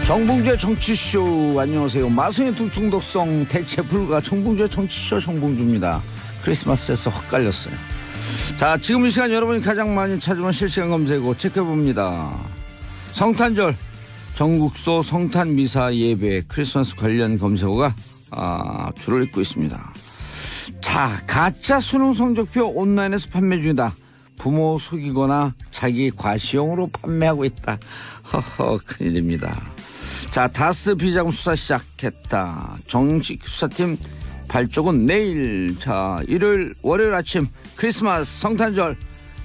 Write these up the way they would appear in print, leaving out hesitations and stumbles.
정봉주의 정치쇼. 안녕하세요. 마성의 중독성 대체 불가 정봉주의 정치쇼 정봉주입니다. 크리스마스에서 헛갈렸어요. 자, 지금 이 시간 여러분이 가장 많이 찾으면 실시간 검색어 체크해봅니다. 성탄절 전국소 성탄 미사 예배 크리스마스 관련 검색어가 줄을 잇고 있습니다. 자, 가짜 수능 성적표 온라인에서 판매 중이다. 부모 속이거나 자기 과시용으로 판매하고 있다. 허허, 큰일입니다. 자, 다스 비자금 수사 시작했다. 정식 수사팀 발족은 내일. 자, 일요일 월요일 아침 크리스마스 성탄절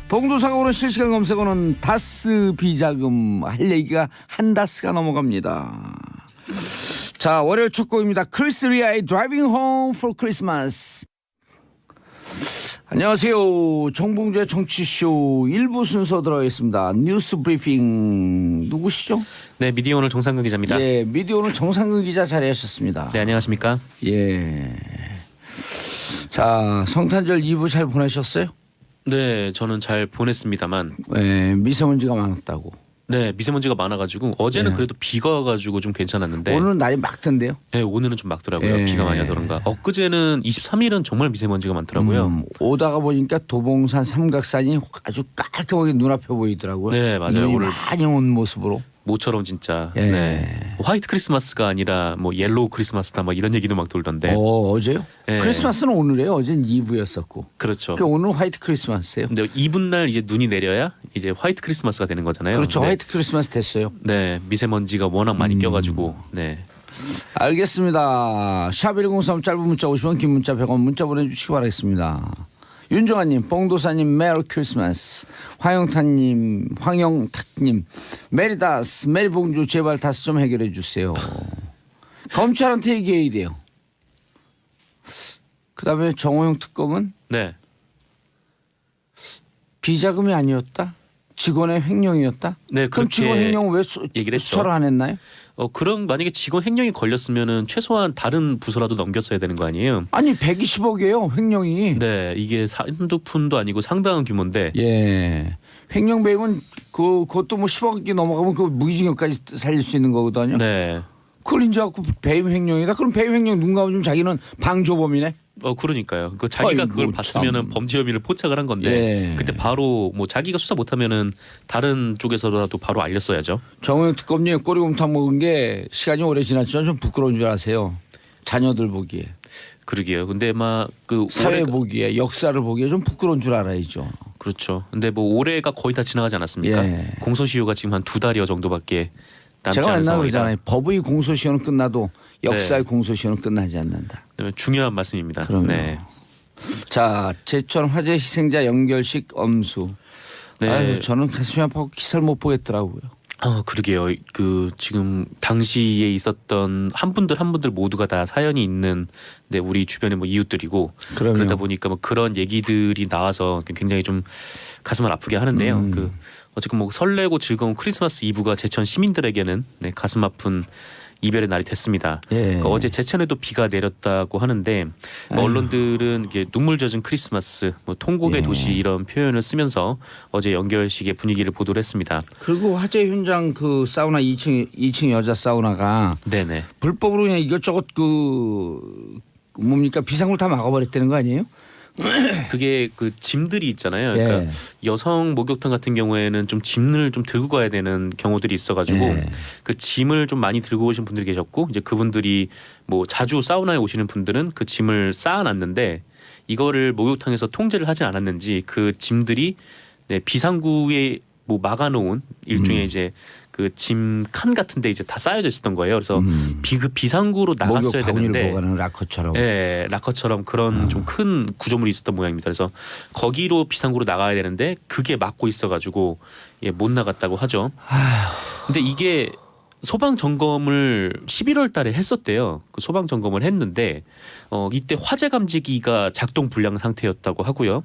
봉두상으로 실시간 검색어는 다스 비자금. 할 얘기가 한 다스가 넘어갑니다. 자, 월요일 첫 곡입니다. 크리스 리아의 Driving Home for Christmas. 안녕하세요. 정봉주의 정치쇼 1부 순서 들어가겠습니다. 뉴스 브리핑 누구시죠? 네, 미디어오늘 정상근 기자입니다. 예, 미디어오늘 정상근 기자 자리하셨습니다. 네, 안녕하십니까? 예. 자, 성탄절 2부 잘 보내셨어요? 네, 저는 잘 보냈습니다만. 예, 미세먼지가 많았다고. 네, 미세먼지가 많아가지고 어제는 예. 그래도 비가 와가지고 좀 괜찮았는데 오늘은 날이 막던데요? 네, 오늘은 좀 막더라고요. 예. 비가 많이 와서 그런가. 엊그제는 23일은 정말 미세먼지가 많더라고요. 오다가 보니까 도봉산 삼각산이 아주 깔끔하게 눈앞에 보이더라고요. 네, 맞아요. 눈이 오늘 많이 온 모습으로. 모처럼 진짜. 예. 네. 화이트 크리스마스가 아니라 뭐 옐로우 크리스마스다 막 이런 얘기도 막 돌던데. 어제요? 예. 크리스마스는 오늘이에요. 어제는 2부였었고. 그렇죠. 오늘 화이트 크리스마스예요. 근데 이분날 이제 눈이 내려야 이제 화이트 크리스마스가 되는 거잖아요. 그렇죠. 네. 화이트 크리스마스 됐어요. 네, 미세먼지가 워낙 많이 껴가지고. 네. 알겠습니다. 샵1035 짧은 문자 50원 긴 문자 100원 문자 보내주시기 바라겠습니다. 윤정아님, 뽕도사님 메리 크리스마스, 황영탁님 메리다스 메리봉주 제발 다스 좀 해결해 주세요. 검찰한테 얘기해야 돼요. 그 다음에 정호영 특검은 네. 비자금이 아니었다? 직원의 횡령이었다? 네, 그럼 그렇게 직원 횡령은 왜 얘기를 했죠. 수사를 안 했나요? 그럼 만약에 직원 횡령이 걸렸으면은 최소한 다른 부서라도 넘겼어야 되는 거 아니에요? 아니 120억이에요 횡령이. 네, 이게 한두 푼도 아니고 상당한 규모인데. 예. 횡령 배임은 그것도 뭐 10억이 넘어가면 그 무기징역까지 살릴 수 있는 거거든요. 네. 그걸 인제 갖고 배임 횡령이다. 그럼 배임 횡령 눈 감으면 자기는 방조범이네. 그러니까요. 그 자기가 아이고, 그걸 봤으면은 참. 범죄 혐의를 포착을 한 건데 예. 그때 바로 뭐 자기가 수사 못하면은 다른 쪽에서라도 바로 알렸어야죠. 정호영 특검님 꼬리곰탕 먹은 게 시간이 오래 지났지만 좀 부끄러운 줄 아세요. 자녀들 보기에. 그러게요. 근데 막 그 사회 보기에 역사를 보기에 좀 부끄러운 줄 알아야죠. 그렇죠. 근데 뭐 올해가 거의 다 지나가지 않았습니까? 예. 공소시효가 지금 한 2달여 정도밖에 남지 제가 않은 맨날 상황이다. 그러잖아요. 법의 공소시효는 끝나도 역사의 네. 공소시효는 끝나지 않는다. 중요한 말씀입니다. 그럼요. 네. 자, 제천 화재 희생자 연결식 엄수. 네. 아유, 저는 가슴이 아파서 기사를 못 보겠더라고요. 그러게요. 그 지금 당시에 있었던 한 분들 모두가 다 사연이 있는 우리 주변의 뭐 이웃들이고 그럼요. 그러다 보니까 뭐 그런 얘기들이 나와서 굉장히 좀 가슴을 아프게 하는데요. 그 어쨌든 뭐 설레고 즐거운 크리스마스 이브가 제천 시민들에게는 가슴 아픈 이별의 날이 됐습니다. 예. 그러니까 어제 제천에도 비가 내렸다고 하는데 언론들은 이게 눈물 젖은 크리스마스, 뭐 통곡의 예. 도시 이런 표현을 쓰면서 어제 연결식의 분위기를 보도를 했습니다. 그리고 화재 현장 그 사우나 2층 여자 사우나가 네네. 불법으로 그냥 이것저것 뭡니까 비상구를 다 막아버렸다는 거 아니에요? 그게 그 짐들이 있잖아요. 그러니까 예. 여성 목욕탕 같은 경우에는 좀 짐을 좀 들고 가야 되는 경우들이 있어가지고 예. 그 짐을 좀 많이 들고 오신 분들이 계셨고 이제 그분들이 뭐 자주 사우나에 오시는 분들은 그 짐을 쌓아놨는데 이거를 목욕탕에서 통제를 하지 않았는지 그 짐들이 비상구에 뭐 막아놓은 일종의 이제 그 짐 칸 같은데 이제 다 쌓여져 있었던 거예요. 그래서 그 비상구로 나갔어야 목욕 바구니를 되는데, 보관하는 락커처럼. 예, 락커처럼 그런 좀 큰 구조물이 있었던 모양입니다. 그래서 거기로 비상구로 나가야 되는데 그게 막고 있어가지고 못 나갔다고 하죠. 근데 이게 소방 점검을 11월 달에 했었대요. 그 소방 점검을 했는데 이때 화재 감지기가 작동 불량 상태였다고 하고요.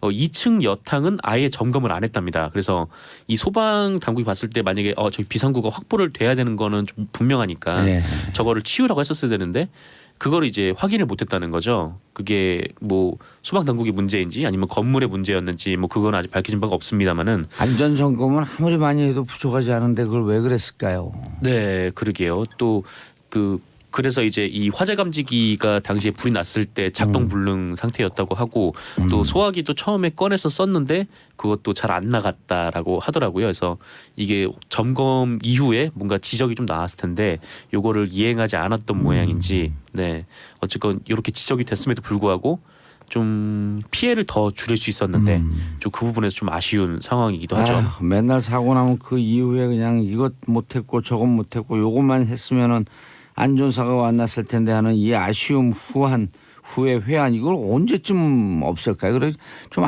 2층 여탕은 아예 점검을 안 했답니다. 그래서 이 소방 당국이 봤을 때 만약에 저기 비상구가 확보를 돼야 되는 거는 좀 분명하니까 예. 저거를 치우라고 했었어야 되는데 그걸 이제 확인을 못했다는 거죠. 그게 뭐 소방 당국의 문제인지 아니면 건물의 문제였는지 뭐 그건 아직 밝혀진 바가 없습니다만은 안전 점검은 아무리 많이 해도 부족하지 않은데 그걸 왜 그랬을까요? 네, 그러게요. 또 그래서 이제 이 화재 감지기가 당시에 불이 났을 때 작동 불능 상태였다고 하고 또 소화기도 처음에 꺼내서 썼는데 그것도 잘 안 나갔다라고 하더라고요. 그래서 이게 점검 이후에 뭔가 지적이 좀 나왔을 텐데 요거를 이행하지 않았던 모양인지 네 어쨌건 이렇게 지적이 됐음에도 불구하고 좀 피해를 더 줄일 수 있었는데 좀 그 부분에서 좀 아쉬운 상황이기도 하죠. 아휴, 맨날 사고 나면 그 이후에 그냥 이것 못했고 저것 못했고 요것만 했으면은 안전사고가 안 났을 텐데 하는 이 아쉬움 후의 회한 이걸 언제쯤 없앨까요? 그래서 좀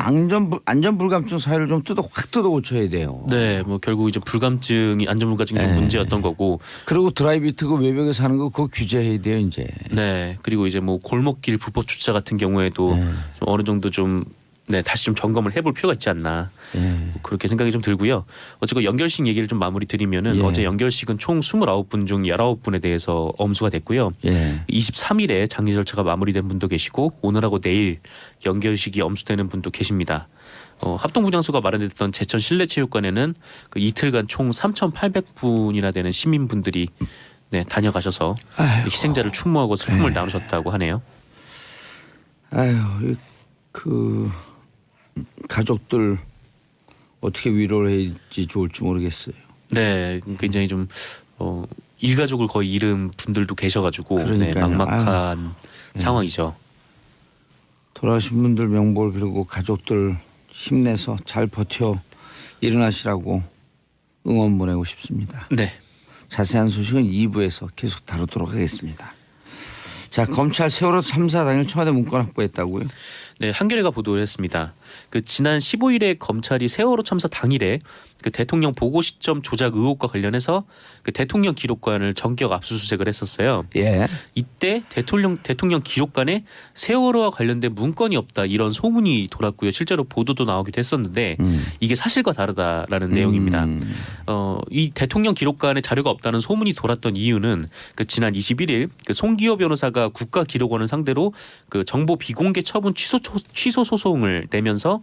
안전불감증 사회를 좀 확 뜯어 고쳐야 돼요. 네, 뭐 결국 이제 불감증이 안전불감증이 좀 문제였던 거고. 그리고 드라이비트 그 외벽에 사는 거 그거 규제해야 돼요 이제. 네, 그리고 이제 뭐 골목길 불법 주차 같은 경우에도 좀 어느 정도 좀 네, 다시 좀 점검을 해볼 필요가 있지 않나 그렇게 생각이 좀 들고요. 어쨌건 연결식 얘기를 좀 마무리 드리면은 어제 연결식은 총 29분 중 19분에 대해서 엄수가 됐고요. 23일에 장례 절차가 마무리된 분도 계시고 오늘하고 내일 연결식이 엄수되는 분도 계십니다. 합동분향소가 마련됐던 제천 실내체육관에는 그 이틀간 총 3,800분이나 되는 시민분들이 네, 다녀가셔서 희생자를 추모하고 슬픔을 나누셨다고 하네요. 아유, 그 가족들 어떻게 위로를 해야지 좋을지 모르겠어요. 네, 굉장히 좀 일가족을 거의 잃은 분들도 계셔가지고 네, 막막한 상황이죠. 돌아가신 분들 명복을 빌고 가족들 힘내서 잘 버텨 일어나시라고 응원 보내고 싶습니다. 네. 자세한 소식은 2부에서 계속 다루도록 하겠습니다. 자, 검찰 세월호 참사 당일 청와대 문건 확보했다고요? 네, 한겨레가 보도를 했습니다. 그 지난 15일에 검찰이 세월호 참사 당일에 그 대통령 보고 시점 조작 의혹과 관련해서 그 대통령 기록관을 전격 압수수색을 했었어요. 예. 이때 대통령 기록관에 세월호와 관련된 문건이 없다 이런 소문이 돌았고요. 실제로 보도도 나오기도 했었는데 이게 사실과 다르다라는 내용입니다. 이 대통령 기록관에 자료가 없다는 소문이 돌았던 이유는 그 지난 21일 그 송기호 변호사가 국가기록원을 상대로 그 정보 비공개 처분 취소 소송을 내면서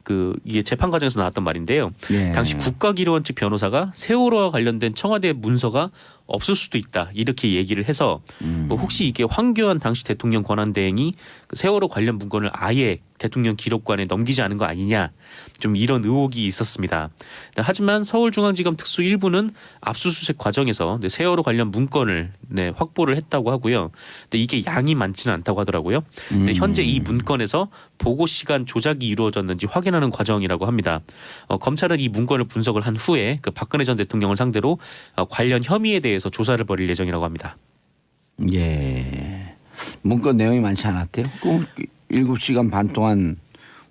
그 이게 재판 과정에서 나왔던 말인데요. 당시 국가기록원 측 변호사가 세월호와 관련된 청와대 문서가 없을 수도 있다 이렇게 얘기를 해서 뭐 혹시 이게 황교안 당시 대통령 권한대행이 그 세월호 관련 문건을 아예 대통령 기록관에 넘기지 않은 거 아니냐 좀 이런 의혹이 있었습니다. 하지만 서울중앙지검 특수 1부는 압수수색 과정에서 세월호 관련 문건을 확보를 했다고 하고요. 근데 이게 양이 많지는 않다고 하더라고요. 근데 현재 이 문건에서 보고 시간 조작이 이루어졌는지 확인하는 과정이라고 합니다. 검찰은 이 문건을 분석을 한 후에 그 박근혜 전 대통령을 상대로 관련 혐의에 대해서 조사를 벌일 예정이라고 합니다. 예. 문건 내용이 많지 않았대요. 꼭 7시간 반 동안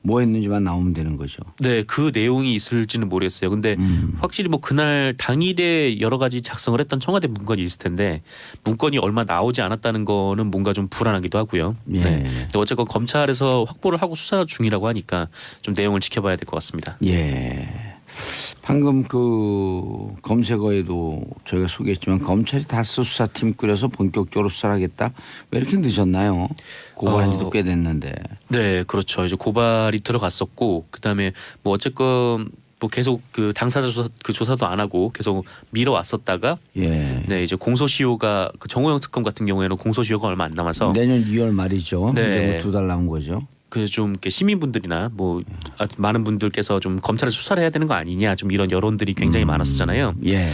뭐 했는지만 나오면 되는 거죠. 네, 그 내용이 있을지는 모르겠어요. 근데 확실히 뭐 그날 당일에 여러 가지 작성을 했던 청와대 문건이 있을 텐데 문건이 얼마 나오지 않았다는 거는 뭔가 좀 불안하기도 하고요. 예. 네. 근데 어쨌건 검찰에서 확보를 하고 수사 중이라고 하니까 좀 내용을 지켜봐야 될 것 같습니다. 예. 방금 그 검색어에도 저희가 소개했지만 검찰이 다스 수사팀 꾸려서 본격적으로 수사를 하겠다. 왜 이렇게 늦었나요? 고발한 지도 꽤 됐는데. 네, 그렇죠. 이제 고발이 들어갔었고 그다음에 뭐 어쨌건 뭐 계속 그 당사자 조사도 안 하고 계속 미뤄왔었다가 네, 이제 공소시효가 그 정호영 특검 같은 경우에는 공소시효가 얼마 안 남아서 내년 2월 말이죠. 네. 2달 남은 거죠. 그래서 좀 이렇게 시민분들이나 뭐 많은 분들께서 좀 검찰에 수사를 해야 되는 거 아니냐 좀 이런 여론들이 굉장히 많았었잖아요. 예.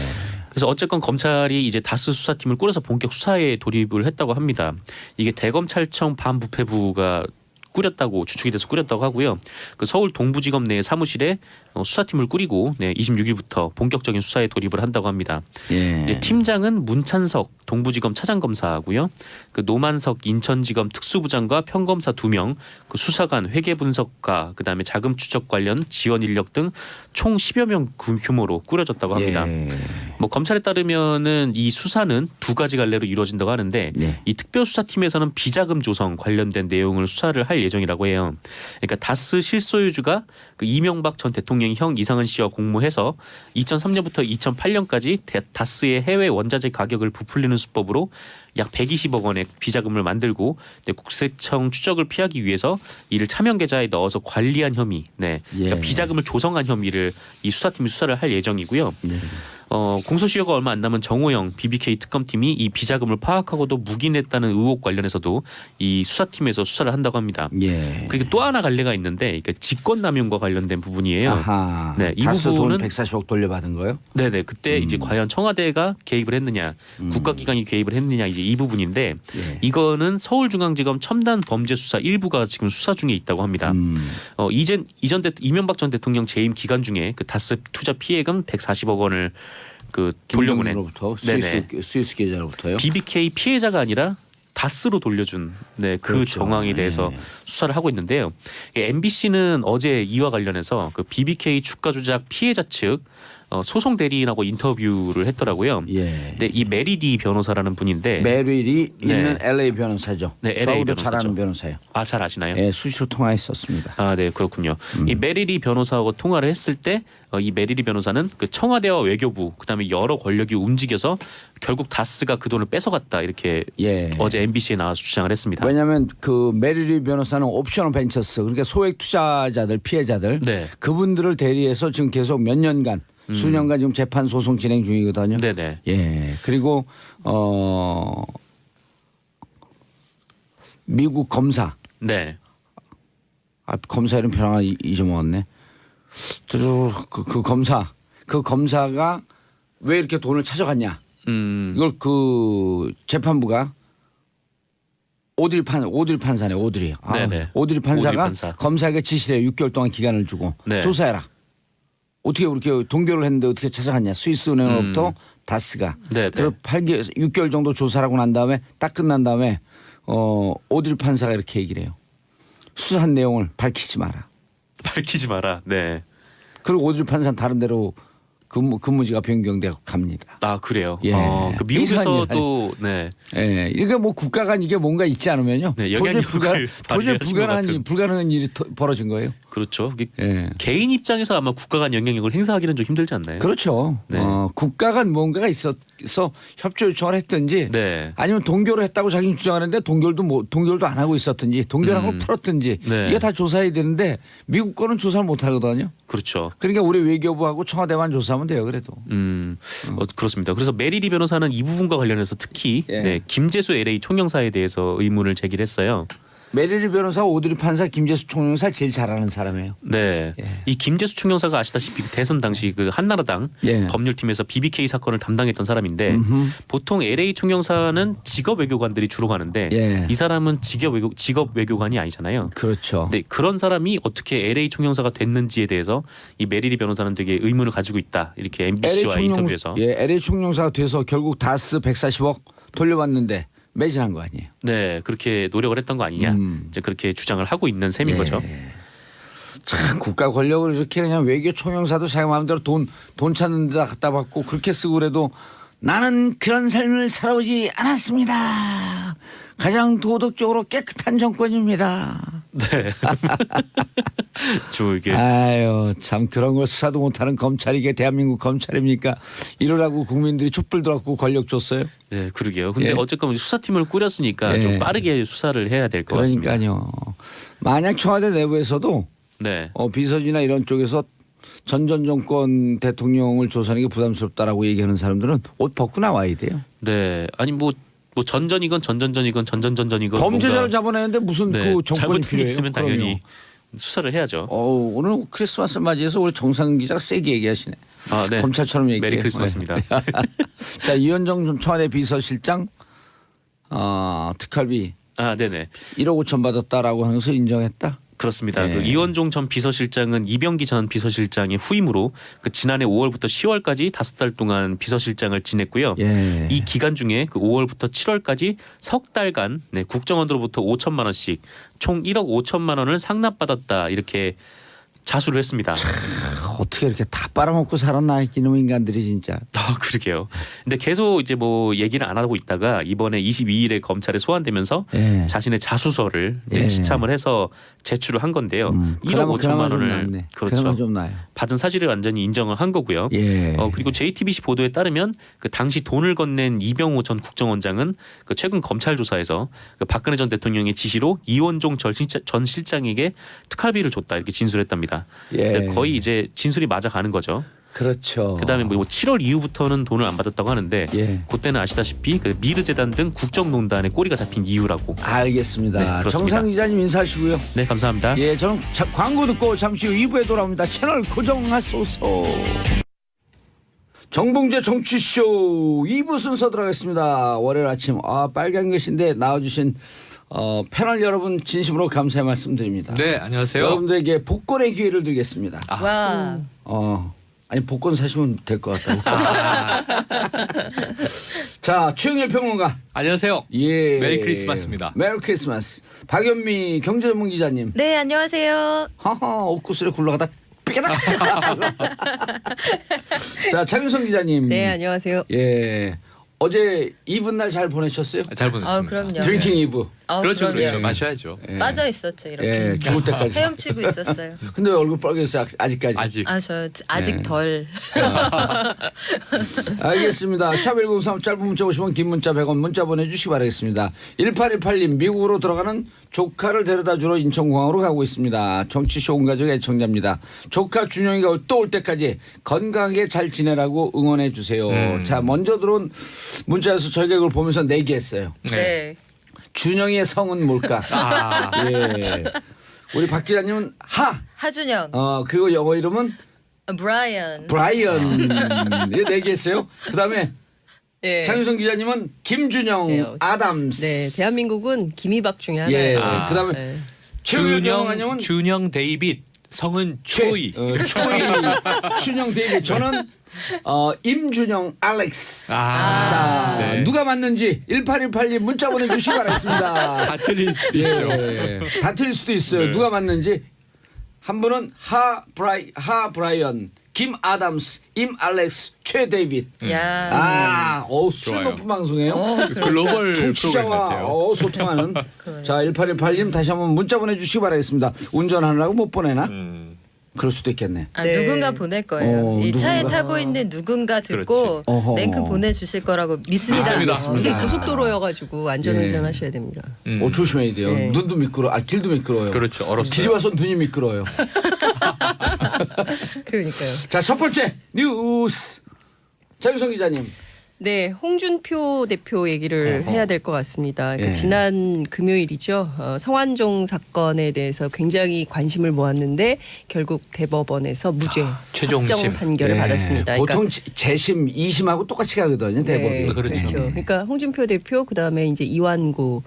그래서 어쨌건 검찰이 이제 다스 수사팀을 꾸려서 본격 수사에 돌입을 했다고 합니다. 이게 대검찰청 반부패부가 꾸렸다고 추측이 돼서 꾸렸다고 하고요. 그 서울 동부지검 내 사무실에 수사팀을 꾸리고 26일부터 본격적인 수사에 돌입을 한다고 합니다. 예. 팀장은 문찬석 동부지검 차장검사고요. 그 노만석 인천지검 특수부장과 평검사 2명, 그 수사관, 회계분석가, 그다음에 자금 추적 관련 지원 인력 등 총 10여 명 규모로 꾸려졌다고 합니다. 예. 뭐 검찰에 따르면은 이 수사는 두 가지 갈래로 이루어진다고 하는데 이 특별수사팀에서는 비자금 조성 관련된 내용을 수사를 할 예정이라고 해요. 그러니까 다스 실소유주가 그 이명박 전 대통령의 형 이상은 씨와 공모해서 2003년부터 2008년까지 다스의 해외 원자재 가격을 부풀리는 수법으로 약 120억 원의 비자금을 만들고 국세청 추적을 피하기 위해서 이를 차명 계좌에 넣어서 관리한 혐의, 그러니까 예. 비자금을 조성한 혐의를 이 수사팀이 수사를 할 예정이고요. 네. 공소시효가 얼마 안 남은 정호영 BBK 특검팀이 이 비자금을 파악하고도 묵인했다는 의혹 관련해서도 이 수사팀에서 수사를 한다고 합니다. 예. 그리고 또 하나 갈래가 있는데 그러니까 직권남용과 관련된 부분이에요. 아하. 네, 이 다스 부분은 돈 140억 돌려받은 거요? 네네 그때 이제 과연 청와대가 개입을 했느냐, 국가기관이 개입을 했느냐 이제 이 부분인데 예. 이거는 서울중앙지검 첨단범죄수사 1부가 지금 수사 중에 있다고 합니다. 이명박 전 대통령 재임 기간 중에 그 다스 투자 피해금 140억 원을 그 돌려보낸 김정은으로부터 네네. 스위스 계좌로부터요? BBK 피해자가 아니라 다스로 돌려준 그 그렇죠. 정황에 대해서 예. 수사를 하고 있는데요. MBC는 어제 이와 관련해서 그 BBK 주가 조작 피해자 측 소송 대리인하고 인터뷰를 했더라고요. 예. 근데 이 메리리 변호사라는 분인데 메릴이 네. 있는 LA 변호사죠. 네, LA 저하고도 변호사죠. 잘 아는 변호사예요. 잘 아시나요? 예, 수시로 통화했었습니다. 아, 네, 그렇군요. 이 메리리 변호사하고 통화를 했을 때 이 메리리 변호사는 그 청와대와 외교부 그다음에 여러 권력이 움직여서 결국 다스가 그 돈을 뺏어갔다 이렇게 예. 어제 MBC에 나와서 주장을 했습니다. 왜냐하면 그 메릴리 변호사는 옵셔널 벤처스 그러니까 소액 투자자들 피해자들 네. 그분들을 대리해서 지금 계속 몇 년간 수년간 지금 재판 소송 진행 중이거든요. 네네. 예. 그리고 미국 검사 네. 검사 이름 변화가 잊어먹었네. 그 검사가 왜 이렇게 돈을 찾아갔냐? 이걸 그 재판부가 오드리 판사네 오드리. 네네. 오드리 판사가 오드리 판사. 검사에게 지시를 해요. 6개월 동안 기간을 주고 네. 조사해라. 어떻게 그렇게 동결을 했는데 어떻게 찾아갔냐? 스위스 은행으로부터 다스가. 네네. 그래서 6개월 정도 조사를 하고 난 다음에 딱 끝난 다음에 오드리 판사가 이렇게 얘기를 해요. 수사한 내용을 밝히지 마라. 밝히지 마라. 네. 그리고 오드리 판사는 다른 데로 근무지가 변경되고 갑니다. 아 그래요. 예. 그 미국에서도 네. 예, 이게 뭐 국가 간 이게 뭔가 있지 않으면요. 네, 영향력을 도저히 발휘하신 것 같은. 불가능한 일이 벌어진 거예요. 그렇죠. 예. 개인 입장에서 아마 국가 간 영향력을 행사하기는 좀 힘들지 않나요? 그렇죠. 네. 국가 간 뭔가가 있어서 협조 요청을 했든지 네. 아니면 동결을 했다고 자기는 주장하는데 동결도 안 하고 있었든지 동결한 걸 풀었든지 네. 이게 다 조사해야 되는데 미국 거는 조사를 못 하거든요. 그렇죠. 그러니까 우리 외교부하고 청와대만 조사하면 돼요. 그래도. 그렇습니다. 그래서 메리리 변호사는 이 부분과 관련해서 특히 예. 네, 김재수 LA 총영사에 대해서 의문을 제기를 했어요. 메리리 변호사, 오드리 판사, 김재수 총영사 제일 잘하는 사람이에요. 네, 예. 이 김재수 총영사가 아시다시피 대선 당시 그 한나라당 예. 법률팀에서 BBK 사건을 담당했던 사람인데 보통 LA 총영사는 직업 외교관들이 주로 가는데 예. 이 사람은 직업 외교관이 아니잖아요. 그렇죠. 네, 그런 사람이 어떻게 LA 총영사가 됐는지에 대해서 이 메리리 변호사는 되게 의문을 가지고 있다. 이렇게 MBC와 인터뷰에서 LA 총영사가 돼서 결국 다스 140억 돌려받는데 매진한 거 아니에요. 네, 그렇게 노력을 했던 거 아니냐. 이제 그렇게 주장을 하고 있는 셈인 예. 거죠. 참 국가 권력을 이렇게 그냥 외교 총영사도 자기 마음대로 돈 찾는 데다 갖다 받고 그렇게 쓰고 그래도 나는 그런 삶을 살아오지 않았습니다. 가장 도덕적으로 깨끗한 정권입니다. 네. 좀 이게 아유 참 그런 걸 수사도 못하는 검찰이 이게 대한민국 검찰입니까? 이러라고 국민들이 촛불 들었고 권력 줬어요. 네, 그러게요. 근데 예. 어쨌건 수사팀을 꾸렸으니까 예. 좀 빠르게 수사를 해야 될 것 같습니다. 그러니까요. 만약 청와대 내부에서도 네. 비서지나 이런 쪽에서 전 정권 대통령을 조사하는 게 부담스럽다라고 얘기하는 사람들은 옷 벗고 나와야 돼요. 네. 아니 뭐 전전이건 전전전이건 범죄자를 뭔가, 잡아내는데 무슨 네, 그 정권이 잘못한 게 필요해요? 있으면 당연히 수사를 해야죠. 오늘 크리스마스 맞이해서 우리 정상 기자가 세게 얘기하시네. 아, 네. 검찰처럼 얘기해요. 메리 크리스마스입니다. 자 이현정 청와대 비서실장 특활비 아, 네네. 1억 5천 받았다라고 하면서 인정했다. 그렇습니다. 예. 그 이원종 전 비서실장은 이병기 전 비서실장의 후임으로 그 지난해 5월부터 10월까지 5달 동안 비서실장을 지냈고요. 예. 이 기간 중에 그 5월부터 7월까지 석 달간 국정원으로부터 5천만 원씩 총 1억 5천만 원을 상납받았다 이렇게 자수를 했습니다. 어떻게 이렇게 다 빨아먹고 살았나 이놈 인간들이 진짜. 그러게요. 근데 계속 이제 뭐 얘기를 안 하고 있다가 이번에 22일에 검찰에 소환되면서 예. 자신의 자수서를 예. 지참을 해서 제출을 한 건데요. 1억 그나마 5천만 좀 원을 낫네. 그렇죠. 그나마 좀 나요. 받은 사실을 완전히 인정을 한 거고요. 예. 그리고 JTBC 보도에 따르면 그 당시 돈을 건넨 이병호 전 국정원장은 그 최근 검찰 조사에서 그 박근혜 전 대통령의 지시로 이원종 전 실장에게 특활비를 줬다 이렇게 진술했답니다. 예. 근데 거의 이제 진술이 맞아가는 거죠. 그렇죠. 그다음에 뭐 7월 이후부터는 돈을 안 받았다고 하는데 예. 그때는 아시다시피 그 미르재단 등 국정농단에 꼬리가 잡힌 이유라고. 알겠습니다. 네, 그렇습니다. 정상 기자님 인사하시고요. 네, 감사합니다. 예, 저는 광고 듣고 잠시 후 2부에 돌아옵니다. 채널 고정하소서. 정봉재 정치쇼 2부 순서 들어가겠습니다. 월요일 아침 빨간 글씨인데 나와주신 패널 여러분 진심으로 감사의 말씀드립니다. 네, 안녕하세요. 여러분들에게 복권의 기회를 드리겠습니다. 와. 아니 복권 사시면 될 것 같다고. 자, 최영일 평론가. 안녕하세요. 예. 메리 크리스마스입니다. 메리 크리스마스. 박연미 경제전문 기자님. 네, 안녕하세요. 하하, 옥구슬에 굴러가다 삐개다. 자, 장윤성 기자님. 네, 안녕하세요. 예. 어제 이브 날 잘 보내셨어요? 잘 보냈습니다. 그럼요. 드링킹 이브. 그렇죠, 그럼요. 그렇죠. 마셔야죠. 예. 빠져 있었죠, 이렇게. 예, 죽을 때까지. 헤엄치고 있었어요. 근데 왜 얼굴 빨개졌어요? 아직까지. 아직. 저 아직 네. 덜. 알겠습니다. 샵1035 짧은 문자 50원 긴 문자 100원 문자 보내주시기 바라겠습니다. 1818님 미국으로 들어가는 조카를 데려다주러 인천공항으로 가고 있습니다. 정치쇼 온 가족 애청자입니다. 조카 준영이가 또 올 때까지 건강하게 잘 지내라고 응원해 주세요. 자, 먼저 들어온 문자에서 저희가 이걸 보면서 내기했어요. 네. 준영이의 성은 뭘까? 예. 우리 박 기자님은 하준영, 그리고 영어 이름은 브라이언. 브라이언. 이거 내기했어요. 그다음에 네. 장윤성 기자님은 김준영, 네. 아담스. 네, 대한민국은 김이박 중에 하나예요. 예. 아. 그다음에 네. 최우영 영화님은 준영 데이빗, 성은 초이. 초이. 준영 데이비. 저는 임준영 알렉스. 자, 네. 누가 맞는지 1818님 문자 보내주시기 바라겠습니다. 다 틀릴 수도 있죠. 예. 다 틀릴 수도 있어요. 네. 누가 맞는지. 한 분은 하 브라이언, 김 아담스, 임 알렉스, 최 데이빗. 야. 수준 좋아요. 높은 방송이에요. 글로벌 프로그램 청취자와 같아요. 소통하는. 그러네요. 자, 1818님 다시 한번 문자 보내주시기 바라겠습니다. 운전하느라고 못 보내나? 음. 그럴 수도 있겠네. 네. 누군가 보낼 거예요. 이 차에 누군가. 타고 있는 누군가 듣고 그렇지. 어허. 랭크 보내주실 거라고 믿습니다. 맞습니다. 이게 아. 고속도로여가지고 안전운전 하셔야 됩니다. 조심해야 돼요. 네. 눈도 미끄러. 길도 미끄러워요. 그렇죠. 얼었어요. 길이 와서 눈이 미끄러워요. 그러니까요. 자, 첫 번째 뉴스. 장유성 기자님. 네, 홍준표 대표 얘기를 해야 될 것 같습니다. 그러니까 예. 지난 금요일이죠. 성완종 사건에 대해서 굉장히 관심을 모았는데 결국 대법원에서 무죄 최종심. 확정 판결을 예. 받았습니다. 보통 재심 2심하고 똑같이 가거든요. 대법이. 네, 그렇죠. 그렇죠. 그러니까 홍준표 대표 그다음에 이제 이완구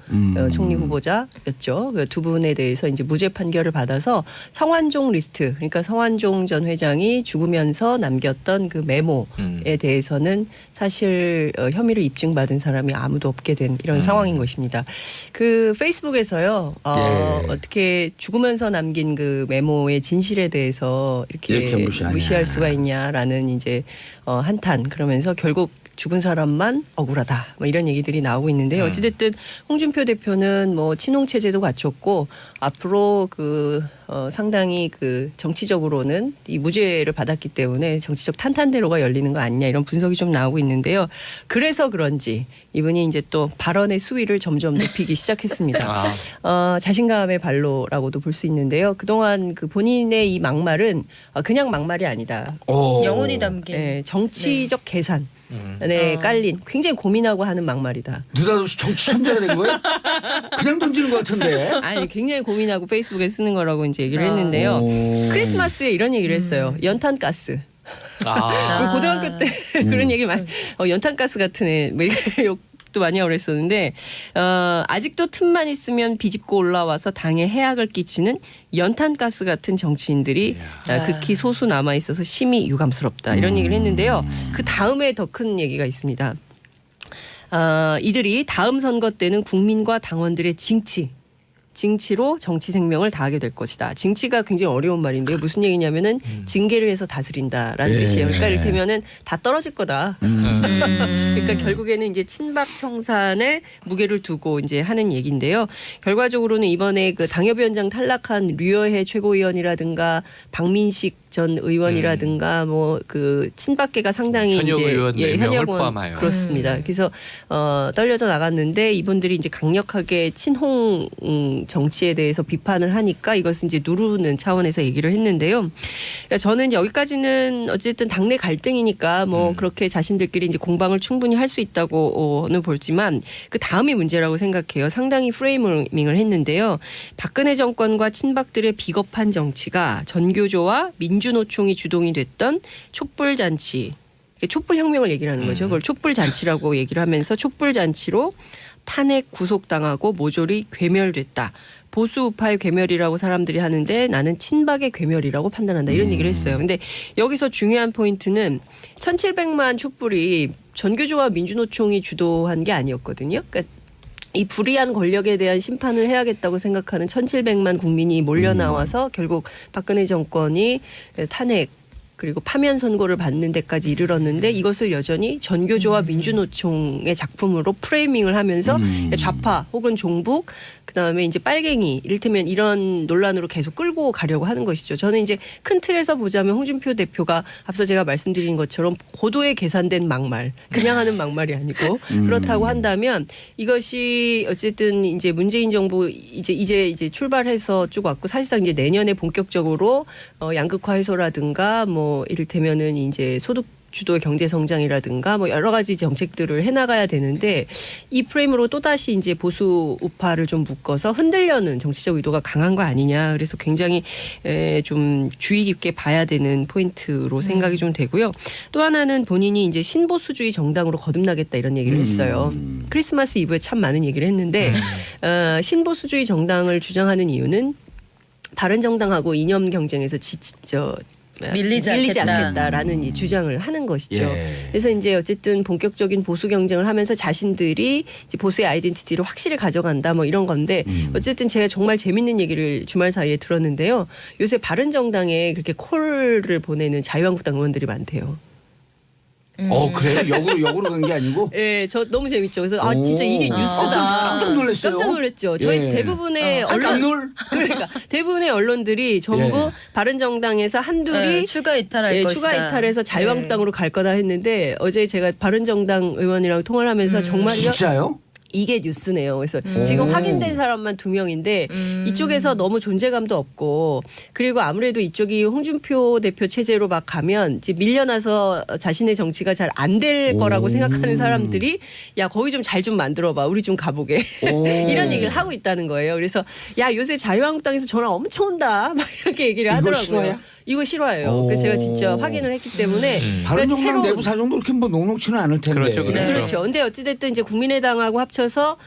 총리 후보자였죠. 그 두 분에 대해서 이제 무죄 판결을 받아서 성완종 리스트, 그러니까 성완종 전 회장이 죽으면서 남겼던 그 메모에 대해서는 사실 혐의를 입증받은 사람이 아무도 없게 된 이런 상황인 것입니다. 그 페이스북에서요. 예. 어떻게 죽으면서 남긴 그 메모의 진실에 대해서 이렇게 무시하냐. 무시할 수가 있냐라는 이제 한탄 그러면서 결국 죽은 사람만 억울하다 뭐 이런 얘기들이 나오고 있는데요. 어찌됐든 홍준표 대표는 뭐 친홍 체제도 갖췄고 앞으로 상당히 정치적으로는 이 무죄를 받았기 때문에 정치적 탄탄대로가 열리는 거 아니냐 이런 분석이 좀 나오고 있는데요. 그래서 그런지 이분이 이제 또 발언의 수위를 점점 높이기 시작했습니다. 자신감의 발로라고도 볼 수 있는데요. 그동안 그 본인의 이 막말은 그냥 막말이 아니다. 영혼이 담긴. 네, 정치적 계산. 네, 깔린 굉장히 고민하고 하는 막말이다. 느닷없이 정치 천재가 된 거예요? 그냥 던지는 것 같은데. 아니 굉장히 고민하고 페이스북에 쓰는 거라고 이제 얘기를 했는데요. 크리스마스에 이런 얘기를 했어요. 연탄 가스. 고등학교 때 그런 얘기 많이. 연탄 가스 같은 애. 뭐 이렇게 욕도 많이 하고 그랬었는데 아직도 틈만 있으면 비집고 올라와서 당에 해악을 끼치는 연탄가스 같은 정치인들이 극히 소수 남아 있어서 심히 유감스럽다 이런 얘기를 했는데요. 그 다음에 더 큰 얘기가 있습니다. 이들이 다음 선거 때는 국민과 당원들의 징치 징치로 정치 생명을 다하게 될 것이다. 징치가 굉장히 어려운 말인데요. 무슨 얘기냐면은 징계를 해서 다스린다라는 예. 뜻이에요. 그러니까 이를테면은 다 떨어질 거다. 그러니까 결국에는 이제 친박 청산에 무게를 두고 이제 하는 얘기인데요. 결과적으로는 이번에 그 당협위원장 탈락한 류여해 최고위원이라든가 박민식 전 의원이라든가 뭐 그 친박계가 상당히 현역 이제 의원 네 명을 현역 포함하여. 그렇습니다. 그래서 떨려져 나갔는데 이분들이 이제 강력하게 친홍 정치에 대해서 비판을 하니까 이것을 이제 누르는 차원에서 얘기를 했는데요. 그러니까 저는 이제 여기까지는 어쨌든 당내 갈등이니까 뭐 그렇게 자신들끼리 이제 공방을 충분히 할 수 있다고는 보지만 그 다음이 문제라고 생각해요. 상당히 프레이밍을 했는데요. 박근혜 정권과 친박들의 비겁한 정치가 전교조와 민주노총이 주동이 됐던 촛불잔치, 촛불혁명을 얘기를 하는 거죠. 그걸 촛불잔치라고 얘기를 하면서 촛불잔치로 탄핵 구속당하고 모조리 괴멸됐다. 보수 우파의 괴멸이라고 사람들이 하는데 나는 친박의 괴멸이라고 판단한다. 이런 얘기를 했어요. 근데 여기서 중요한 포인트는 1700만 촛불이 전교조와 민주노총이 주도한 게 아니었거든요. 그러니까 이 불의한 권력에 대한 심판을 해야겠다고 생각하는 1700만 국민이 몰려나와서 결국 박근혜 정권이 탄핵 그리고 파면 선고를 받는 데까지 이르렀는데 이것을 여전히 전교조와 민주노총의 작품으로 프레이밍을 하면서 좌파 혹은 종북 그다음에 이제 빨갱이 이를테면 이런 논란으로 계속 끌고 가려고 하는 것이죠. 저는 이제 큰 틀에서 보자면 홍준표 대표가 앞서 제가 말씀드린 것처럼 고도의 계산된 막말, 그냥 하는 막말이 아니고 그렇다고 한다면 이것이 어쨌든 이제 문재인 정부 이제 출발해서 쭉 왔고 사실상 이제 내년에 본격적으로 양극화 해소라든가 뭐 이를테면은 이제 소득 주도의 경제 성장이라든가 뭐 여러 가지 정책들을 해나가야 되는데 이 프레임으로 또 다시 이제 보수 우파를 좀 묶어서 흔들려는 정치적 의도가 강한 거 아니냐. 그래서 굉장히 좀 주의 깊게 봐야 되는 포인트로 생각이 좀 되고요. 또 하나는 본인이 이제 신보수주의 정당으로 거듭나겠다 이런 얘기를 했어요. 크리스마스 이브에 참 많은 얘기를 했는데 신보수주의 정당을 주장하는 이유는 바른정당하고 이념 경쟁에서 밀리지 않겠다라는 이 주장을 하는 것이죠. 예. 그래서 이제 어쨌든 본격적인 보수 경쟁을 하면서 자신들이 이제 보수의 아이덴티티를 확실히 가져간다 뭐 이런 건데 어쨌든 제가 정말 재밌는 얘기를 주말 사이에 들었는데요. 요새 바른정당에 그렇게 콜을 보내는 자유한국당 의원들이 많대요. 그래요? 역으로 간 게 아니고? 네, 저 너무 재밌죠. 그래서 진짜 이게 뉴스다. 깜짝 놀랐어요. 깜짝 놀랐죠. 저희 예. 대부분의 그러니까 대부분의 언론들이 전부 예. 바른정당에서 한둘이 추가 이탈할 것이다. 추가 이탈해서 자유한국당으로 갈 거다 했는데 어제 제가 바른정당 의원이랑 통화를 하면서 정말요? 진짜요? 이게 뉴스네요. 그래서 지금 확인된 사람만 2명인데 이쪽에서 너무 존재감도 없고 그리고 아무래도 이쪽이 홍준표 대표 체제로 막 가면 이제 밀려나서 자신의 정치가 잘 안 될 거라고 생각하는 사람들이 야 거기 좀 잘 좀 만들어봐. 우리 좀 가보게. 이런 얘기를 하고 있다는 거예요. 그래서 야 요새 자유한국당에서 전화 엄청 온다. 막 이렇게 얘기를 하더라고요. 싫어요? 이거 싫어해요. 그래서 제가 진짜 확인을 했기 때문에 바른정당 내부 사정도 그렇게 뭐 녹록치는 않을 텐데. 그렇죠, 그렇죠. 그렇죠. 근데 어찌됐든 이제 국민의당하고 합쳐서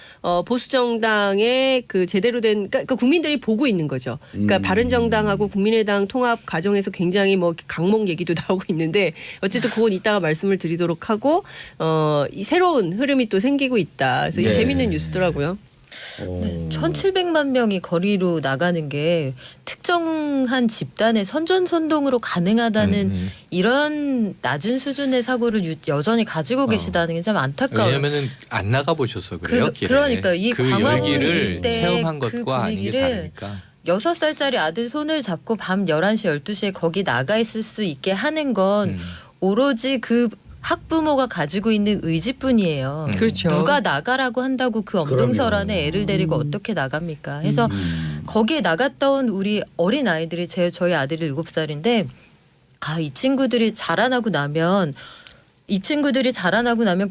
보수정당의 그 제대로 된, 그러니까 국민들이 보고 있는 거죠. 그러니까 바른정당하고 국민의당 통합 과정에서 굉장히 뭐 강목 얘기도 나오고 있는데 어쨌든 그건 이따가 말씀을 드리도록 하고 이 새로운 흐름이 또 생기고 있다. 그래서 네. 이 재밌는 뉴스더라고요. 1700만 명이 거리로 나가는 게 특정한 집단의 선전선동으로 가능하다는 이런 낮은 수준의 사고를 여전히 가지고 계시다는 게 참 안타까워요. 왜냐면은 안 나가 보셔서 그래요. 길에. 그러니까 이 그 광화문 열기를 일대 체험한 그 것과 아닌 게 분위기를 다르니까. 6살짜리 아들 손을 잡고 밤 11시 12시에 거기 나가 있을 수 있게 하는 건 오로지 그 학부모가 가지고 있는 의지뿐이에요. 그렇죠. 누가 나가라고 한다고 그 엄동설안에 애를 데리고 어떻게 나갑니까? 해서 거기에 나갔다 온 우리 어린 아이들이 저희 아들이 7살인데 이 친구들이 자라나고 나면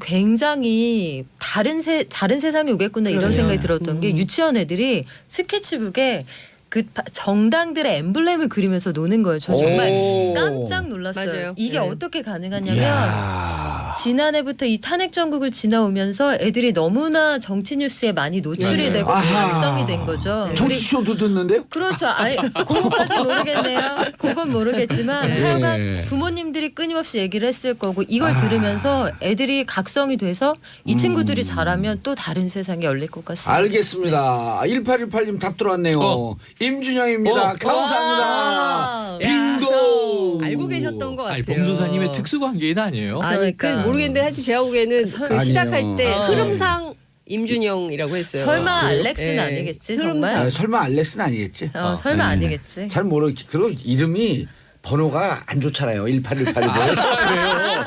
굉장히 다른 세상이 오겠구나 이런 생각이 들었던 게 유치원 애들이 스케치북에 그 정당들의 엠블렘을 그리면서 노는 거예요. 저 정말 깜짝 놀랐어요. 맞아요. 이게 네. 어떻게 가능하냐면 이야. 지난해부터 이 탄핵 정국을 지나오면서 애들이 너무나 정치 뉴스에 많이 노출이 되고 각성이 된 거죠. 정치쇼도 듣는데요? 그렇죠. 아니, 그거까지 모르겠네요. 그건 모르겠지만 하여간 부모님들이 끊임없이 얘기를 했을 거고 이걸 들으면서 애들이 각성이 돼서 이 친구들이 잘하면 또 다른 세상이 열릴 것 같습니다. 알겠습니다. 1818님 답 들어왔네요. 임준영입니다. 감사합니다. 와. 빙고. 알고 계셨던 것 같아요. 아니, 봉도사님의 특수관계인 아니에요? 아니, 그러니까. 모르겠는데 하여튼 제가 보기에는 그 아니에요. 시작할 때 어. 흐름상 임준영이라고 했어요. 설마 그래요? 알렉스는 네. 아니겠지 흐름상. 정말? 설마 알렉스는 아니겠지? 설마 아니겠지. 잘 모르겠지. 그리고 이름이 번호가 안 좋잖아요. 1818이고. 그래요.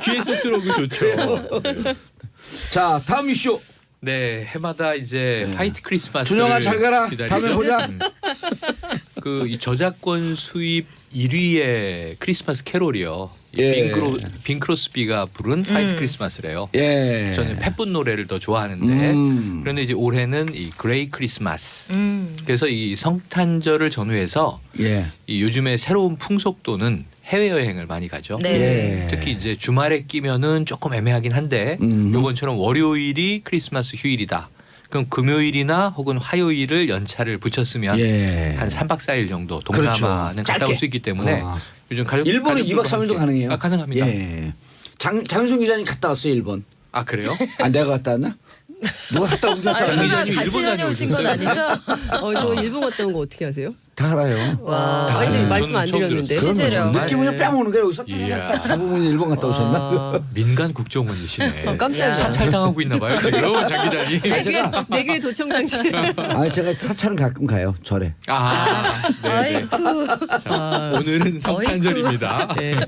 귀에 쏙 들어오고 좋죠. 자, 다음 이슈. 네, 해마다 이제 화이트 크리스마스. 준영아 잘 가라. 다음에 보자. 이 저작권 수입 1위의 크리스마스 캐롤이요. 예. 빈 크로스비가 부른 화이트 크리스마스래요. 예. 저는 팻분 노래를 더 좋아하는데 그런데 이제 올해는 이 그레이 크리스마스. 그래서 이 성탄절을 전후해서 예. 이 요즘에 새로운 풍속도는 해외 여행을 많이 가죠. 네. 예. 특히 이제 주말에 끼면은 조금 애매하긴 한데 요번처럼 월요일이 크리스마스 휴일이다. 그럼 금요일이나 혹은 화요일을 연차를 붙였으면 예. 한 3박 4일 정도 그렇죠. 동남아는 갔다 짧게. 올 수 있기 때문에 요즘 가족 일본은 가족들과 2박 3일도 함께. 가능해요. 아, 가능합니다. 예. 장윤성 기자님 갔다 왔어요, 일본. 아 그래요? 아, 내가 갔다 왔나? 누가 갔다 온 게 아, 갔다 장 왔나? 설마 기자님 같이 일본 다녀오신 건 다녀오셨어요? 아니죠? 저 일본 갔다 온 거 어떻게 아세요? 다 알아요. 와. 아니, 저는 말씀 안 처음 드렸는데. 들었어요. 취재력. 느낌은 그냥 뺨 오는 거야. 여기서 이야. 딱 잡으면 일본 갔다 오셨나? 아, 민간 국정원이시네. 깜짝이야. 사찰 당하고 있나 봐요 지금 장 기자님. 내 귀에 도청장치. 아니 제가 사찰은 가끔 가요. 절에. 아, 네. 아이쿠. 자, 오늘은 성탄절입니다. 네.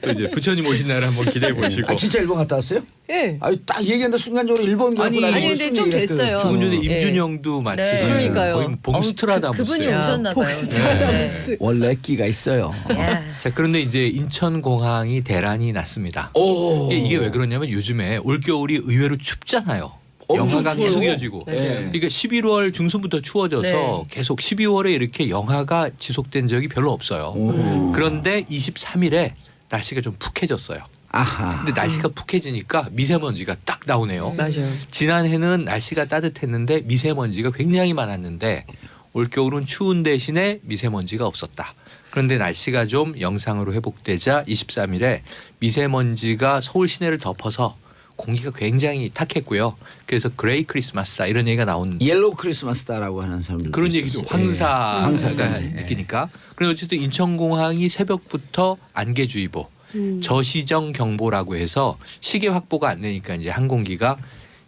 또 이제 부처님 오신 날 한번 기대해 보시고. 아 진짜 일본 갔다 왔어요? 예. 아니 딱 얘기한다 순간적으로 일본 가고 아니, 나서 아니, 무슨 근데 좀 얘기를 했거든. 됐어요. 조금 전에 예. 임준영도 마치 네. 그러니까요. 거의 봉스트라다무스. 그분이 야, 오셨나 봐요. 복스트라다무스. 원래 끼가 있어요. 야. 자 그런데 이제 인천공항이 대란이 났습니다. 오. 이게 왜 그러냐면 요즘에 올겨울이 의외로 춥잖아요. 엄청 영하가 추워요. 계속 이어지고. 네. 그러니까 11월 중순부터 추워져서 네. 계속 12월에 이렇게 영하가 지속된 적이 별로 없어요. 그런데 23일에 날씨가 좀 푹해졌어요. 아하. 근데 날씨가 푹해지니까 미세먼지가 딱 나오네요. 맞아요. 지난해는 날씨가 따뜻했는데 미세먼지가 굉장히 많았는데 올겨울은 추운 대신에 미세먼지가 없었다. 그런데 날씨가 좀 영상으로 회복되자 23일에 미세먼지가 서울 시내를 덮어서 공기가 굉장히 탁했고요. 그래서 그레이 크리스마스다 이런 얘기가 나온 옐로우 크리스마스다라고 하는 사람들 그런 얘기죠. 황사가 황사가 느끼니까. 그래서 어쨌든 인천공항이 새벽부터 안개주의보, 저시정 경보라고 해서 시계 확보가 안 되니까 이제 항공기가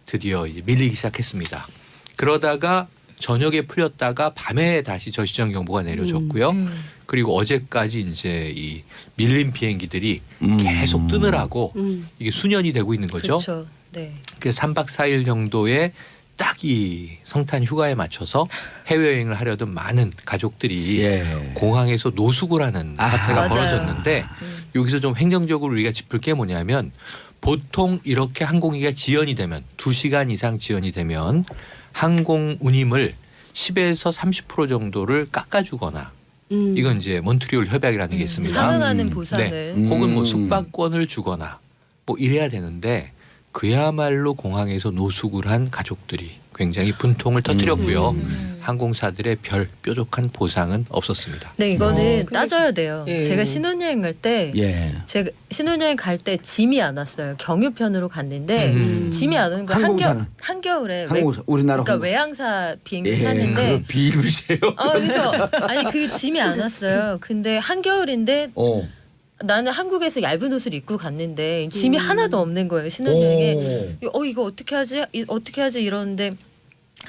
드디어 이제 밀리기 시작했습니다. 그러다가 저녁에 풀렸다가 밤에 다시 저시정 경보가 내려졌고요. 그리고 어제까지 이제 이 밀린 비행기들이 계속 뜨느라고 이게 수년이 되고 있는 거죠. 그렇죠. 네. 그래서 3박 4일 정도의 딱 이 성탄 휴가에 맞춰서 해외여행을 하려던 많은 가족들이 예. 공항에서 노숙을 하는 아하. 사태가 맞아요. 벌어졌는데 여기서 좀 행정적으로 우리가 짚을 게 뭐냐면 보통 이렇게 항공기가 지연이 되면 2시간 이상 지연이 되면 항공 운임을 10에서 30% 정도를 깎아주거나 이건 이제 몬트리올 협약이라는 게 있습니다. 상응하는 보상을. 네. 혹은 뭐 숙박권을 주거나 뭐 이래야 되는데 그야말로 공항에서 노숙을 한 가족들이 굉장히 분통을 터뜨렸고요. 항공사들의 별 뾰족한 보상은 없었습니다. 네, 이거는 근데- 따져야 돼요. 예. 제가 신혼여행 갈 때 예. 제가 신혼여행 갈 때 짐이 안 왔어요. 경유편으로 갔는데 음. 짐이 안 오는 거 항공사는? 한겨울에 한국 우리나라 그러니까 항공- 외항사 비행기 예, 탔는데 그거 비일비세요. 그래서 아니 그 짐이 안 왔어요. 근데 한겨울인데 나는 한국에서 얇은 옷을 입고 갔는데 짐이 하나도 없는 거예요. 신혼여행에. 이거 어떻게 하지? 어떻게 하지 이러는데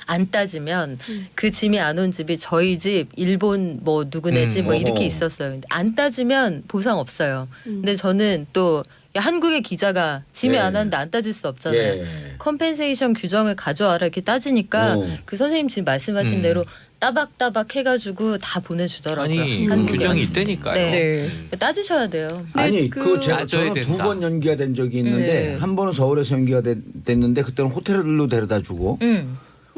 안 따지면 그 짐이 안 온 집이 저희 집, 일본 뭐 누구네 집 뭐 이렇게 어허. 있었어요. 근데 안 따지면 보상 없어요. 근데 저는 또 야, 한국의 기자가 짐이 예. 안 왔는데 안 따질 수 없잖아요. 예. 컴펜세이션 규정을 가져와라 이렇게 따지니까 그 선생님 지금 말씀하신 대로 따박따박 해가지고 다 보내주더라고요. 아니 한국에 규정이 왔을 때. 있다니까요. 네. 네. 따지셔야 돼요. 아니 그- 그 제가 따져야 저는 된다. 2번 연기가 된 적이 있는데 네. 한 번은 서울에서 연기가 됐는데 그때는 호텔로 데려다 주고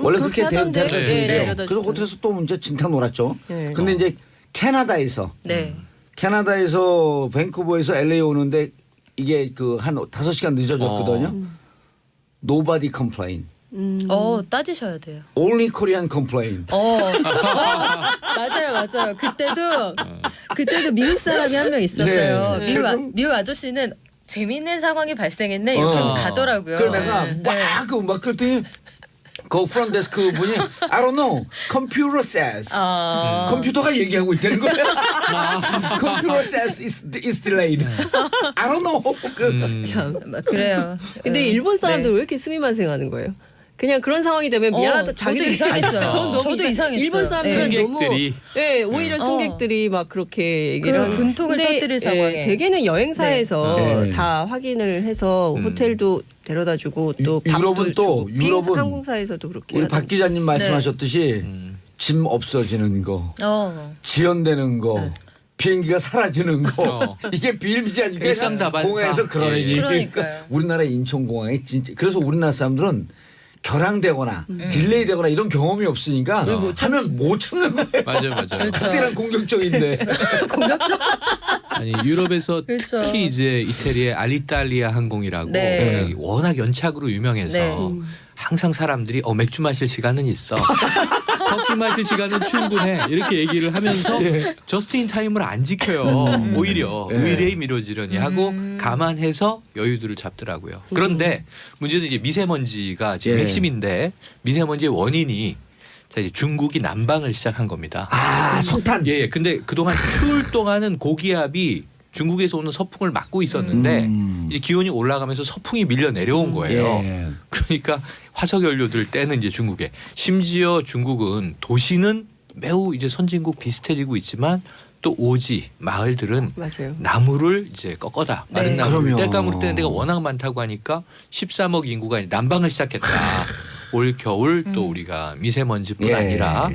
원래 그렇게 하던데. 데려다 네, 주는데요. 데려다 그래서 주죠. 호텔에서 또 이제 진탕 놀았죠. 네. 근데 이제 캐나다에서 네. 밴쿠버에서 LA 오는데 이게 그 한 5시간 늦어졌거든요. Nobody complain. 따지셔야 돼요. Only Korean complain. 맞아요. 그때도 미국 사람이 한 명 있었어요. 네. 미국 아저씨는 재밌는 상황이 발생했네 이렇게 가더라고요. 그래서 내가 막 그랬더니 그 프런트 데스크 분이 I don't know. Computer says. 컴퓨터가 얘기하고 있다는 거야. Computer says is delayed. I don't know. 참. 그래요. 근데 일본 사람들 네. 왜 이렇게 스미마생하는 거예요? 그냥 그런 상황이 되면 미안하다. 저도 이상했어요. 저도 이상했어요. 일본 사람들은 너무 승객들이. 오히려 승객들이 막 그렇게 얘기를 그 분통을 근데, 터뜨릴 상황에. 대개는 여행사에서 네. 다 확인을 해서 호텔도 데려다주고 또 유럽은 또 주고, 유럽은 항공사에서도 그렇게 우리 하더라고요. 박 기자님 말씀하셨듯이 짐 없어지는 거, 지연되는 거. 비행기가 사라지는 거 이게 비일비재하니까 일상다반사. 공항에서 그런 예, 얘기. 그러니까요. 우리나라 인천공항에 진짜 그래서 우리나라 사람들은 결항되거나 딜레이되거나 이런 경험이 없으니까 하면 못 참는 거예요. 맞아요. 그때는 공격적인데. 아니 유럽에서 그렇죠. 특히 이제 이태리의 알리탈리아 항공이라고 네. 워낙 연착으로 유명해서 네. 항상 사람들이 맥주 마실 시간은 있어. 커피 마실 시간은 충분해. 이렇게 얘기를 하면서 저스트 인 타임을 안 지켜요. 오히려 의뢰에 미뤄지려니 하고 감안해서 여유들을 잡더라고요. 그런데 문제는 이제 미세먼지가 지금 예. 핵심인데 미세먼지의 원인이 자, 이제 중국이 난방을 시작한 겁니다. 석탄. 예. 근데 그동안 추울 동안은 고기압이 중국에서 오는 서풍을 막고 있었는데 이제 기온이 올라가면서 서풍이 밀려 내려온 거예요. 예. 그러니까 화석 연료들 떼는 이제 중국에 심지어 중국은 도시는 매우 이제 선진국 비슷해지고 있지만 또 오지 마을들은 맞아요. 나무를 이제 꺾어다 마른 네. 나무를 그럼요. 땔감으로 떼는 데가 워낙 많다고 하니까 13억 인구가 난방을 시작했다. 올 겨울 또 우리가 미세먼지뿐 예. 아니라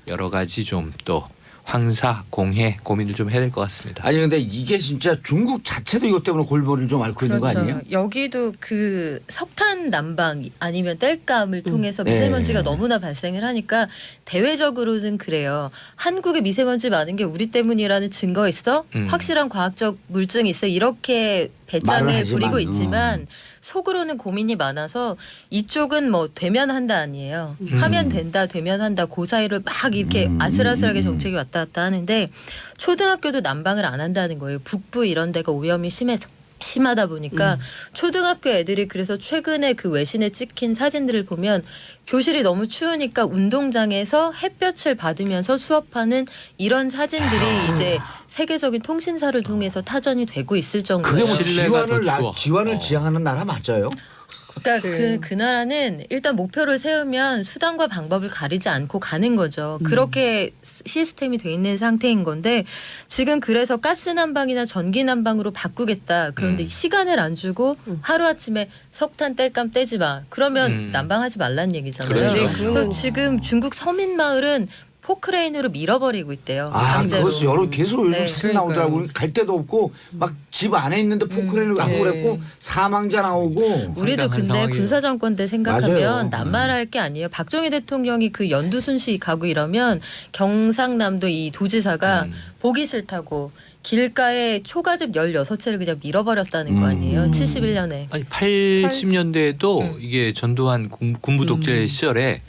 여러 가지 좀 또 황사, 공해 고민을 좀 해야 될 것 같습니다. 아니 근데 이게 진짜 중국 자체도 이것 때문에 골머리를 좀 앓고 있는 거 아니에요? 여기도 그 석탄 난방 아니면 땔감을 통해서 미세먼지가 네. 너무나 발생을 하니까 대외적으로는 그래요. 한국에 미세먼지 많은 게 우리 때문이라는 증거 있어? 확실한 과학적 물증이 있어? 이렇게 말은 배짱을 하지만, 부리고 있지만 속으로는 고민이 많아서 이쪽은 뭐 되면 한다 아니에요. 하면 된다, 되면 한다. 그 사이를 막 이렇게 아슬아슬하게 정책이 왔다 갔다 하는데 초등학교도 난방을 안 한다는 거예요. 북부 이런 데가 오염이 심하다 보니까 초등학교 애들이 그래서 최근에 그 외신에 찍힌 사진들을 보면 교실이 너무 추우니까 운동장에서 햇볕을 받으면서 수업하는 이런 사진들이 이제 세계적인 통신사를 통해서 타전이 되고 있을 그게 정도예요. 뭐 실내가 더 추워. 지원을 지향하는 나라 맞아요? 그러니까 네. 그 나라는 일단 목표를 세우면 수단과 방법을 가리지 않고 가는 거죠. 그렇게 시스템이 돼 있는 상태인 건데 지금 그래서 가스 난방이나 전기 난방으로 바꾸겠다. 그런데 시간을 안 주고 하루아침에 석탄 땔감 떼지 마. 그러면 난방하지 말란 얘기잖아요. 그렇죠. 그래서 지금 중국 서민 마을은 포크레인으로 밀어버리고 있대요. 강제로. 그것이 여러 계속 요즘 네, 사진 그러니까요. 나오더라고. 갈 데도 없고 막 집 안에 있는데 포크레인을 하고 네. 그랬고 사망자 나오고. 우리도 황당한 근데 상황이에요. 군사정권 때 생각하면 맞아요. 낱말할 게 아니에요. 박정희 대통령이 그 연두순시 가고 이러면 경상남도 이 도지사가 보기 싫다고 길가에 초가집 16채를 그냥 밀어버렸다는 거 아니에요. 71년에. 아니 80년대에도 이게 전두환 군부 독재 시절에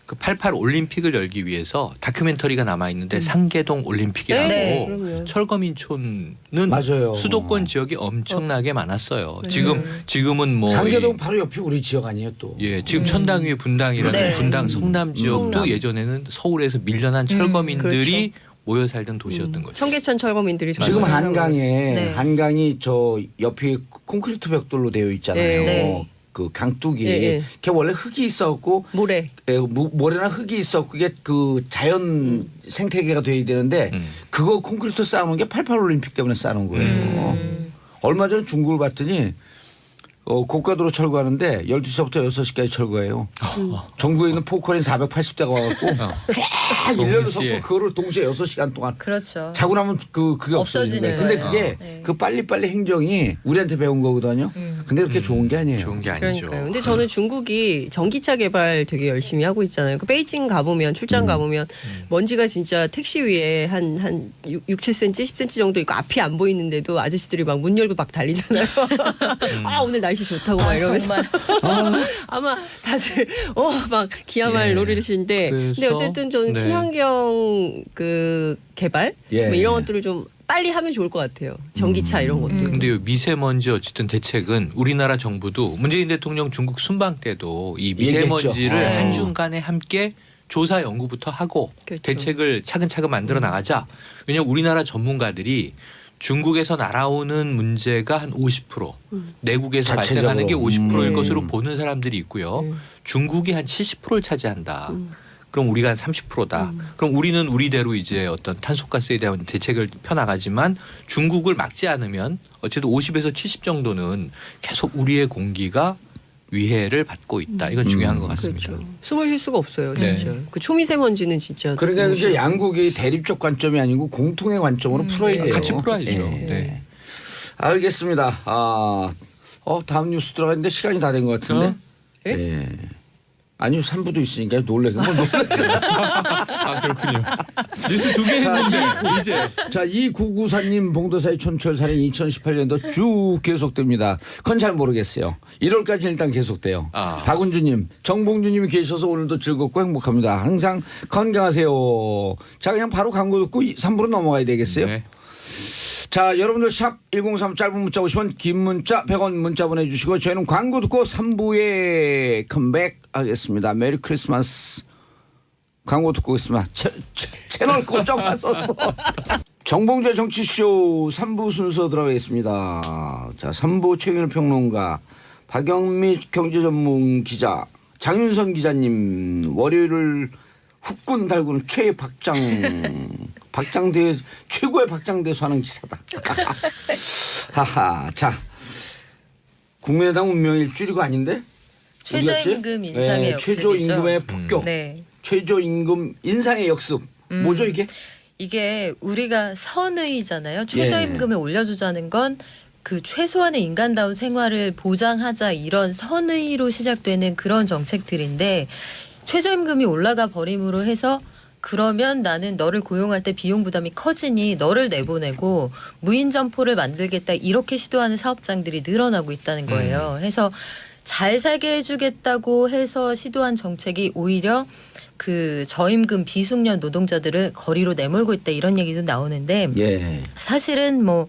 그 88 올림픽을 열기 위해서 다큐멘터리가 남아 있는데 상계동 올림픽이라고 네. 그럼요. 철거민촌은 맞아요. 수도권 지역이 엄청나게 많았어요. 네. 지금은 뭐 상계동 바로 옆이 우리 지역 아니에요 또. 예, 지금 천당위 분당이라는 네. 분당 성남 지역도 성남. 예전에는 서울에서 밀려난 철거민들이 모여 살던 도시였던 거죠. 청계천 철거민들이 지금 정말 한강에 네. 한강이 저 옆이 콘크리트 벽돌로 되어 있잖아요. 네. 그 강둑이 예, 예. 걔 원래 흙이 있었고 모래. 모래나 흙이 있었고 그게 그 자연 생태계가 돼야 되는데 그거 콘크리트 쌓아놓은 게 88 올림픽 때문에 쌓아놓은 거예요. 얼마 전에 중국을 봤더니 고가도로 철거하는데 12시부터 6시까지 철거해요. 전국에 있는 포크레인 480대가 와갖고 쫙 일렬로 섰고 동시에. 그거를 동시에 6시간 동안 그렇죠. 자고 나면 그게 없어지는 없어지는 거예요. 근데 거예요. 그게 네. 그 빨리빨리 행정이 우리한테 배운 거거든요. 근데 그렇게 좋은 게 아니에요. 좋은 게 아니죠. 그러니까요. 근데 저는 중국이 전기차 개발 되게 열심히 하고 있잖아요. 그 베이징 가보면 출장 가보면 먼지가 진짜 택시 위에 한 6, 7cm, 10cm 정도 있고 앞이 안 보이는데도 아저씨들이 막 문 열고 막 달리잖아요. 아 오늘 날씨 좋다고 막 이러면서 아마 다들 막 기야말 예. 노리시는데 근데 그래서, 어쨌든 저는 네. 친환경 그 개발 예. 뭐 이런 것들을 좀 빨리 하면 좋을 것 같아요. 전기차 이런 것들. 근데 미세먼지 어쨌든 대책은 우리나라 정부도 문재인 대통령 중국 순방 때도 이 미세먼지를 얘기했죠. 한중간에 함께 조사 연구부터 하고 그렇죠. 대책을 차근차근 만들어 나가자. 왜냐하면 우리나라 전문가들이 중국에서 날아오는 문제가 한 50%, 내국에서 자체적으로. 발생하는 게 50%일 음. 것으로 보는 사람들이 있고요. 중국이 한 70%를 차지한다. 그럼 우리가 한 30%다. 그럼 우리는 우리대로 이제 어떤 탄소가스에 대한 대책을 펴나가지만 중국을 막지 않으면 어쨌든 50에서 70 정도는 계속 우리의 공기가 위해를 받고 있다. 이건 중요한 것 같습니다. 그렇죠. 숨을 쉴 수가 없어요, 네. 진짜. 그 초미세먼지는 진짜. 그러니까 이제 양국이 대립적 관점이 아니고 공통의 관점으로 풀어야 돼요. 같이 풀어야죠. 예. 네. 알겠습니다. 다음 뉴스 들어가는데 시간이 다 된 것 같은데. 예? 예. 아니요, 3부도 있으니까 놀래. 뭐 놀래. 아 그렇군요. 뉴스 2개 했는데 이제 자, 이구구사님 봉도사의 촌철살인 2018년도 쭉 계속됩니다. 그건 잘 모르겠어요. 1월까지 일단 계속돼요. 아. 박은주님, 정봉주님이 계셔서 오늘도 즐겁고 행복합니다. 항상 건강하세요. 자, 그냥 바로 광고 듣고 3부로 넘어가야 되겠어요. 네. 자, 여러분들 샵 103 짧은 문자 50원, 긴 문자 100원 문자 보내주시고 저희는 광고 듣고 3부에 컴백하겠습니다. 메리 크리스마스. 광고 듣고 오겠습니다. 채널 고정 왔었어. 정봉재 정치쇼 3부 순서 들어가겠습니다. 자, 3부 최경일 평론가, 박영미 경제전문 기자, 장윤선 기자님, 월요일을 후끈 달구는 박장대 최고의 박장대 소환한 기사다. 하하. 자, 국민의당 운명 일주일이가 아닌데? 최저임금 어디였지? 인상의 역습이죠. 최저임금의 폭격. 네. 최저임금 인상의 역습. 뭐죠 이게? 이게 우리가 선의잖아요. 최저임금을 올려주자는 건 그 최소한의 인간다운 생활을 보장하자 이런 선의로 시작되는 그런 정책들인데 최저임금이 올라가 버림으로 해서 그러면 나는 너를 고용할 때 비용 부담이 커지니 너를 내보내고 무인 점포를 만들겠다 이렇게 시도하는 사업장들이 늘어나고 있다는 거예요. 해서 잘 살게 해주겠다고 해서 시도한 정책이 오히려 그 저임금 비숙련 노동자들을 거리로 내몰고 있다 이런 얘기도 나오는데 예. 사실은 뭐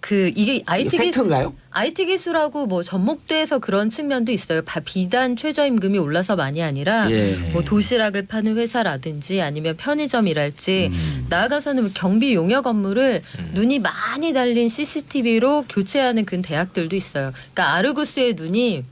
그 이게 IT 기술 팩트인가요? IT 기술하고 뭐 접목돼서 그런 측면도 있어요. 비단 최저임금이 올라서만이 아니라 예. 뭐 도시락을 파는 회사라든지 아니면 편의점이랄지 나아가서는 뭐 경비 용역 업무를 눈이 많이 달린 CCTV로 교체하는 그 대학들도 있어요. 그러니까 아르구스의 눈이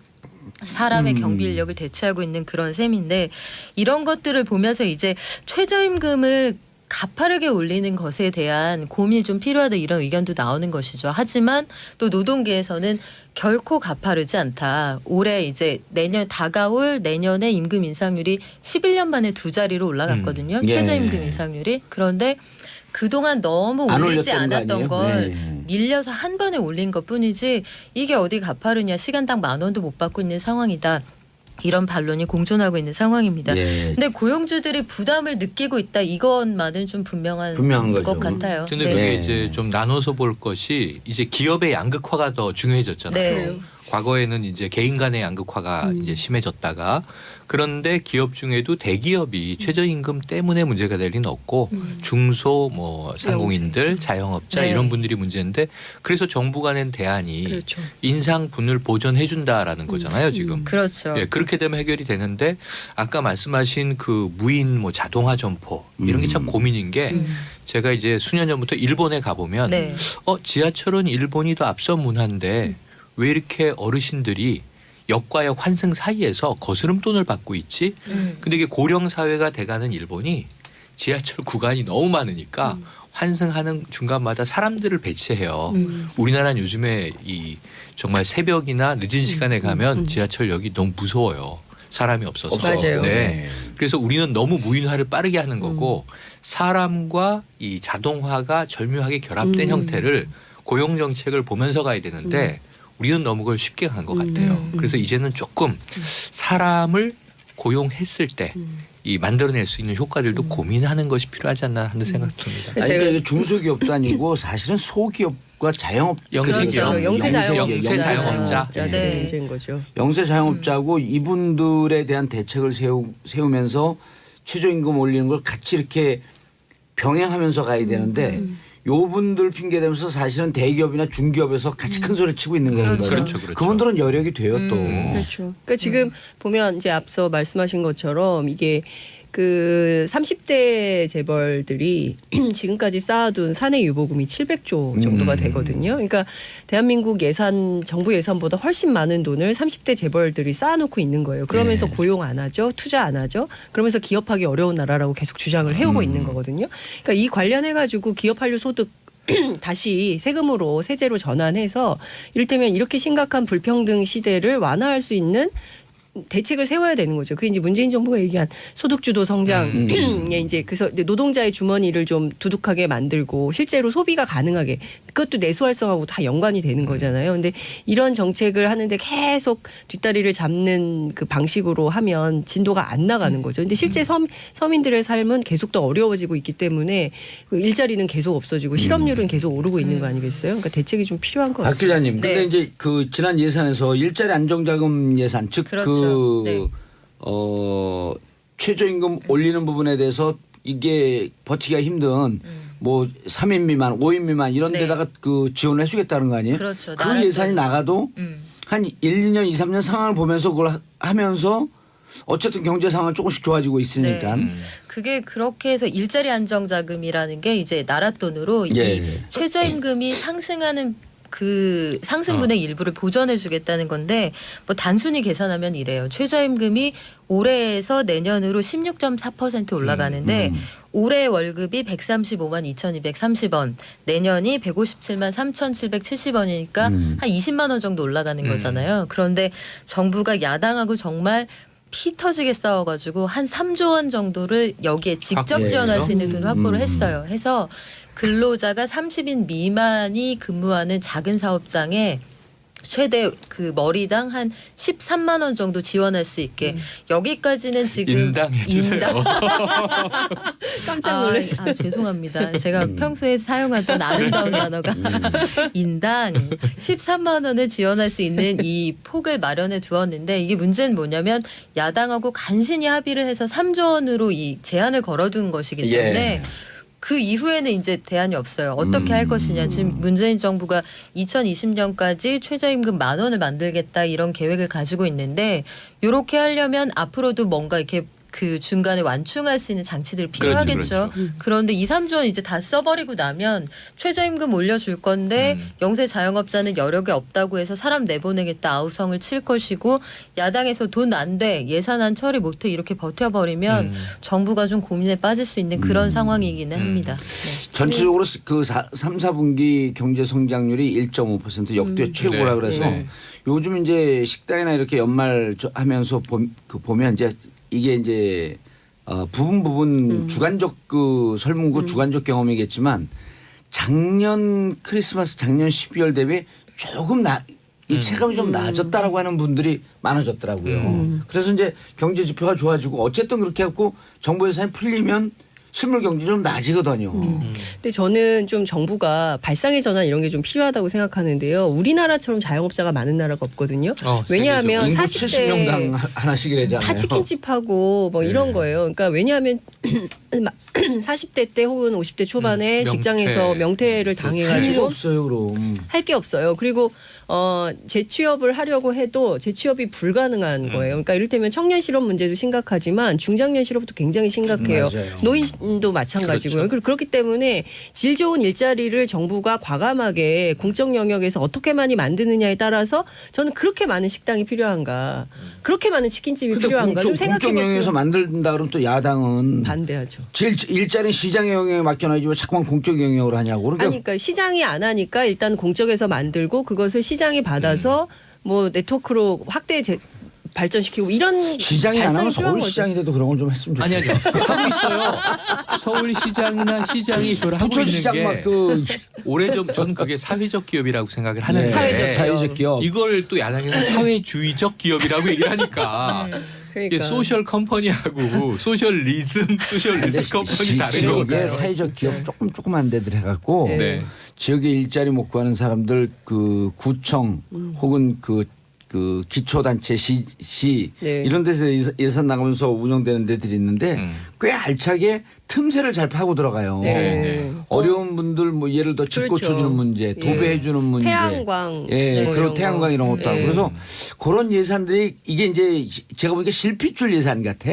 사람의 경비 인력을 대체하고 있는 그런 셈인데 이런 것들을 보면서 이제 최저임금을 가파르게 올리는 것에 대한 고민이 좀 필요하다 이런 의견도 나오는 것이죠. 하지만 또 노동계에서는 결코 가파르지 않다. 올해 이제 다가올 내년에 임금 인상률이 11년 만에 2자리로 올라갔거든요. 예. 최저임금 인상률이. 그런데 그동안 너무 안 올리지 올렸던 거 않았던 아니에요? 걸 네. 밀려서 한 번에 올린 것뿐이지 이게 어디 가파르냐. 시간당 10,000원도 못 받고 있는 상황이다. 이런 반론이 공존하고 있는 상황입니다. 예. 근데 고용주들이 부담을 느끼고 있다 이것만은 좀 분명한 거죠. 것 같아요. 근데 네. 그게 네. 이제 좀 나눠서 볼 것이 이제 기업의 양극화가 더 중요해졌잖아요. 네. 과거에는 이제 개인 간의 양극화가 이제 심해졌다가 그런데 기업 중에도 대기업이 최저임금 때문에 문제가 될 리는 없고 중소 뭐 상공인들, 자영업자 네. 이런 분들이 문제인데 그래서 정부가 낸 대안이 그렇죠. 인상분을 보전해 준다라는 거잖아요, 지금. 그렇죠. 예, 그렇게 되면 해결이 되는데 아까 말씀하신 그 무인 뭐 자동화 점포 이런 게 참 고민인 게 제가 이제 수년 전부터 일본에 가보면 네. 지하철은 일본이 더 앞선 문화인데 왜 이렇게 어르신들이 역과 역 환승 사이에서 거스름 돈을 받고 있지? 근데 이게 고령 사회가 돼가는 일본이 지하철 구간이 너무 많으니까 환승하는 중간마다 사람들을 배치해요. 우리나라는 요즘에 이 정말 새벽이나 늦은 시간에 가면 지하철역이 너무 무서워요. 사람이 없어서. 맞아요. 네. 그래서 우리는 너무 무인화를 빠르게 하는 거고 사람과 이 자동화가 절묘하게 결합된 형태를 고용 정책을 보면서 가야 되는데 우리는 너무 그걸 쉽게 간 것 같아요. 그래서 이제는 조금 사람을 고용했을 때 이 만들어낼 수 있는 효과들도 고민하는 것이 필요하지 않나 하는 생각이 듭니다. 아니, 그러니까 이게 중소기업도 아니고 사실은 소기업과 자영업 영세기업, 그렇죠. 영세자영업자. 네. 문제인 거죠. 영세자영업자고 이분들에 대한 대책을 세우면서 최저임금 올리는 걸 같이 이렇게 병행하면서 가야 되는데 요분들 핑계 대면서 사실은 대기업이나 중기업에서 같이 큰 소리 치고 있는 거거든요. 그렇죠, 그렇죠. 그분들은 여력이 돼요 또. 그렇죠. 그러니까 지금 보면 이제 앞서 말씀하신 것처럼 이게 그 30대 재벌들이 지금까지 쌓아둔 사내 유보금이 700조 정도가 되거든요. 그러니까 대한민국 예산, 정부 예산보다 훨씬 많은 돈을 30대 재벌들이 쌓아놓고 있는 거예요. 그러면서 고용 안 하죠, 투자 안 하죠. 그러면서 기업하기 어려운 나라라고 계속 주장을 해오고 있는 거거든요. 그러니까 이 관련해 가지고 기업 한류 소득 다시 세금으로 세제로 전환해서 이를테면 이렇게 심각한 불평등 시대를 완화할 수 있는 대책을 세워야 되는 거죠. 그게 이제 문재인 정부가 얘기한 소득주도 성장에 이제 그래서 노동자의 주머니를 좀 두둑하게 만들고 실제로 소비가 가능하게 그것도 내수 활성하고 다 연관이 되는 거잖아요. 근데 이런 정책을 하는데 계속 뒷다리를 잡는 그 방식으로 하면 진도가 안 나가는 거죠. 근데 실제 서민들의 삶은 계속 더 어려워지고 있기 때문에 그 일자리는 계속 없어지고 실업률은 계속 오르고 있는 거 아니겠어요? 그러니까 대책이 좀 필요한 것 박 같습니다. 기자님, 근데 네. 이제 그 지난 예산에서 일자리 안정자금 예산 즉 그렇죠. 네. 최저임금 올리는 부분에 대해서 이게 버티기가 힘든 뭐 3인 미만, 5인 미만 이런 네. 데다가 그 지원을 해주겠다는 거 아니에요? 그렇죠. 그 나라 예산이 돈으로. 나가도 한 1, 2년, 2, 3년 상황을 보면서 그걸 하면서 어쨌든 경제 상황은 조금씩 좋아지고 있으니까. 네. 그게 그렇게 해서 일자리 안정자금이라는 게 이제 나라 돈으로 예. 이 최저임금이 상승하는 그 상승분의 일부를 보전해 주겠다는 건데 뭐 단순히 계산하면 이래요. 최저임금이 올해에서 내년으로 16.4% 올라가는데 올해 월급이 135만 2,230원, 내년이 157만 3,770원이니까 한 20만 원 정도 올라가는 거잖아요. 그런데 정부가 야당하고 정말 피 터지게 싸워가지고 한 3조 원 정도를 여기에 직접 확보했죠? 지원할 수 있는 돈 확보를 했어요. 해서 근로자가 30인 미만이 근무하는 작은 사업장에 최대 그 머리당 한 13만 원 정도 지원할 수 있게 여기까지는 지금 인당해 주세요. 깜짝 놀랐어요. 아, 죄송합니다. 제가 평소에 사용하던 아름다운 단어가 인당 13만 원을 지원할 수 있는 이 폭을 마련해 두었는데 이게 문제는 뭐냐면 야당하고 간신히 합의를 해서 3조 원으로 이 제한을 걸어둔 것이기 때문에 그 이후에는 이제 대안이 없어요. 어떻게 할 것이냐. 지금 문재인 정부가 2020년까지 최저임금 10,000원을 만들겠다 이런 계획을 가지고 있는데 이렇게 하려면 앞으로도 뭔가 이렇게 그 중간에 완충할 수 있는 장치들이 필요하겠죠. 그렇죠. 그런데 2, 3조 원 이제 다 써버리고 나면 최저임금 올려줄 건데 영세 자영업자는 여력이 없다고 해서 사람 내보내겠다 아우성을 칠 것이고 야당에서 돈 안 돼 예산안 처리 못해 이렇게 버텨버리면 정부가 좀 고민에 빠질 수 있는 그런 상황이기는 합니다. 네. 전체적으로 그 3, 4분기 경제 성장률이 1.5% 역대 최고라 네. 그래서 네. 요즘 이제 식당이나 이렇게 연말 하면서 보면 이제 이게 이제 부분 주관적 그 설문구 주관적 경험이겠지만 작년 크리스마스 작년 12월 대비 조금 이 체감이 좀 나아졌다라고 하는 분들이 많아졌더라고요. 그래서 이제 경제 지표가 좋아지고 어쨌든 그렇게 해갖고 정부 예산이 풀리면 실물 경제 좀 나아지거든요. 근데 저는 좀 정부가 발상의 전환 이런 게 좀 필요하다고 생각하는데요. 우리나라처럼 자영업자가 많은 나라가 없거든요. 왜냐하면 인구 40대 70명당 하나씩이래잖아요. 다 치킨집하고 뭐 이런 거예요. 그러니까 왜냐하면 40대 때 혹은 50대 초반에 명퇴. 직장에서 명퇴를 할 일이 당해가지고 없어요, 그럼. 할 게 없어요. 그리고 재취업을 하려고 해도 재취업이 불가능한 거예요. 그러니까 이를테면 청년 실업 문제도 심각하지만 중장년 실업도 굉장히 심각해요. 맞아요. 노인도 마찬가지고요. 그렇기 때문에 질 좋은 일자리를 정부가 과감하게 공적 영역에서 어떻게 많이 만드느냐에 따라서 저는 그렇게 많은 식당이 필요한가, 그렇게 많은 치킨집이 근데 필요한가 좀 공적 생각해볼 영역에서 만든다 그러면 또 야당은 반대하죠. 일자리 시장의 영역에 맡겨놔야지 왜 자꾸만 공적 영역으로 하냐고. 그러니까 아니, 그러니까 시장이 안 하니까 일단 공적에서 만들고 그것을 시장이 받아서 뭐 네트워크로 발전시키고 이런 시장이 안 하면 발상이 필요한 거죠. 서울시장이라도 그런 걸 좀 했으면 좋겠어요. 아니요. 하고 있어요. 서울시장이나 시장이 그걸 하고 있는 부천시장 게 막그 오래전 저는 그게 사회적 기업이라고 생각을 하는데 사회적 기업. 이걸 또 야당에서 사회주의적 기업이라고 얘기를 하니까 이게 그러니까 소셜 컴퍼니하고 소셜리즘, 소셜리스트 컴퍼니 다른 지역에 건가요? 사회적 기업 조그만 데들 해갖고 네. 지역에 일자리 못 구하는 사람들 그 구청 혹은 그 기초단체 시 네. 이런 데서 예산 나가면서 운영되는 데들이 있는데 꽤 알차게 틈새를 잘 파고 들어가요. 네. 어려운 분들 뭐 예를 들어 집 그렇죠. 고쳐주는 문제, 도배해 주는 문제, 태양광, 예, 뭐 그런 이런 태양광 거. 이런 것도 하고 네. 그래서 그런 예산들이 이게 이제 제가 보니까 실핏줄 예산 같아.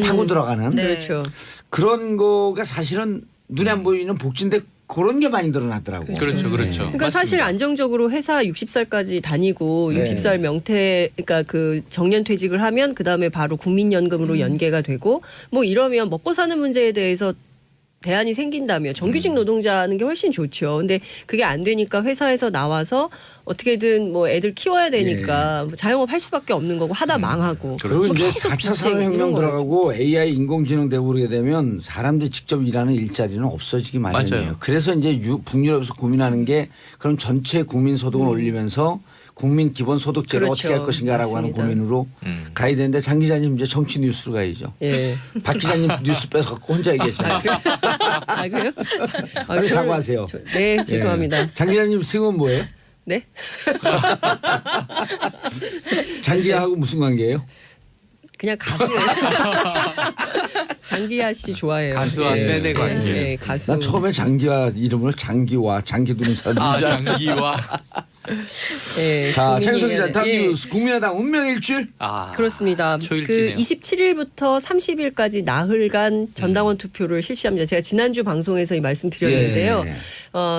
파고 들어가는 네. 그렇죠. 그런 거가 사실은 눈에 안 보이는 복지인데 그런 게 많이 늘어났더라고. 그렇죠, 그렇죠. 그러니까 사실 맞습니다. 안정적으로 회사 60살까지 다니고 네. 60살 명퇴 그러니까 그 정년 퇴직을 하면 그다음에 바로 국민연금으로 연계가 되고 뭐 이러면 먹고 사는 문제에 대해서 대안이 생긴다며 정규직 노동자 하는 게 훨씬 좋죠. 근데 그게 안 되니까 회사에서 나와서 어떻게든 뭐 애들 키워야 되니까 뭐 자영업 할 수밖에 없는 거고 하다 망하고. 그리고 뭐 이제 계속 4차 빚쟁이 산업혁명 이런 거예요. 들어가고 AI 인공지능 되고 그러게 되면 사람들이 직접 일하는 일자리는 없어지기 마련이에요. 맞아요. 그래서 이제 북유럽에서 고민하는 게 그럼 전체 국민 소득을 올리면서 국민 기본 소득제를 그렇죠. 어떻게 할 것인가라고 맞습니다. 하는 고민으로 가야 되는데 장 기자님 이제 정치 뉴스로 가야죠. 예. 박 기자님 뉴스 뺏어갖고 혼자 얘기했잖아요. 아 그래요? 아, 왜 사과하세요. 네, 죄송합니다. 예. 장 기자님 승은 뭐예요? 네? 장기하고 무슨 관계예요? 그냥 가수예요. 장기하 씨 좋아해요. 가수와 예. 팬의 관계. 네, 가수. 난 처음에 장기와 이름을 장기와 장기 두는 사람인 아 줄 알았어. 장기와 네, 자, 국민이- 창성 기자 다음 예. 뉴스 국민의당 운명의 일주일. 아 그렇습니다. 그 초일기네요. 27일부터 30일까지 나흘간 전당원 투표를 실시합니다. 제가 지난주 방송에서 이 말씀 드렸는데요. 예.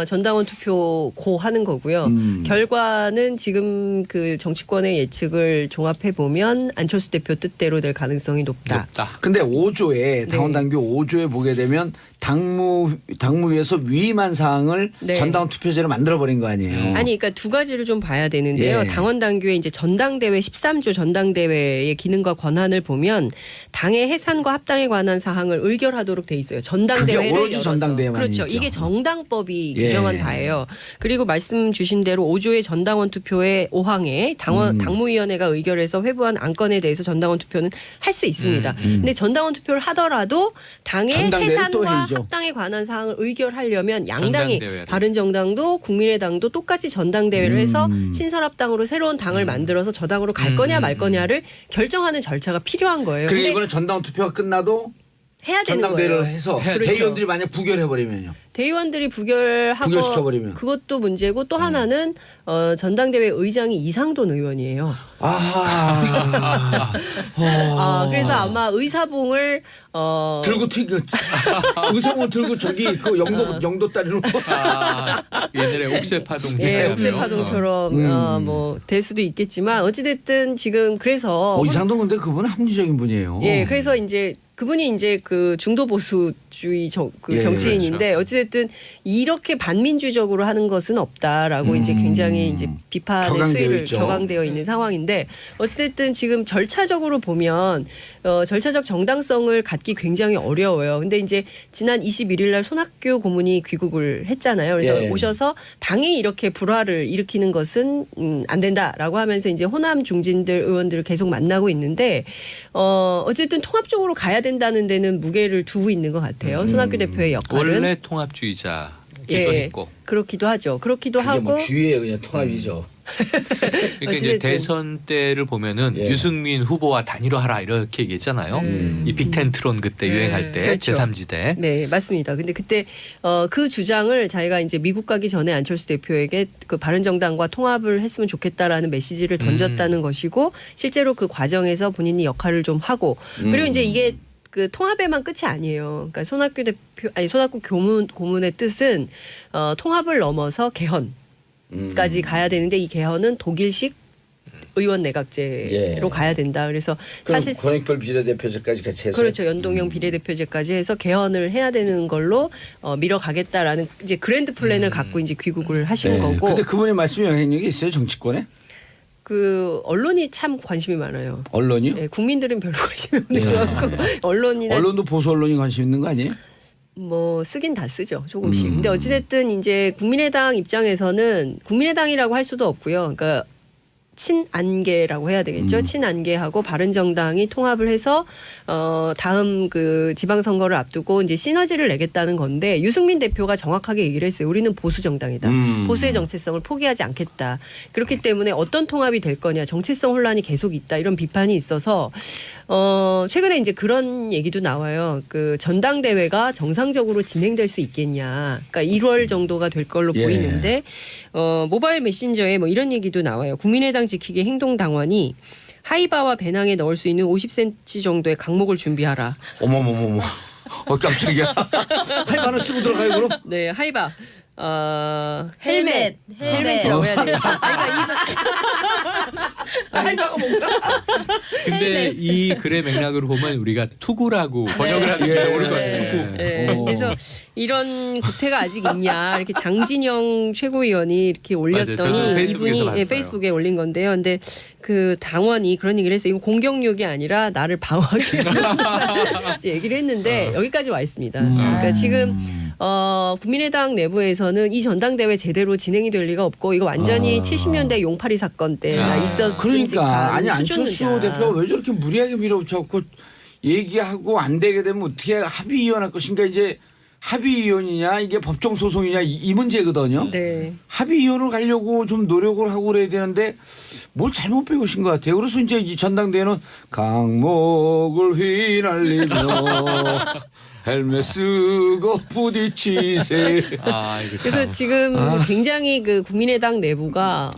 전당원 투표 고 하는 거고요. 결과는 지금 그 정치권의 예측을 종합해 보면 안철수 대표 뜻대로 될 가능성이 높다. 높다. 근데 5조에 네. 당원 당규 5조에 보게 되면 당무위에서 위임한 사항을 네. 전당원 투표제로 만들어 버린 거 아니에요. 아니, 그러니까 두 가지를 좀 봐야 되는데요. 예. 당원 당규에 이제 전당대회 13조 전당대회의 기능과 권한을 보면 당의 해산과 합당에 관한 사항을 의결하도록 돼 있어요. 전당대회를 그게 오로지 열어서. 전당대회만 그렇죠. 있죠. 이게 정당법이 예. 규정한 바예요. 그리고 말씀 주신 대로 5조의 전당원 투표의 5항에 당무위원회가 의결해서 회부한 안건에 대해서 전당원 투표는 할 수 있습니다. 근데 전당원 투표를 하더라도 당의 전당대회를 또 해산과 해야죠. 합당에 관한 사항을 의결하려면 양당이 전당대회를. 바른정당도 국민의당도 똑같이 전당대회를 해서 신설합당으로 새로운 당을 만들어서 저 당으로 갈 거냐 말 거냐를 결정하는 절차가 필요한 거예요. 그리고 근데 이번에 전당원 투표가 끝나도 해야 되는 전당대회를 거예요. 해서 해야죠. 대의원들이 만약 부결해 버리면요. 대의원들이 부결하고 부결시켜버리면. 그것도 문제고 또 하나는 전당대회 의장이 이상돈 의원이에요. 그래서 아마 의사봉을 들고 의성을 들고 저기 그 영도 다리로 옛날에 옥새파동 예, 생각나네요. 옥새파동처럼 뭐 될 수도 있겠지만 어찌됐든 지금 그래서 이상동 근데 그분은 합리적인 분이에요. 예, 그래서 이제 그분이 이제 그 중도 보수주의 예, 정치인인데 어찌됐든 이렇게 반민주적으로 하는 것은 없다라고 이제 굉장히 이제 비판의 격앙되어 수위를 있죠. 격앙되어 있는 상황인데 어찌됐든 지금 절차적으로 보면 절차적 정당성을 갖기 굉장히 어려워요. 근데 이제 지난 21일 날 손학규 고문이 귀국을 했잖아요. 그래서 예. 오셔서 당이 이렇게 불화를 일으키는 것은 안 된다라고 하면서 이제 호남 중진들 의원들을 계속 만나고 있는데 어쨌든 통합적으로 가야 된다는 데는 무게를 두고 있는 것 같아요. 손학규 대표의 역할은 원래 통합주의자기도 예, 했고. 그렇기도 하죠. 그렇기도 그게 하고 뭐 주의예요, 그냥 통합이죠. 그러니까 이제 어찌됐든. 대선 때를 보면은 예. 유승민 후보와 단일화하라 이렇게 얘기했잖아요. 이 빅텐트론 그때 유행할 때 그렇죠. 제3지대. 네, 맞습니다. 근데 그때 그 주장을 자기가 이제 미국 가기 전에 안철수 대표에게 그 바른정당과 통합을 했으면 좋겠다라는 메시지를 던졌다는 것이고 실제로 그 과정에서 본인이 역할을 좀 하고 그리고 이제 이게 그 통합에만 끝이 아니에요. 그러니까 손학규 고문의 뜻은 통합을 넘어서 개헌까지 가야 되는데 이 개헌은 독일식 의원 내각제로 예. 가야 된다. 그래서 그럼 사실 권익별 비례대표제까지 같이 해서 그렇죠. 연동형 비례대표제까지 해서 개헌을 해야 되는 걸로 밀어가겠다라는 이제 그랜드 플랜을 갖고 이제 귀국을 하신 네. 거고. 근데 그분의 말씀이 영향력이 있어요, 정치권에? 그 언론이 참 관심이 많아요. 언론이요? 예, 국민들은 별로 관심이 없는 것 같고 언론이나 언론도 보수 언론이 관심 있는 거 아니에요? 뭐 쓰긴 다 쓰죠 조금씩. 근데 어찌됐든 이제 국민의당 입장에서는 국민의당이라고 할 수도 없고요. 그러니까 친안계라고 해야 되겠죠. 친안계하고 바른정당이 통합을 해서 다음 그 지방선거를 앞두고 이제 시너지를 내겠다는 건데 유승민 대표가 정확하게 얘기를 했어요. 우리는 보수 정당이다. 보수의 정체성을 포기하지 않겠다. 그렇기 때문에 어떤 통합이 될 거냐, 정체성 혼란이 계속 있다 이런 비판이 있어서 최근에 이제 그런 얘기도 나와요. 그 전당대회가 정상적으로 진행될 수 있겠냐. 그러니까 1월 정도가 될 걸로 예. 보이는데 모바일 메신저에 뭐 이런 얘기도 나와요. 국민의당 지키기 행동당원이 하이바와 배낭에 넣을 수 있는 50cm 정도의 강목을 준비하라. 어머머머머. 깜짝이야. 할만은 쓰고 들어가요 그럼? 네, 하이바. 헬멧. 헬멧이라고 해야 되겠죠. 할만가 뭔가? 근데 이 글의 맥락으로 보면 우리가 투구라고 번역을 하는 게 옳을 것 같아요. 투구. 네, 그래서 이런 구태가 아직 있냐 이렇게 장진영 최고위원이 이렇게 맞아요. 올렸더니 저도 페이스북에서 이분이 봤어요. 페이스북에 올린 건데요. 근데 그 당원이 그런 얘기를 했어요. 이거 공격력이 아니라 나를 방어하기 이제 얘기를 했는데 여기까지 와 있습니다. 그러니까 지금 국민의당 내부에서는 이 전당대회 제대로 진행이 될 리가 없고 이거 완전히 70년대 용팔이 사건 때나 있었으니까 그러니까 아니 안철수 대표가 왜 저렇게 무리하게 밀어붙여갖고 얘기하고 안 되게 되면 어떻게 합의위원할 것인가. 이제 합의위원이냐 이게 법정소송이냐 이 문제거든요. 네. 합의위원을 가려고 좀 노력을 하고 그래야 되는데 뭘 잘못 배우신 것 같아요. 그래서 이제 이 전당대회는 강목을 휘날리며 헬멧 쓰고 부딪히세. 그래서 지금 굉장히 그 국민의당 내부가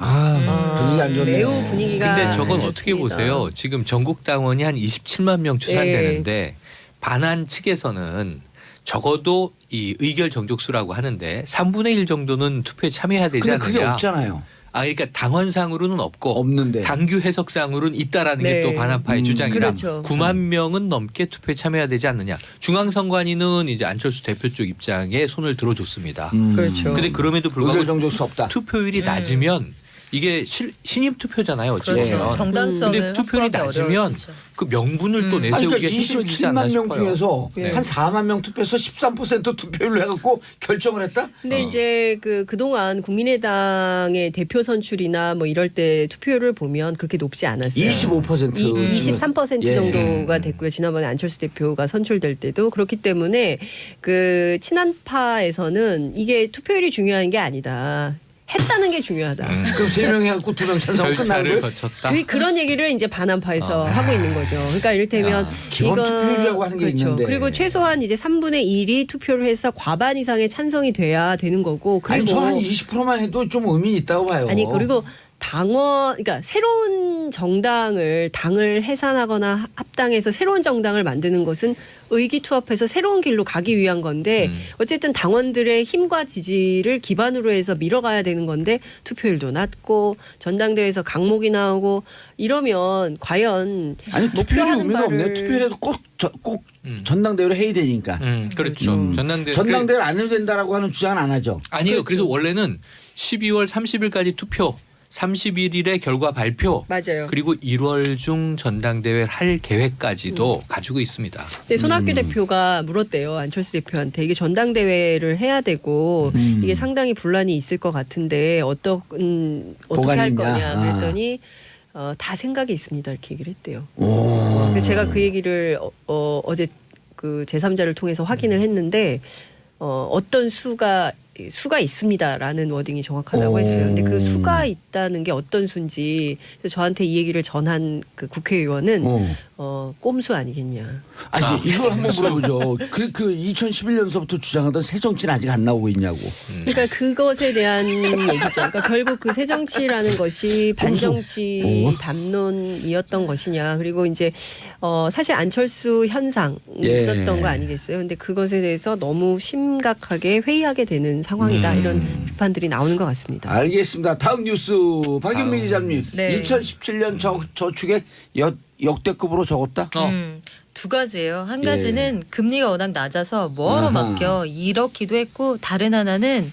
분위기 안 좋네. 매우 분위기가 근데 저건 안 어떻게 좋습니다. 보세요? 지금 전국 당원이 한 27만 명 추산되는데 반한 측에서는 적어도 이 의결 정족수라고 하는데 3분의 1 정도는 투표에 참여해야 되지 근데 그게 않느냐. 없잖아요. 그러니까 당원상으로는 없고 없는데. 당규 해석상으로는 있다라는 네. 게 또 반한파의 주장이라 그렇죠. 9만 명은 넘게 투표에 참여해야 되지 않느냐. 중앙선관위는 이제 안철수 대표 쪽 입장에 손을 들어줬습니다. 그렇죠. 근데 그럼에도 의결 불구하고 정족수 없다. 투표율이 낮으면 이게 신입 투표잖아요. 어찌됐든. 그렇죠. 정당성을 근데 투표율이 확보하기 낮으면 어려워지죠. 그 명분을 또 아니, 내세우기가 그러니까 힘들어지지 않나 27만 명 싶어요. 중에서 네. 한 4만 명 투표해서 13% 투표율로 해갖고 결정을 했다? 근데 이제 그동안 국민의당의 대표 선출이나 뭐 이럴 때 투표율을 보면 그렇게 높지 않았어요. 25%. 23% 예. 정도가 됐고요. 지난번에 안철수 대표가 선출될 때도 그렇기 때문에 그 친한파에서는 이게 투표율이 중요한 게 아니다. 했다는 게 중요하다. 그럼 3명 해갖고 2명 찬성하고 끝나는 절차를 거예요? 거쳤다. 그런 얘기를 이제 반한파에서 하고 있는 거죠. 그러니까 이를테면 기본 투표율이라고 하는 게 그렇죠. 있는데. 그리고 최소한 이제 3분의 1이 투표를 해서 과반 이상의 찬성이 돼야 되는 거고. 그리고 아니 저 한 20%만 해도 좀 의미 있다고 봐요. 아니 그리고 그러니까 새로운 당을 해산하거나 합당해서 새로운 정당을 만드는 것은 의기투합해서 새로운 길로 가기 위한 건데 어쨌든 당원들의 힘과 지지를 기반으로 해서 밀어가야 되는 건데 투표율도 낮고 전당대회에서 강목이 나오고 이러면 과연 아니 투표율이 목표하는 의미가 없네. 바를- 투표율에도 꼭 전당대회를 해야 되니까. 그렇죠. 전당대회 전당대회를 안 해도 된다라고 하는 주장은 안 하죠. 아니요. 그래서 원래는 12월 30일까지 투표, 31일에 결과 발표, 맞아요. 그리고 1월 중 전당대회 할 계획까지도 가지고 있습니다. 근데 손학규 대표가 물었대요. 안철수 대표한테 이게 전당대회를 해야 되고 이게 상당히 분란이 있을 것 같은데 어떻게 할 보관이냐? 거냐 그랬더니 다 생각이 있습니다. 이렇게 얘기를 했대요. 오. 그래서 제가 그 얘기를 어제 그 제3자를 통해서 확인을 했는데 어떤 수가 있습니다라는 워딩이 정확하다고 오. 했어요. 근데 그 수가 있다는 게 어떤 수인지 그래서 저한테 이 얘기를 전한 그 국회의원은 꼼수 아니겠냐. 아니 이걸 한번 물어보죠. 그 2011년서부터 주장하던 새정치는 아직 안 나오고 있냐고. 그러니까 그것에 대한 얘기죠. 그러니까 결국 그 새정치라는 것이 반정치 담론이었던 것이냐. 그리고 이제 사실 안철수 현상이 예. 있었던 거 아니겠어요. 근데 그것에 대해서 너무 심각하게 회의하게 되는 상황이다. 이런 비판들이 나오는 것 같습니다. 알겠습니다. 다음 뉴스 박윤미 기자님. 네. 2017년 저축액 역대급으로 적었다. 두 가지예요. 한 가지는 금리가 워낙 낮아서 뭐하러 아하. 맡겨 이렇기도 했고 다른 하나는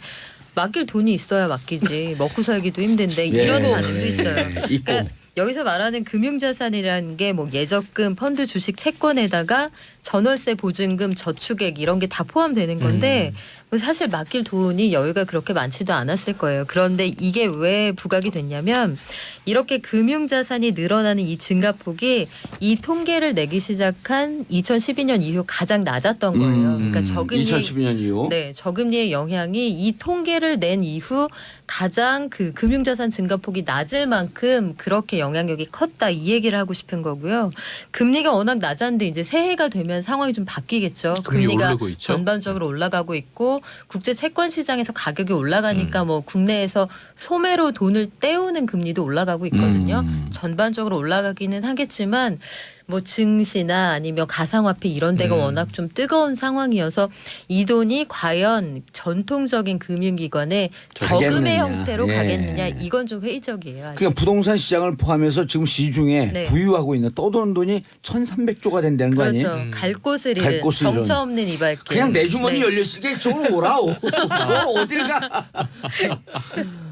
맡길 돈이 있어야 맡기지 먹고 살기도 힘든데 이런 반응도 있어요. 있고. 그러니까 여기서 말하는 금융자산이라는 게 뭐 예적금, 펀드, 주식, 채권에다가 전월세, 보증금, 저축액 이런 게 다 포함되는 건데 뭐 사실 맡길 돈이 여유가 그렇게 많지도 않았을 거예요. 그런데 이게 왜 부각이 됐냐면 이렇게 금융자산이 늘어나는 이 증가폭이 이 통계를 내기 시작한 2012년 이후 가장 낮았던 거예요. 그러니까 저금리 2012년 이후. 네, 저금리의 영향이 이 통계를 낸 이후 가장 그 금융자산 증가폭이 낮을 만큼 그렇게 영향력이 컸다 이 얘기를 하고 싶은 거고요. 금리가 워낙 낮았는데 이제 새해가 되면 상황이 좀 바뀌겠죠. 금리 금리가 오르고 있죠. 전반적으로 올라가고 있고 국제 채권 시장에서 가격이 올라가니까 뭐 국내에서 소매로 돈을 떼우는 금리도 올라가고 있거든요. 전반적으로 올라가기는 하겠지만 뭐 증시나 아니면 가상화폐 이런 데가 워낙 좀 뜨거운 상황이어서 이 돈이 과연 전통적인 금융기관에 저금의 가겠느냐. 형태로 예. 가겠느냐 이건 좀 회의적이에요. 아직. 그러니까 부동산 시장을 포함해서 지금 시중에 네. 부유하고 있는 떠도는 돈이 1,300조가 된다는 거 그렇죠. 아니에요? 갈 곳을 갈 잃은 곳을 잃은. 정처 없는 이발길. 그냥 내 주머니 네. 열렸으니까 이쪽으로 오라오. 어딜 가.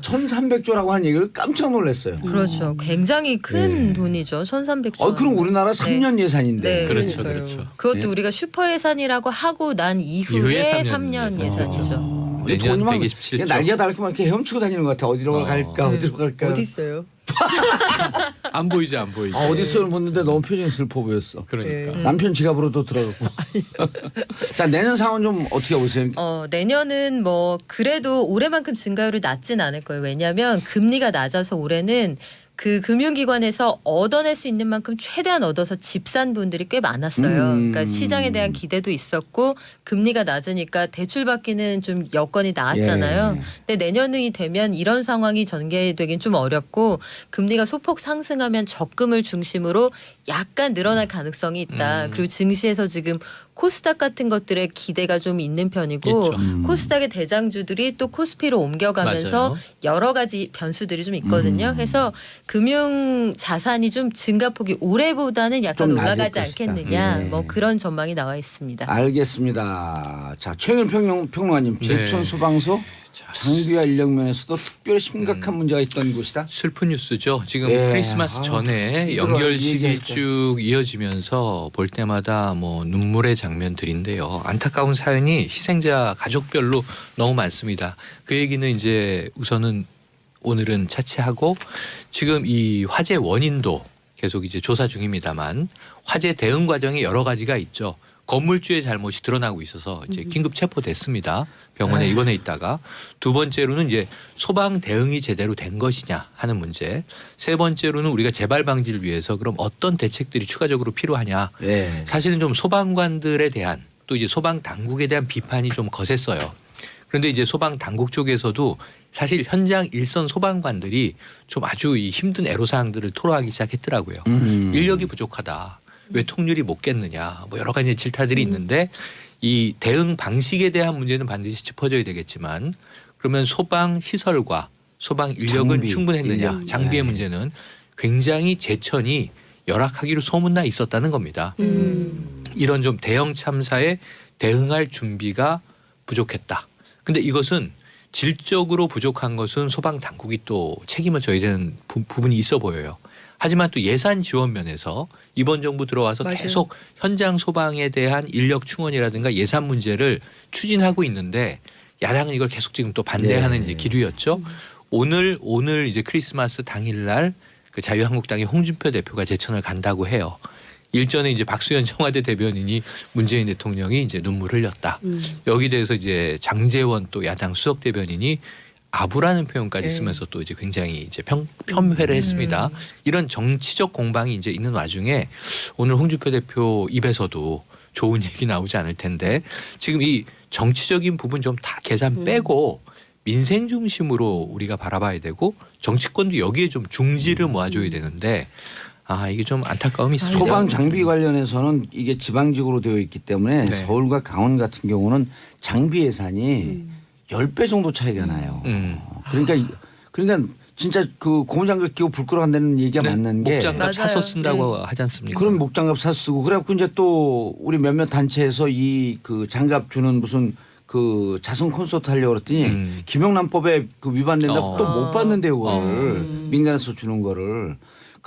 1,300조라고 한 얘기를 깜짝 놀랐어요. 그렇죠. 굉장히 큰 네. 돈이죠. 1,300조. 그럼 우리나라 3년 예산인데. 네. 그렇죠, 그러니까요. 그렇죠. 그것도 네. 우리가 슈퍼 예산이라고 하고 난 이후에 이후에 3년 3년 예산이죠. 우리 내년 돈이 막 127조. 날개가 달게 막 이렇게 헤엄치고 다니는 것 같아. 어디로 갈까, 어디로 갈까. 어디 있어요? 안 보이지, 안 보이지. 어디 있어를 보는데 너무 표정이 슬퍼 보였어. 그러니까. 네. 남편 지갑으로도 들어가고. 자, 내년 상황 좀 어떻게 보세요? 내년은 뭐 그래도 올해만큼 증가율이 낮진 않을 거예요. 왜냐하면 금리가 낮아서 올해는 그 금융기관에서 얻어낼 수 있는 만큼 최대한 얻어서 집 산 분들이 꽤 많았어요. 그러니까 시장에 대한 기대도 있었고 금리가 낮으니까 대출 받기는 좀 여건이 나았잖아요. 예. 근데 내년이 되면 이런 상황이 전개되긴 좀 어렵고 금리가 소폭 상승하면 적금을 중심으로 약간 늘어날 가능성이 있다. 그리고 증시에서 지금 코스닥 같은 것들의 기대가 좀 있는 편이고 있죠. 코스닥의 대장주들이 또 코스피로 옮겨가면서 맞아요. 여러 가지 변수들이 좀 있거든요. 그래서 금융 자산이 좀 증가폭이 올해보다는 약간 좀 낮을 올라가지 것이다. 않겠느냐. 예. 뭐 그런 전망이 나와 있습니다. 알겠습니다. 자, 최영일 평론가님, 제천 네. 소방서 장비와 인력 면에서도 특별히 심각한 문제가 있던 곳이다. 슬픈 뉴스죠. 지금 예. 크리스마스 전에 힘들어요. 연결식이 얘기할 때. 쭉 이어지면서 볼 때마다 뭐 눈물의 장면들인데요. 안타까운 사연이 희생자 가족별로 너무 많습니다. 그 얘기는 이제 우선은 오늘은 차치하고 지금 이 화재 원인도 계속 이제 조사 중입니다만 화재 대응 과정이 여러 가지가 있죠. 건물주의 잘못이 드러나고 있어서 이제 긴급 체포됐습니다. 병원에 입원해 있다가 두 번째로는 이제 소방 대응이 제대로 된 것이냐 하는 문제. 세 번째로는 우리가 재발 방지를 위해서 그럼 어떤 대책들이 추가적으로 필요하냐. 예. 사실은 좀 소방관들에 대한 또 이제 소방 당국에 대한 비판이 좀 거셌어요. 그런데 이제 소방 당국 쪽에서도 사실 현장 일선 소방관들이 좀 아주 이 힘든 애로사항들을 토로하기 시작했더라고요. 인력이 부족하다. 왜 통률이 못 깼느냐. 뭐 여러 가지 질타들이 있는데 이 대응 방식에 대한 문제는 반드시 짚어져야 되겠지만 그러면 소방 시설과 소방 인력은 장비, 충분했느냐. 인력. 장비의 네. 문제는 굉장히 제천이 열악하기로 소문나 있었다는 겁니다. 이런 좀 대형 참사에 대응할 준비가 부족했다. 근데 이것은 질적으로 부족한 것은 소방 당국이 또 책임을 져야 되는 부분이 있어 보여요. 하지만 또 예산 지원 면에서 이번 정부 들어와서 맞아요. 계속 현장 소방에 대한 인력 충원이라든가 예산 문제를 추진하고 있는데 야당은 이걸 계속 지금 또 반대하는 네. 이제 기류였죠. 오늘 이제 크리스마스 당일날 그 자유한국당의 홍준표 대표가 제천을 간다고 해요. 일전에 이제 박수현 청와대 대변인이 문재인 대통령이 이제 눈물 흘렸다. 여기 대해서 이제 장제원 또 야당 수석 대변인이 아부라는 표현까지 네. 쓰면서 또 이제 굉장히 이제 폄훼를 했습니다. 이런 정치적 공방이 이제 있는 와중에 오늘 홍준표 대표 입에서도 좋은 얘기 나오지 않을 텐데 지금 이 정치적인 부분 좀 다 계산 빼고 민생 중심으로 우리가 바라봐야 되고 정치권도 여기에 좀 중지를 모아줘야 되는데 이게 좀 안타까움이 있습니다. 소방 장비 관련해서는 이게 지방직으로 되어 있기 때문에 네. 서울과 강원 같은 경우는 장비 예산이 10배 정도 차이가 나요. 그러니까 진짜 그 고무장갑 끼고 불 끌어간다는 얘기가 네, 맞는 게 목장갑 맞아요. 사서 쓴다고 네. 하지 않습니까? 그럼 목장갑 사 쓰고 그래갖고 이제 또 우리 몇몇 단체에서 이 그 장갑 주는 무슨 그 자선 콘서트 하려고 그랬더니 김영란법에 그 위반된다고 또 못 받는데요. 그거를 민간에서 주는 거를.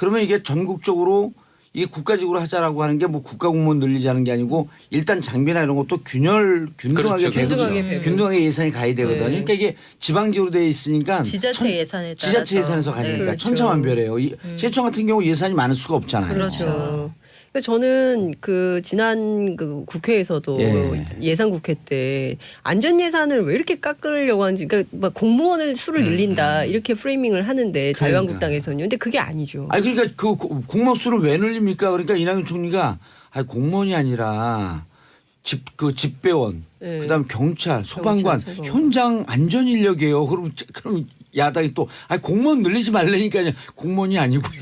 그러면 이게 전국적으로 이게 국가직으로 하자라고 하는 게 뭐 국가 공무원 늘리자는 게 아니고 일단 장비나 이런 것도 균등하게 그렇죠. 균등하게 배분. 균등하게 예산이 가야 되거든요. 네. 그러니까 이게 지방직으로 되어 있으니까 지자체 예산에 따라서 지자체 예산에서 가니까 네. 그렇죠. 천차만별이에요. 지자청 같은 경우 예산이 많을 수가 없잖아요. 그렇죠. 그러니까 저는 그 지난 그 국회에서도 예. 예산 국회 때 안전 예산을 왜 이렇게 깎으려고 하는지 그러니까 막 공무원을 수를 늘린다 이렇게 프레이밍을 하는데 자유한국당에서는요. 근데 그게 아니죠. 아니 그러니까 그 공무원 수를 왜 늘립니까? 그러니까 이낙연 총리가 아니 공무원이 아니라 집배원, 네. 그다음 경찰, 소방관, 소방관. 현장 안전 인력이에요. 그럼 야당이 또 아니 공무원 늘리지 말라니까요. 공무원이 아니고요.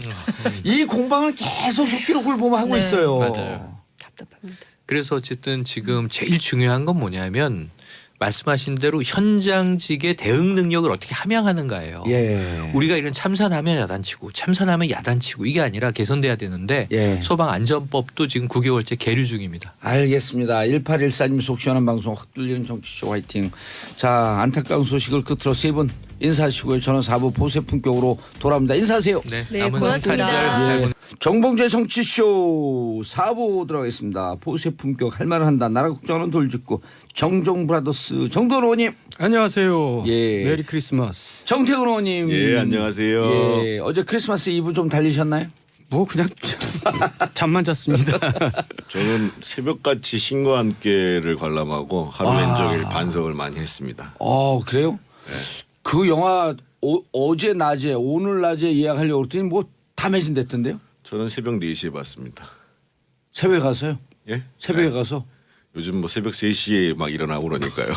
이 공방을 계속 속기록을 보면 하고 네. 있어요. 맞아요. 답답합니다. 그래서 어쨌든 지금 제일 중요한 건 뭐냐면 말씀하신 대로 현장직의 대응 능력을 어떻게 함양하는가예요. 예. 우리가 이런 참산하면 야단치고 참산하면 야단치고 이게 아니라 개선돼야 되는데 예. 소방안전법도 지금 9개월째 계류 중입니다. 알겠습니다. 1814님 속 시원한 방송 확 뚫리는 정치쇼 화이팅. 자 안타까운 소식을 끝으로 세 분 인사하시고요. 저는 4부 보세 품격으로 돌아옵니다. 인사하세요. 네, 네, 남은 고맙습니다. 스타일들 잘 예. 정봉재 정치쇼 4부 들어가겠습니다. 보세 품격 할 말을 한다. 나라 국정하는 돌직구 정종 브라더스 정도원 의원님. 안녕하세요. 예. 메리 크리스마스. 정태근 의원님. 예, 안녕하세요. 예. 어제 크리스마스 이브 좀 달리셨나요? 뭐 그냥 잠만 잤습니다. 저는 새벽같이 신과 함께를 관람하고 하루 왼종일 반성을 많이 했습니다. 그래요? 그 영화 어제 낮에 오늘 낮에 예약하려고 그랬더니 뭐 다 매진됐던데요? 저는 새벽 4시에 봤습니다. 새벽에 가서요? 예? 새벽에 네. 가서? 요즘 뭐 새벽 3시에 막 일어나고 그러니까요.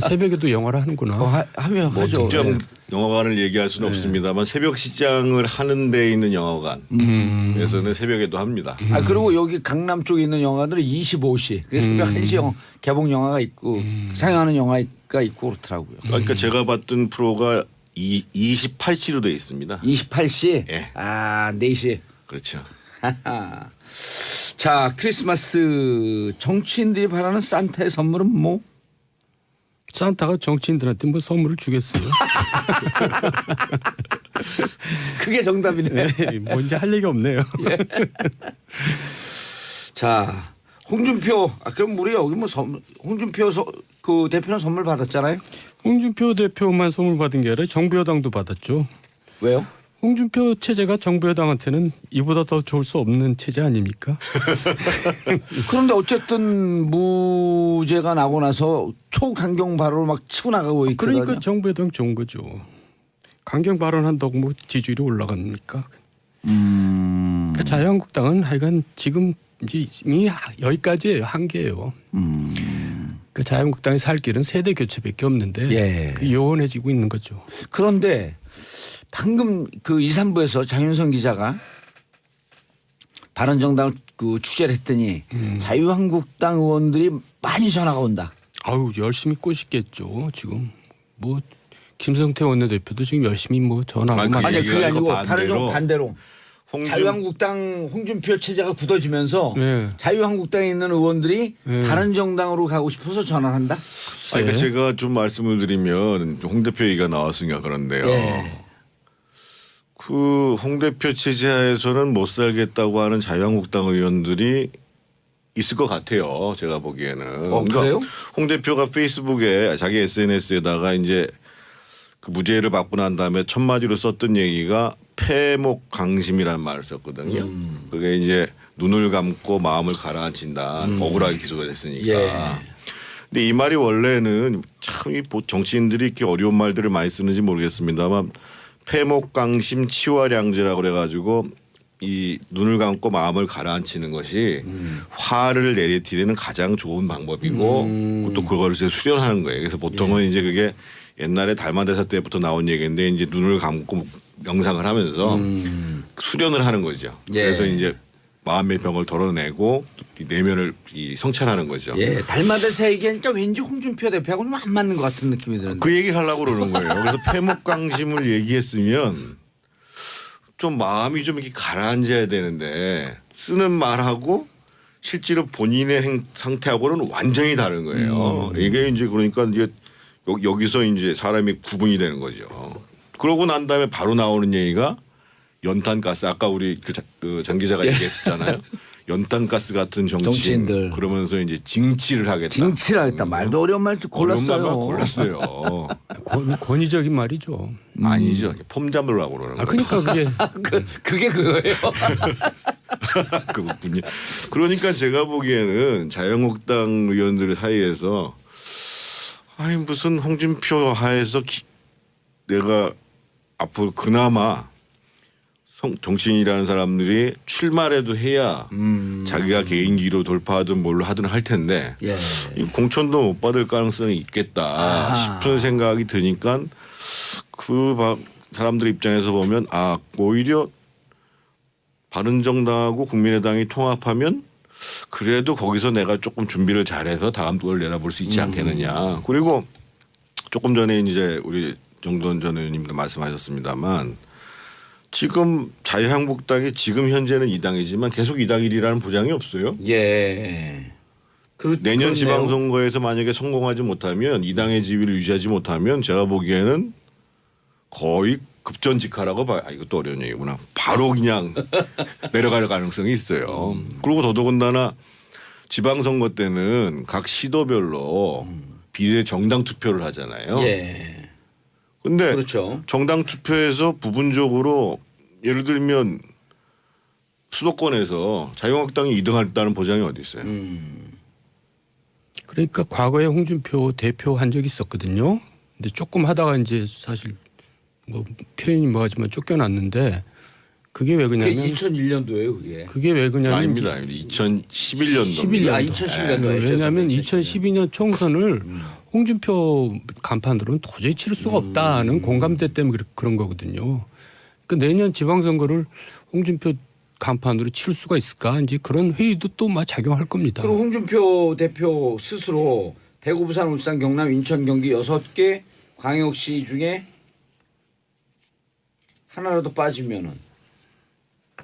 새벽에도 영화를 하는구나. 하면 뭐 하죠. 특정 예. 영화관을 얘기할 수는 없습니다만 새벽 시장을 하는 데에 있는 영화관에서는 새벽에도 합니다. 그리고 여기 강남 쪽에 있는 영화들은 25시. 그래서 새벽 1시 개봉 영화가 있고 상영하는 영화가 있고 그렇더라고요. 그러니까 제가 봤던 프로가 28시로 되어 있습니다. 28시? 예. 4시. 그렇죠. 자, 크리스마스 정치인들이 바라는 산타의 선물은 뭐? 산타가 정치인들한테 뭐 선물을 주겠어요. 그게 정답이네. 네, 뭐 이제 할 얘기 없네요. 자, 홍준표. 그럼 우리 여기 뭐 홍준표 그 대표는 선물 받았잖아요. 홍준표 대표만 선물 받은 게 아니라 정부 여당도 받았죠. 왜요? 홍준표 체제가 정부 여당한테는 이보다 더 좋을 수 없는 체제 아닙니까? 그런데 어쨌든 무죄가 나고 나서 초강경 발언을 막 치고 나가고 있거든요. 그러니까 정부 여당 좋은 거죠. 강경 발언한다고 뭐 지지율이 올라갑니까? 그러니까 자유한국당은 하여간 지금 이제 이미 여기까지예요. 한계예요. 그 자유한국당이 살 길은 세대 교체밖에 없는데 예. 그 요원해지고 있는 거죠. 그런데 방금 그 2, 3부에서 장윤성 기자가 바른정당을 그 취재를 했더니 자유한국당 의원들이 많이 전화가 온다. 아유 열심히 꼬시겠죠. 지금 뭐 김성태 원내대표도 지금 열심히 뭐 전화하고 그 아니 얘기가 그게 아니고 반대로. 반대로 자유한국당 홍준표 체제가 굳어지면서 네. 자유한국당에 있는 의원들이 네. 바른정당으로 가고 싶어서 전화를 한다. 그러니까 제가 좀 말씀을 드리면 홍 대표 얘기가 나왔으니까 그런데요. 예. 그 홍 대표 체제하에서는 못 살겠다고 하는 자유한국당 의원들이 있을 것 같아요. 제가 보기에는. 그래요? 홍 대표가 페이스북에 자기 SNS에다가 이제 그 무죄를 받고 난 다음에 첫 마디로 썼던 얘기가 패목강심이라는 말을 썼거든요. 그게 이제 눈을 감고 마음을 가라앉힌다. 억울하게 기소가 됐으니까. 예. 근데 이 말이 원래는 참 이 정치인들이 이렇게 어려운 말들을 많이 쓰는지 모르겠습니다만 패목강심 치화량제라고 그래가지고 이 눈을 감고 마음을 가라앉히는 것이 화를 내리티는 가장 좋은 방법이고 또 그거를 이제 수련하는 거예요. 그래서 보통은 이제 그게 옛날에 달마대사 때부터 나온 얘기인데 이제 눈을 감고 명상을 하면서 수련을 하는 거죠. 예. 그래서 이제 마음의 병을 덜어내고 이 내면을 이 성찰하는 거죠. 예, 달마대사 얘기하니까 왠지 홍준표 대표하고 좀 안 맞는 것 같은 느낌이 드는데. 그 얘기를 하려고 그러는 거예요. 그래서 패목강심을 얘기했으면 좀 마음이 좀 이렇게 가라앉아야 되는데 쓰는 말하고 실제로 본인의 상태하고는 완전히 다른 거예요. 이게 이제 그러니까 이제 여기서 이제 사람이 구분이 되는 거죠. 그러고 난 다음에 바로 나오는 얘기가 연탄가스 아까 우리 장 기자가 얘기했잖아요. 연탄가스 같은 정치인 정치인들. 그러면서 이제 징치를 하겠다. 징치를 하겠다. 말도 어려운 말 골랐어요. 어려운 말만 골랐어요. 권위적인 말이죠. 아니죠. 폼 잡으려고 그러는 아 거죠. 그러니까 그게 그게 그거예요. 그렇군요. 그러니까 제가 보기에는 자유한국당 의원들 사이에서 아니 무슨 홍준표 하에서 내가 앞으로 그나마 정치인이라는 사람들이 출마라도 해야 자기가 개인기로 돌파하든 뭘로 하든 할 텐데 예. 이 공천도 못 받을 가능성이 있겠다 아하. 싶은 생각이 드니까 사람들 입장에서 보면 오히려 바른정당하고 국민의당이 통합하면 그래도 거기서 내가 조금 준비를 잘해서 다음 걸 내다볼 수 있지 않겠느냐. 그리고 조금 전에 이제 우리 정돈 전 의원님도 말씀하셨습니다만 지금 자유한국당이 지금 현재는 2당이지만 계속 2당 1이라는 보장이 없어요. 예. 내년 그렇네요. 지방선거에서 만약에 성공하지 못하면 2당의 지위를 유지하지 못하면 제가 보기에는 거의 급전직하라고 봐요. 이것도 어려운 얘기구나. 바로 그냥 내려갈 가능성이 있어요. 그리고 더더군다나 지방선거 때는 각 시도별로 비례 정당 투표를 하잖아요. 예. 근데 그렇죠. 정당 투표에서 부분적으로 예를 들면 수도권에서 자유한국당이 2등했다는 보장이 어디 있어요? 그러니까 과거에 홍준표 대표 한 적이 있었거든요. 근데 조금 하다가 이제 사실 뭐 표현이 뭐하지만 쫓겨났는데 그게 왜 그게 그러냐면 2001년도예요, 그게. 그게 왜 그러냐면 아닙니다. 2011년도. 2011년도. 왜냐하면 2012년 총선을 홍준표 간판으로는 도저히 치를 수가 없다는 공감대 때문에 그런 거거든요. 그러니까 내년 지방선거를 홍준표 간판으로 치를 수가 있을까? 이제 그런 회의도 또 막 작용할 겁니다. 그리고 홍준표 대표 스스로 대구, 부산, 울산, 경남, 인천, 경기 6개 광역시 중에 하나라도 빠지면은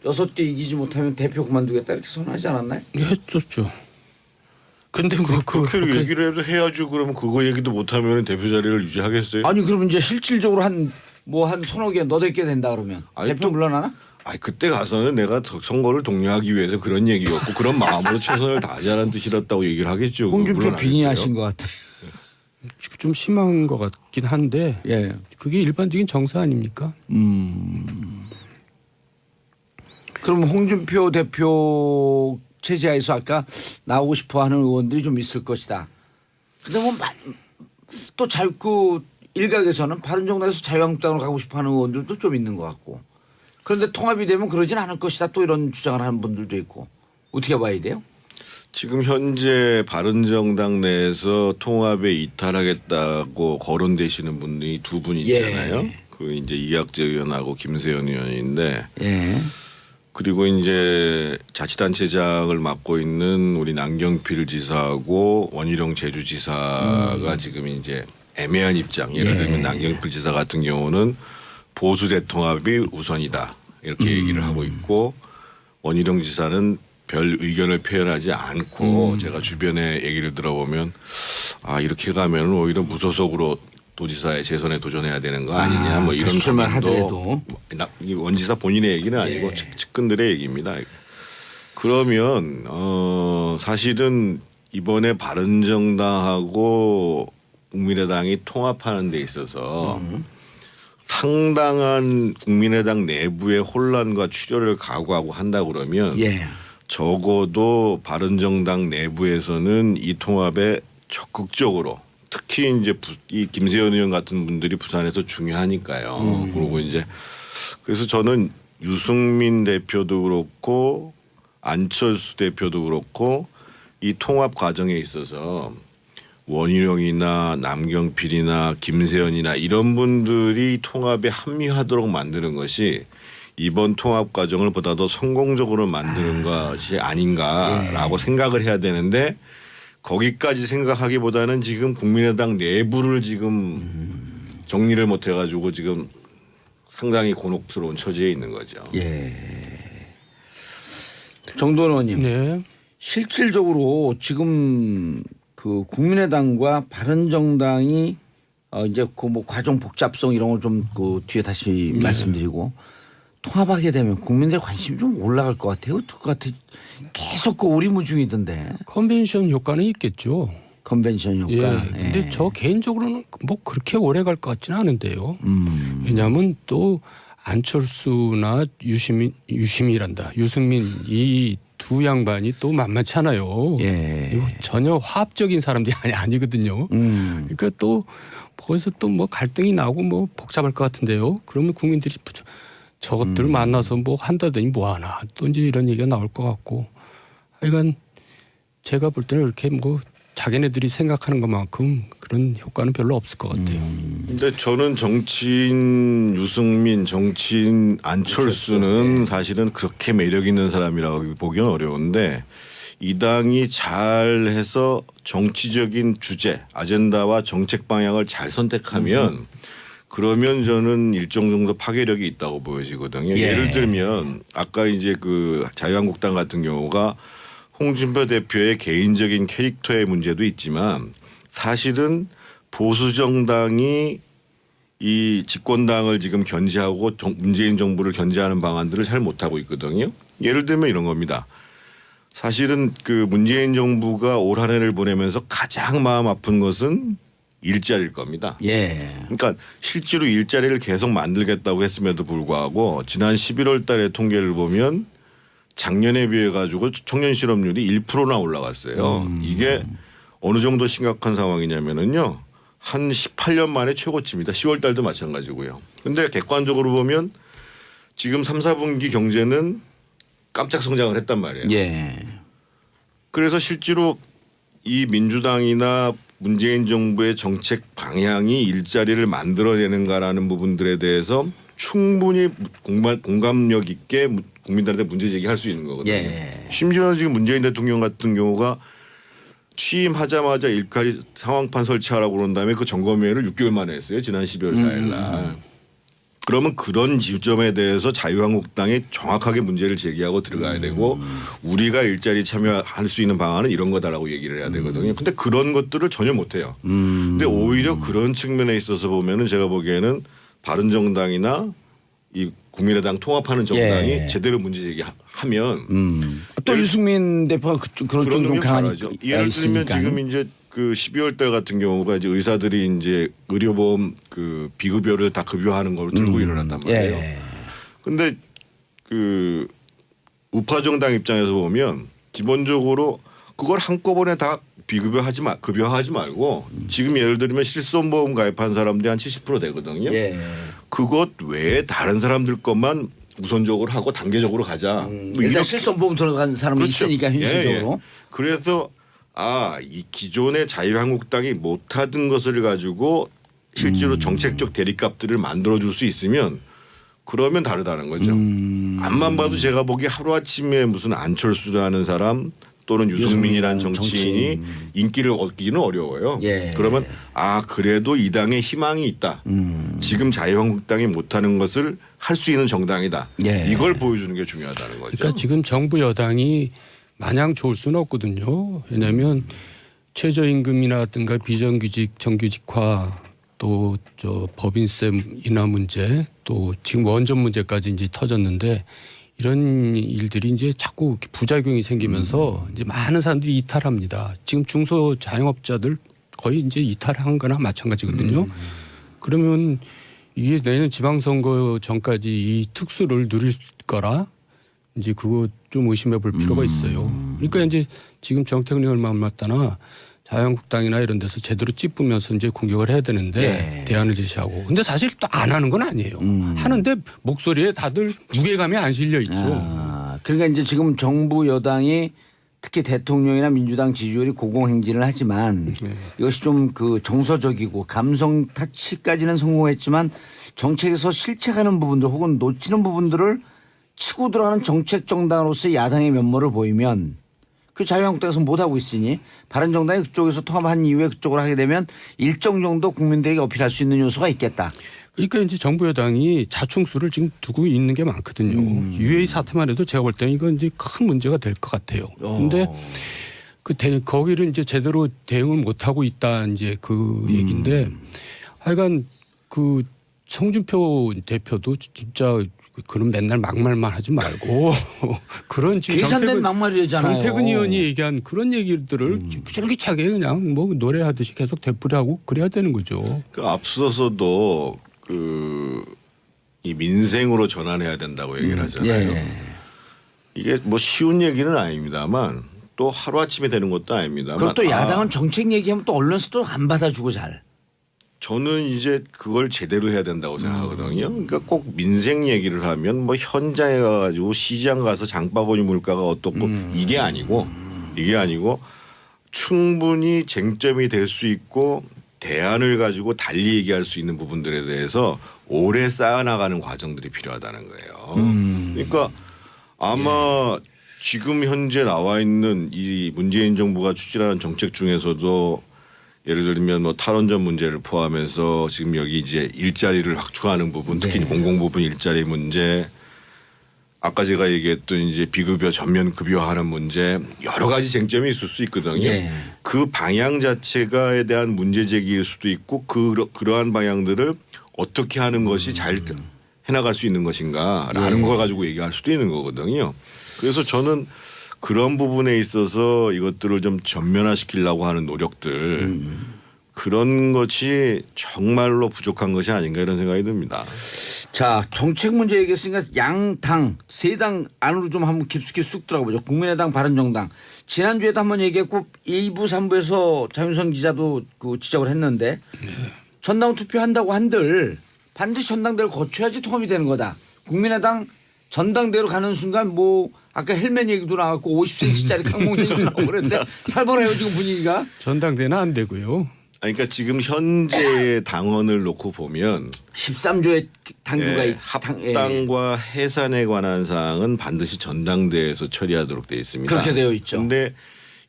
6개 이기지 못하면 대표 그만두겠다 이렇게 선언하지 않았나요? 했었죠. 근데 그렇게 얘기를 해도 해야죠. 그러면 그거 얘기도 못하면 대표 자리를 유지하겠어요? 아니 그러면 이제 실질적으로 한 서너 개 너댓 개 된다 그러면 아니, 대표 또- 물러나나? 그때 가서는 내가 선거를 독려하기 위해서 그런 얘기였고 그런 마음으로 최선을 다하자는 뜻이었다고 얘기를 하겠죠. 홍준표 물론 안 빙의하신 했어요. 것 같아. 좀 심한 것 같긴 한데 예. 그게 일반적인 정서 아닙니까? 그럼 홍준표 대표 체제하에서 아까 나오고 싶어하는 의원들이 좀 있을 것이다. 근데 또 자유그 일각에서는 바른정당에서 자유한국당으로 가고 싶어하는 의원들도 좀 있는 것 같고. 그런데 통합이 되면 그러진 않을 것이다. 또 이런 주장을 하는 분들도 있고. 어떻게 봐야 돼요? 지금 현재 바른정당 내에서 통합에 이탈하겠다고 거론되시는 분이 두 분 있잖아요. 예. 그 이제 이학재 의원하고 김세현 의원인데 예. 그리고 이제 자치단체장을 맡고 있는 우리 남경필 지사하고 원희룡 제주지사가 지금 이제 애매한 입장. 예를 들면 남경필 지사 같은 경우는 보수 대통합이 우선이다 이렇게 얘기를 하고 있고 원희룡 지사는 별 의견을 표현하지 않고 제가 주변에 얘기를 들어보면 이렇게 가면 오히려 무소속으로 도지사의 재선에 도전해야 되는 거 아니냐 뭐 이런 다시 출마를 고민도 원지사 본인의 얘기는 아니고 측근들의 얘기입니다. 그러면 사실은 이번에 바른정당하고 국민의당이 통합하는 데 있어서 상당한 국민의당 내부의 혼란과 출혈을 각오하고 한다 그러면 예. 적어도 바른정당 내부에서는 이 통합에 적극적으로 특히 이제 이 김세현 의원 같은 분들이 부산에서 중요하니까요. 그리고 이제 그래서 저는 유승민 대표도 그렇고 안철수 대표도 그렇고 이 통합 과정에 있어서 원희룡이나 남경필이나 김세현이나 이런 분들이 통합에 합류하도록 만드는 것이 이번 통합 과정을 보다 더 성공적으로 만드는 것이 아닌가라고 생각을 해야 되는데 거기까지 생각하기보다는 지금 국민의당 내부를 지금 정리를 못 해가지고 지금 상당히 곤혹스러운 처지에 있는 거죠. 예. 정도원 의원님. 네. 실질적으로 지금 그 국민의당과 바른정당이 이제 그 뭐 과정 복잡성 이런 걸 좀 그 뒤에 다시 말씀드리고 통합하게 되면 국민들의 관심이 좀 올라갈 것 같아요. 어떨 것 같아? 계속 그 오리무중이던데. 컨벤션 효과는 있겠죠. 컨벤션 효과. 예. 근데 저 개인적으로는 뭐 그렇게 오래 갈 것 같지는 않은데요. 왜냐하면 또 안철수나 유승민 이 두 양반이 또 만만치 않아요. 예. 이거 전혀 화합적인 사람들이 아니거든요. 그러니까 또 거기서 또 뭐 갈등이 나고 뭐 복잡할 것 같은데요. 그러면 국민들이 저것들 만나서 뭐 한다더니 뭐 하나 또 이제 이런 얘기가 나올 것 같고 하여간 제가 볼 때는 이렇게 뭐 자기네들이 생각하는 것만큼 그런 효과는 별로 없을 것 같아요. 근데 저는 정치인 유승민, 정치인 안철수는 사실은 그렇게 매력 있는 사람이라고 보기는 어려운데 이 당이 잘해서 정치적인 주제, 아젠다와 정책 방향을 잘 선택하면 그러면 저는 일정 정도 파괴력이 있다고 보여지거든요. 예. 예를 들면 아까 이제 그 자유한국당 같은 경우가 홍준표 대표의 개인적인 캐릭터의 문제도 있지만 사실은 보수 정당이 이 집권당을 지금 견제하고 문재인 정부를 견제하는 방안들을 잘 못하고 있거든요. 예를 들면 이런 겁니다. 사실은 그 문재인 정부가 올 한 해를 보내면서 가장 마음 아픈 것은 일자리일 겁니다. 예. 그러니까 실제로 일자리를 계속 만들겠다고 했음에도 불구하고 지난 11월 달에 통계를 보면 작년에 비해 가지고 청년 실업률이 1%나 올라갔어요. 이게 어느 정도 심각한 상황이냐면은요. 한 18년 만에 최고치입니다. 10월 달도 마찬가지고요. 근데 객관적으로 보면 지금 3, 4분기 경제는 깜짝 성장을 했단 말이에요. 예. 그래서 실제로 이 민주당이나 문재인 정부의 정책 방향이 일자리를 만들어내는가라는 부분들에 대해서 충분히 공감력 있게 국민들한테 문제 제기할 수 있는 거거든요. 예. 심지어 지금 문재인 대통령 같은 경우가 취임하자마자 일카리 상황판 설치하라고 그런 다음에 그 점검회의를 6개월 만에 했어요. 지난 12월 4일 날. 그러면 그런 지점에 대해서 자유한국당이 정확하게 문제를 제기하고 들어가야 되고 우리가 일자리 참여할 수 있는 방안은 이런 거다라고 얘기를 해야 되거든요. 근데 그런 것들을 전혀 못해요. 근데 오히려 그런 측면에 있어서 보면은 제가 보기에는 바른정당이나 이 국민의당 통합하는 정당이 예. 제대로 문제 제기하면 또 유승민 대표가 그런 좀 능력 강하니까 잘하죠. 예를 들면 지금 이제 그 12월 달 같은 경우가 이제 의사들이 이제 의료보험 그 비급여를 다 급여하는 걸 들고 일어난단 말이에요. 예. 근데 그 우파 정당 입장에서 보면 기본적으로 그걸 한꺼번에 다 급여하지 말고 지금 예를 들면 실손보험 가입한 사람들이 한 70% 되거든요. 예. 그것 외에 다른 사람들 것만 우선적으로 하고 단계적으로 가자. 뭐 일단 이렇게 실손보험 들어간 사람이 그렇죠. 있으니까 현실적으로. 예. 그래서 이 기존의 자유한국당이 못하던 것을 가지고 실제로 정책적 대립값들을 만들어줄 수 있으면 그러면 다르다는 거죠. 앞만 봐도 제가 보기에 하루아침에 무슨 안철수라는 사람 또는 유승민이라는 정치인이 인기를 얻기는 어려워요. 예. 그러면 그래도 이 당에 희망이 있다. 지금 자유한국당이 못하는 것을 할 수 있는 정당이다. 예. 이걸 보여주는 게 중요하다는 거죠. 그러니까 지금 정부 여당이 마냥 좋을 수는 없거든요. 왜냐하면 최저임금이라든가 비정규직 정규직화 또 저 법인세 인하 문제 또 지금 원전 문제까지 이제 터졌는데 이런 일들이 이제 자꾸 부작용이 생기면서 이제 많은 사람들이 이탈합니다. 지금 중소 자영업자들 거의 이제 이탈한 거나 마찬가지거든요. 그러면 이게 내년 지방선거 전까지 이 특수를 누릴 거라 이제 그거 좀 의심해 볼 필요가 있어요. 그러니까 이제 지금 정책을 얼마 안 맞다나 자유한국당이나 이런 데서 제대로 찝으면서 이제 공격을 해야 되는데 예. 대안을 제시하고. 근데 사실 또 안 하는 건 아니에요. 하는데 목소리에 다들 무게감이 안 실려 있죠. 그러니까 이제 지금 정부 여당이 특히 대통령이나 민주당 지지율이 고공행진을 하지만 이것이 좀 그 정서적이고 감성 타치까지는 성공했지만 정책에서 실책하는 부분들 혹은 놓치는 부분들을 치고 들어가는 정책 정당으로서의 야당의 면모를 보이면 그 자유한국당에서 못하고 있으니 바른정당이 그쪽에서 통합한 이후에 그쪽으로 하게 되면 일정 정도 국민들에게 어필할 수 있는 요소가 있겠다. 그러니까 이제 정부 여당이 자충수를 지금 두고 있는 게 많거든요. UA 사태만 해도 제가 볼 때는 이건 이제 큰 문제가 될 것 같아요. 그런데 거기를 이제 제대로 대응을 못 하고 있다 이제 그 얘기인데 하여간 그 홍준표 대표도 진짜 그런 맨날 막말만 하지 말고 그런 지금 계산된 막말이잖아요. 정태근 의원이 얘기한 그런 얘기들을 쫄깃하게 그냥 뭐 노래하듯이 계속 되풀이하고 그래야 되는 거죠. 그 앞서서도 이 민생으로 전환해야 된다고 얘기를 하잖아요. 예. 이게 뭐 쉬운 얘기는 아닙니다만 또 하루아침에 되는 것도 아닙니다만 그리고 또 야당은 정책 얘기하면 또 언론에서 또 안 받아주고 잘. 저는 이제 그걸 제대로 해야 된다고 생각하거든요. 그러니까 꼭 민생 얘기를 하면 뭐 현장에 가가지고 시장 가서 장바구니 물가가 어떻고 이게 아니고 충분히 쟁점이 될 수 있고 대안을 가지고 달리 얘기할 수 있는 부분들에 대해서 오래 쌓아나가는 과정들이 필요하다는 거예요. 그러니까 아마 지금 현재 나와 있는 이 문재인 정부가 추진하는 정책 중에서도 예를 들면 뭐 탈원전 문제를 포함해서 지금 여기 이제 일자리를 확충하는 부분, 특히 공공부문 일자리 문제, 아까 제가 얘기했던 이제 비급여 전면 급여하는 문제 여러 가지 쟁점이 있을 수 있거든요. 예. 그 방향 자체가에 대한 문제 제기일 수도 있고 그러한 방향들을 어떻게 하는 것이 잘 해나갈 수 있는 것인가라는 걸 가지고 얘기할 수도 있는 거거든요. 그래서 저는 그런 부분에 있어서 이것들을 좀 전면화시키려고 하는 노력들 그런 것이 정말로 부족한 것이 아닌가 이런 생각이 듭니다. 자, 정책 문제 얘기했으니까 양당 세 당 안으로 좀 한번 깊숙이 쑥 들어가보죠. 국민의당, 바른정당. 지난주에도 한번 얘기했고 2부, 3부에서 장윤선 기자도 그 지적을 했는데 전당 투표한다고 한들 반드시 전당대를 거쳐야지 통합이 되는 거다. 국민의당 전당대로 가는 순간 뭐 아까 헬멧 얘기도 나왔고 50cm짜리 강공 얘기도 나오고 그랬는데 살벌해요 지금 분위기가. 전당대는 안 되고요. 그러니까 지금 현재 당원을 놓고 보면 13조의 당규가 합당과 해산에 관한 사항은 반드시 전당대회에서 처리하도록 되어 있습니다. 그렇게 되어 있죠. 그런데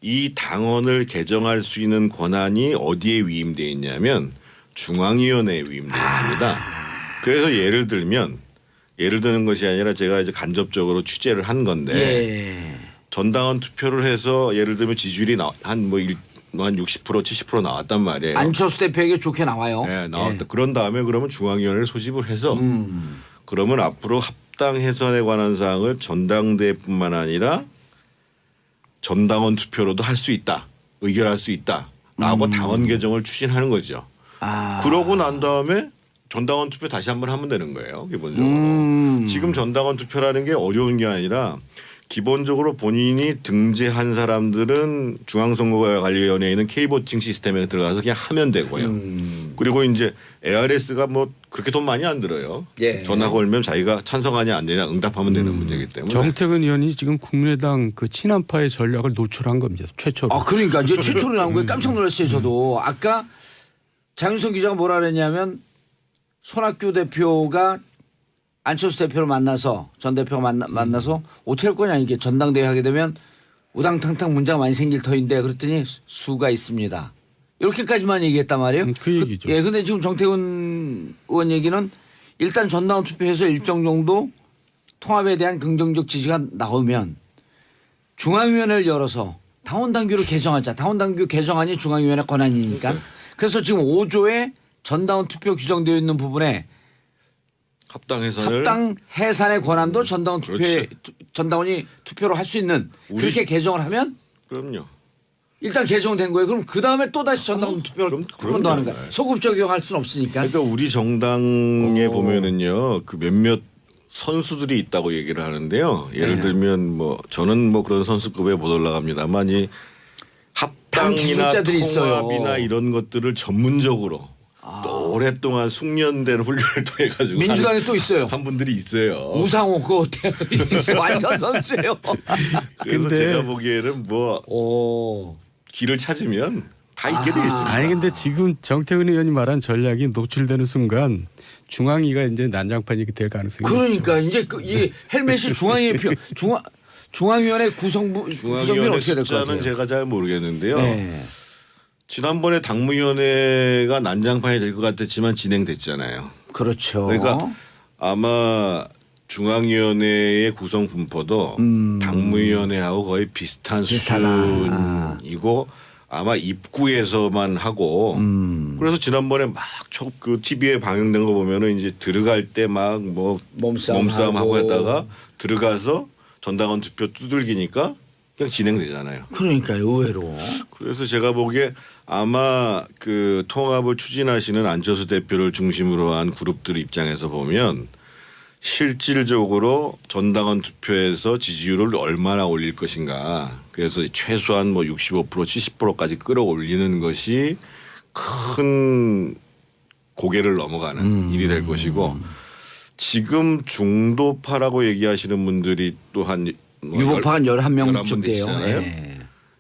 이 당원을 개정할 수 있는 권한이 어디에 위임되어 있냐면 중앙위원회에 위임되어 있습니다. 그래서 예를 드는 것이 아니라 제가 이제 간접적으로 취재를 한 건데 전당원 투표를 해서 예를 들면 지지율이 한 60% 70% 나왔단 말이에요. 안철수 대표에게 좋게 나와요. 네, 나왔다. 그런 다음에 그러면 중앙위원회를 소집을 해서 그러면 앞으로 합당 해산에 관한 사항을 전당대회뿐만 아니라 전당원 투표로도 할 수 있다. 의결할 수 있다라고 당원 개정을 추진하는 거죠. 그러고 난 다음에 전당원 투표 다시 한번 하면 되는 거예요. 기본적으로. 지금 전당원 투표라는 게 어려운 게 아니라 기본적으로 본인이 등재한 사람들은 중앙선거관리위원회에 있는 K보팅 시스템에 들어가서 그냥 하면 되고요. 그리고 이제 ARS가 뭐 그렇게 돈 많이 안 들어요. 전화 걸면 자기가 찬성하냐 안 되냐 응답하면 되는 문제이기 때문에. 정태근 의원이 지금 국민의당 그 친한파의 전략을 노출한 겁니다. 최초로. 아 그러니까 이제 최초로 나온 거에 깜짝 놀랐어요. 저도 아까 장윤선 기자가 뭐라 그랬냐면 손학규 대표가 안철수 대표를 만나서 전 대표가 만나서 어떻게 할 거냐 이게 전당대회 하게 되면 우당탕탕 문제가 많이 생길 터인데 그랬더니 수가 있습니다. 이렇게까지만 얘기했단 말이에요. 그 얘기죠. 예, 근데 지금 정태근 의원 얘기는 일단 전당원 투표해서 일정 정도 통합에 대한 긍정적 지지가 나오면 중앙위원회를 열어서 당원 당규를 개정하자. 당원 당규 개정안이 중앙위원회 권한이니까. 그래서 지금 5조에 전당원 투표 규정되어 있는 부분에 합당 해산의 권한도 전당원 투표에 전당원이 투표로 할 수 있는 그렇게 개정을 하면 그럼요. 일단 개정된 거예요. 그럼 그 다음에 또 다시 전당원 투표를 한 번 더 하는 거야. 소급 적용할 수는 없으니까. 그러니까 우리 정당에 보면은요 그 몇몇 선수들이 있다고 얘기를 하는데요. 예를 들면 뭐 저는 뭐 그런 선수급에 못 올라갑니다만 이 합당이나 통합이나 있어요. 이런 것들을 전문적으로 또 오랫동안 숙련된 훈련을 통해 가지고 민주당에 또 있어요. 한 분들이 있어요. 우상호 그거 어때요? 완전 선수예요. 그래서 근데 제가 보기에는 뭐 길을 찾으면 다 있게 돼 있습니다. 아니 근데 지금 정태근 의원이 말한 전략이 노출되는 순간 중앙위가 이제 난장판이 될 가능성이 그러니까 있죠. 이제 이 헬멧이 중앙위원회 구성비는 중앙위원회 어떻게 될 것 같아요? 숫자는 제가 잘 모르겠는데요. 네. 지난번에 당무위원회가 난장판이 될 것 같았지만 진행됐잖아요. 그렇죠. 그러니까 아마 중앙위원회의 구성 분포도 당무위원회하고 거의 비슷한 비슷하다. 수준이고 아마 입구에서만 하고 그래서 지난번에 막 그 TV에 방영된 거 보면은 이제 들어갈 때 막 뭐 몸싸움 하고 했다가 들어가서 전당원 투표 두들기니까 그냥 진행되잖아요. 그러니까 의외로. 그래서 제가 보기에 아마 그 통합을 추진하시는 안철수 대표를 중심으로 한 그룹들 입장에서 보면 실질적으로 전당원 투표에서 지지율을 얼마나 올릴 것인가. 그래서 최소한 뭐 65% 70%까지 끌어올리는 것이 큰 고개를 넘어가는 일이 될 것이고 지금 중도파라고 얘기하시는 분들이 또한 유보파가 11명쯤 돼요. 있잖아요. 예.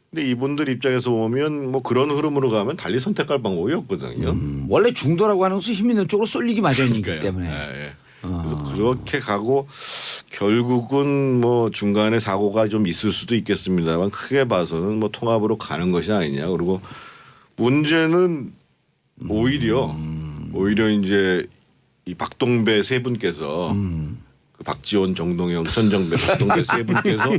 근데 이분들 입장에서 보면 뭐 그런 흐름으로 가면 달리 선택할 방법이 없거든요. 원래 중도라고 하는 것은 힘 있는 쪽으로 쏠리기 마련이기 그러니까요. 때문에. 예, 예. 그래서 그렇게 가고 결국은 뭐 중간에 사고가 좀 있을 수도 있겠습니다만 크게 봐서는 뭐 통합으로 가는 것이 아니냐. 그리고 문제는 오히려 이제 이 박동배 세 분께서 그 박지원, 정동영, 천정배, 박동배 세 분께서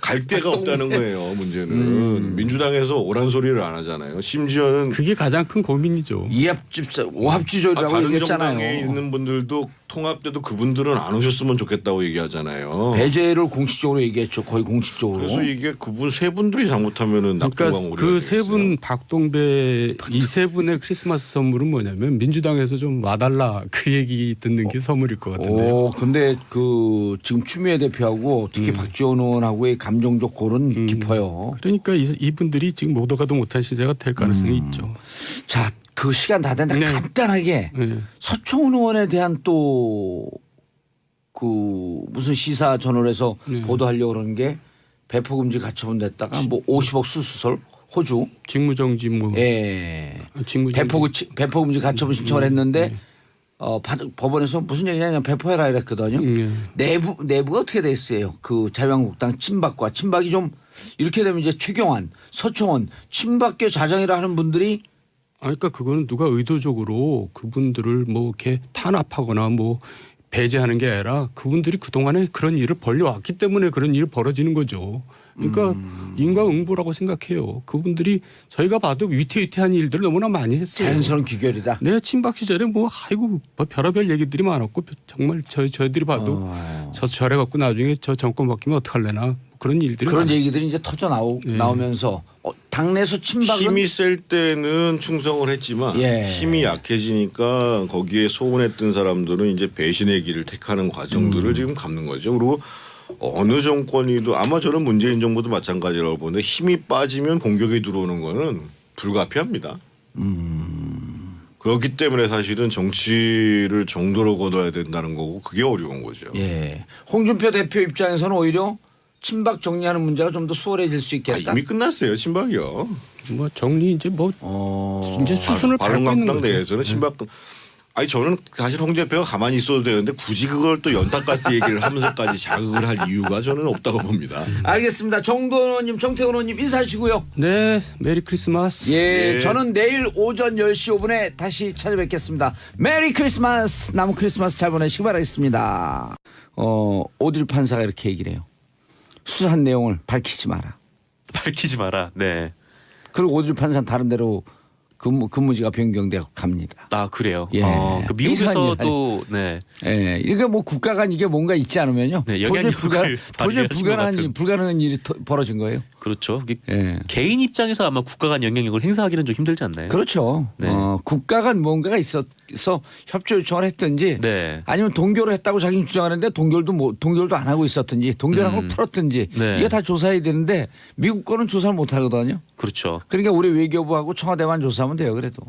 갈 데가 없다는 거예요. 문제는 민주당에서 오란 소리를 안 하잖아요. 심지어는 그게 가장 큰 고민이죠. 이합집사 오합지졸이라고 다른 얘기했잖아요. 정당에 있는 분들도 통합 때도 그분들은 안 오셨으면 좋겠다고 얘기하잖아요. 배제를 공식적으로 얘기했죠. 거의 공식적으로. 그래서 이게 그분 세 분들이 잘못하면은 그러니까 낙동강 그 세 분 박동배 이 세 분의 크리스마스 선물은 뭐냐면 민주당에서 좀 와달라 그 얘기 듣는 게 선물일 것 같은데요. 근데 그 지금 추미애 대표하고 특히 박지원 의원하고의 감정적 골은 깊어요. 그러니까 이분들이 지금 모두가도 못한 신세가 될 가능성이 있죠. 자, 그 시간 다 됐는데 네. 간단하게 네. 서청원 의원에 대한 또 그 무슨 시사 전월에서 네. 보도하려고 그러는 게 배포금지 가처분 됐다가 뭐 50억 수수설 호주. 직무정지 뭐 예. 직무정지. 배포금지 가처분 신청을 했는데 법원에서 무슨 얘기냐면 배포해라 이랬거든요. 내부가 어떻게 됐어요? 그 자유한국당 친박이 좀 이렇게 되면 이제 최경환, 서청원 친박계 자장이라 하는 분들이 그러니까 그거는 누가 의도적으로 그분들을 뭐 이렇게 탄압하거나 뭐 배제하는 게 아니라 그분들이 그동안에 그런 일을 벌려왔기 때문에 그런 일이 벌어지는 거죠. 그러니까 인과응보라고 생각해요. 그분들이 저희가 봐도 위태위태한 일들을 너무나 많이 했어요. 자연스러운 귀결이다. 네, 친박 시절에 뭐 별의별 얘기들이 많았고 정말 저희들이 봐도 저래 갖고 나중에 저 정권 바뀌면 어떡할래나 그런 일들이 그런 많아요. 얘기들이 이제 터져 나오면서 당내에서 친박은 힘이 셀 때는 충성을 했지만 예. 힘이 약해지니까 거기에 소원했던 사람들은 이제 배신의 길을 택하는 과정들을 지금 갖는 거죠. 그리고 어느 정권이도 아마 저는 문재인 정부도 마찬가지라고 보는데 힘이 빠지면 공격이 들어오는 거는 불가피합니다. 그렇기 때문에 사실은 정치를 정도로 거둬야 된다는 거고 그게 어려운 거죠. 예. 홍준표 대표 입장에서는 오히려 친박 정리하는 문제가 좀 더 수월해질 수 있겠다. 이미 끝났어요. 친박이요. 뭐 정리 이제 뭐 이제 수순을 밟고 있는 바른강당 거죠. 내에서는 친박 아니 저는 사실 홍 대표가 가만히 있어도 되는데 굳이 그걸 또 연탄가스 얘기를 하면서까지 자극을 할 이유가 저는 없다고 봅니다. 알겠습니다. 정도원 의원님, 정태근 의원님 인사하시고요. 네, 메리 크리스마스. 예, 예. 저는 내일 오전 10시 5분에 다시 찾아뵙겠습니다. 메리 크리스마스. 남은 크리스마스 잘 보내시기 바라겠습니다. 오드리 판사가 이렇게 얘기를 해요. 수사한 내용을 밝히지 마라. 밝히지 마라. 네. 그리고 오드리 판사는 다른 데로 근무지가 변경되고 갑니다. 아 그래요. 예. 그 미국에서도 네. 예, 이게 뭐 국가가 이게 뭔가 있지 않으면요. 네, 도저히 영향력을 발휘하신 것 같은. 불가능한 일이 벌어진 거예요. 그렇죠. 이게 예. 개인 입장에서 아마 국가 간 영향력을 행사하기는 좀 힘들지 않나요? 그렇죠. 네. 국가 간 뭔가가 있어서 협조 요청을 했든지 네. 아니면 동결을 했다고 자기는 주장하는데 동결도 안 하고 있었든지 동결한 걸 풀었든지 네. 이게 다 조사해야 되는데 미국 거는 조사를 못 하거든요. 그렇죠. 그러니까 우리 외교부하고 청와대만 조사하면 돼요. 그래도.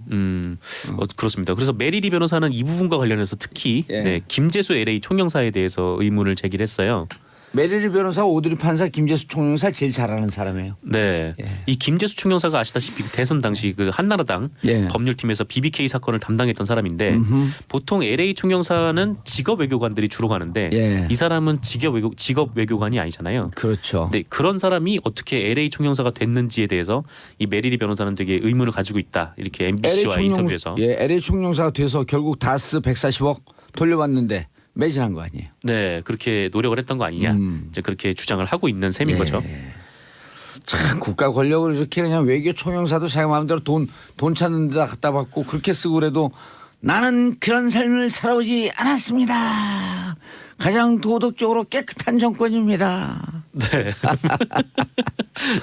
그렇습니다. 그래서 메리리 변호사는 이 부분과 관련해서 특히 예. 네, 김재수 LA 총영사에 대해서 의문을 제기를 했어요. 메리리 변호사, 오드리 판사, 김재수 총영사 제일 잘하는 사람이에요. 네, 예. 이 김재수 총영사가 아시다시피 대선 당시 그 한나라당 예. 법률팀에서 BBK 사건을 담당했던 사람인데 보통 LA 총영사는 직업 외교관들이 주로 가는데 예. 이 사람은 직업 외교관이 아니잖아요. 그렇죠. 네, 그런 사람이 어떻게 LA 총영사가 됐는지에 대해서 이 메리리 변호사는 되게 의문을 가지고 있다. 이렇게 MBC와 인터뷰에서 LA 총영사가 돼서 결국 다스 140억 돌려받는데 매진한 거 아니에요. 네, 그렇게 노력을 했던 거 아니냐. 이제 그렇게 주장을 하고 있는 셈인 예. 거죠. 참 국가 권력을 이렇게 그냥 외교 총영사도 자기 마음대로 돈 찾는 데다 갖다 받고 그렇게 쓰고 그래도 나는 그런 삶을 살아오지 않았습니다. 가장 도덕적으로 깨끗한 정권입니다. 네.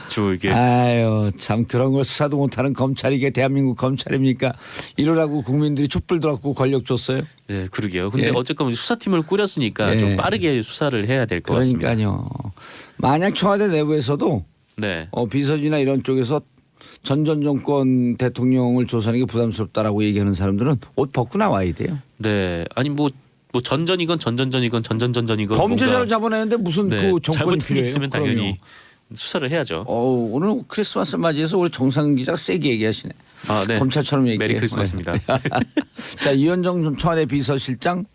저 이게 아유 참 그런 걸 수사도 못하는 검찰이 이게 대한민국 검찰입니까? 이러라고 국민들이 촛불 들어갖고 권력 줬어요. 네, 그러게요. 근데 예. 어쨌건 수사팀을 꾸렸으니까 예. 좀 빠르게 수사를 해야 될 것 같습니다. 그러니까요. 만약 청와대 내부에서도 네. 비서지나 이런 쪽에서 전 정권 대통령을 조사하는 게 부담스럽다라고 얘기하는 사람들은 옷 벗고 나와야 돼요. 네. 아니 뭐 전전이건 전전전이건 전전전전이건 범죄자를 뭔가 잡아내는데 무슨 네, 그 정권이 잘못한 게 필요해요? 있으면 당연히 수사를 해야죠. 오늘 크리스마스 맞이해서 우리 정상 기자가 세게 얘기하시네. 아, 네. 검찰처럼 얘기해. 메리 크리스마스입니다. 자 이현정 청와대 비서실장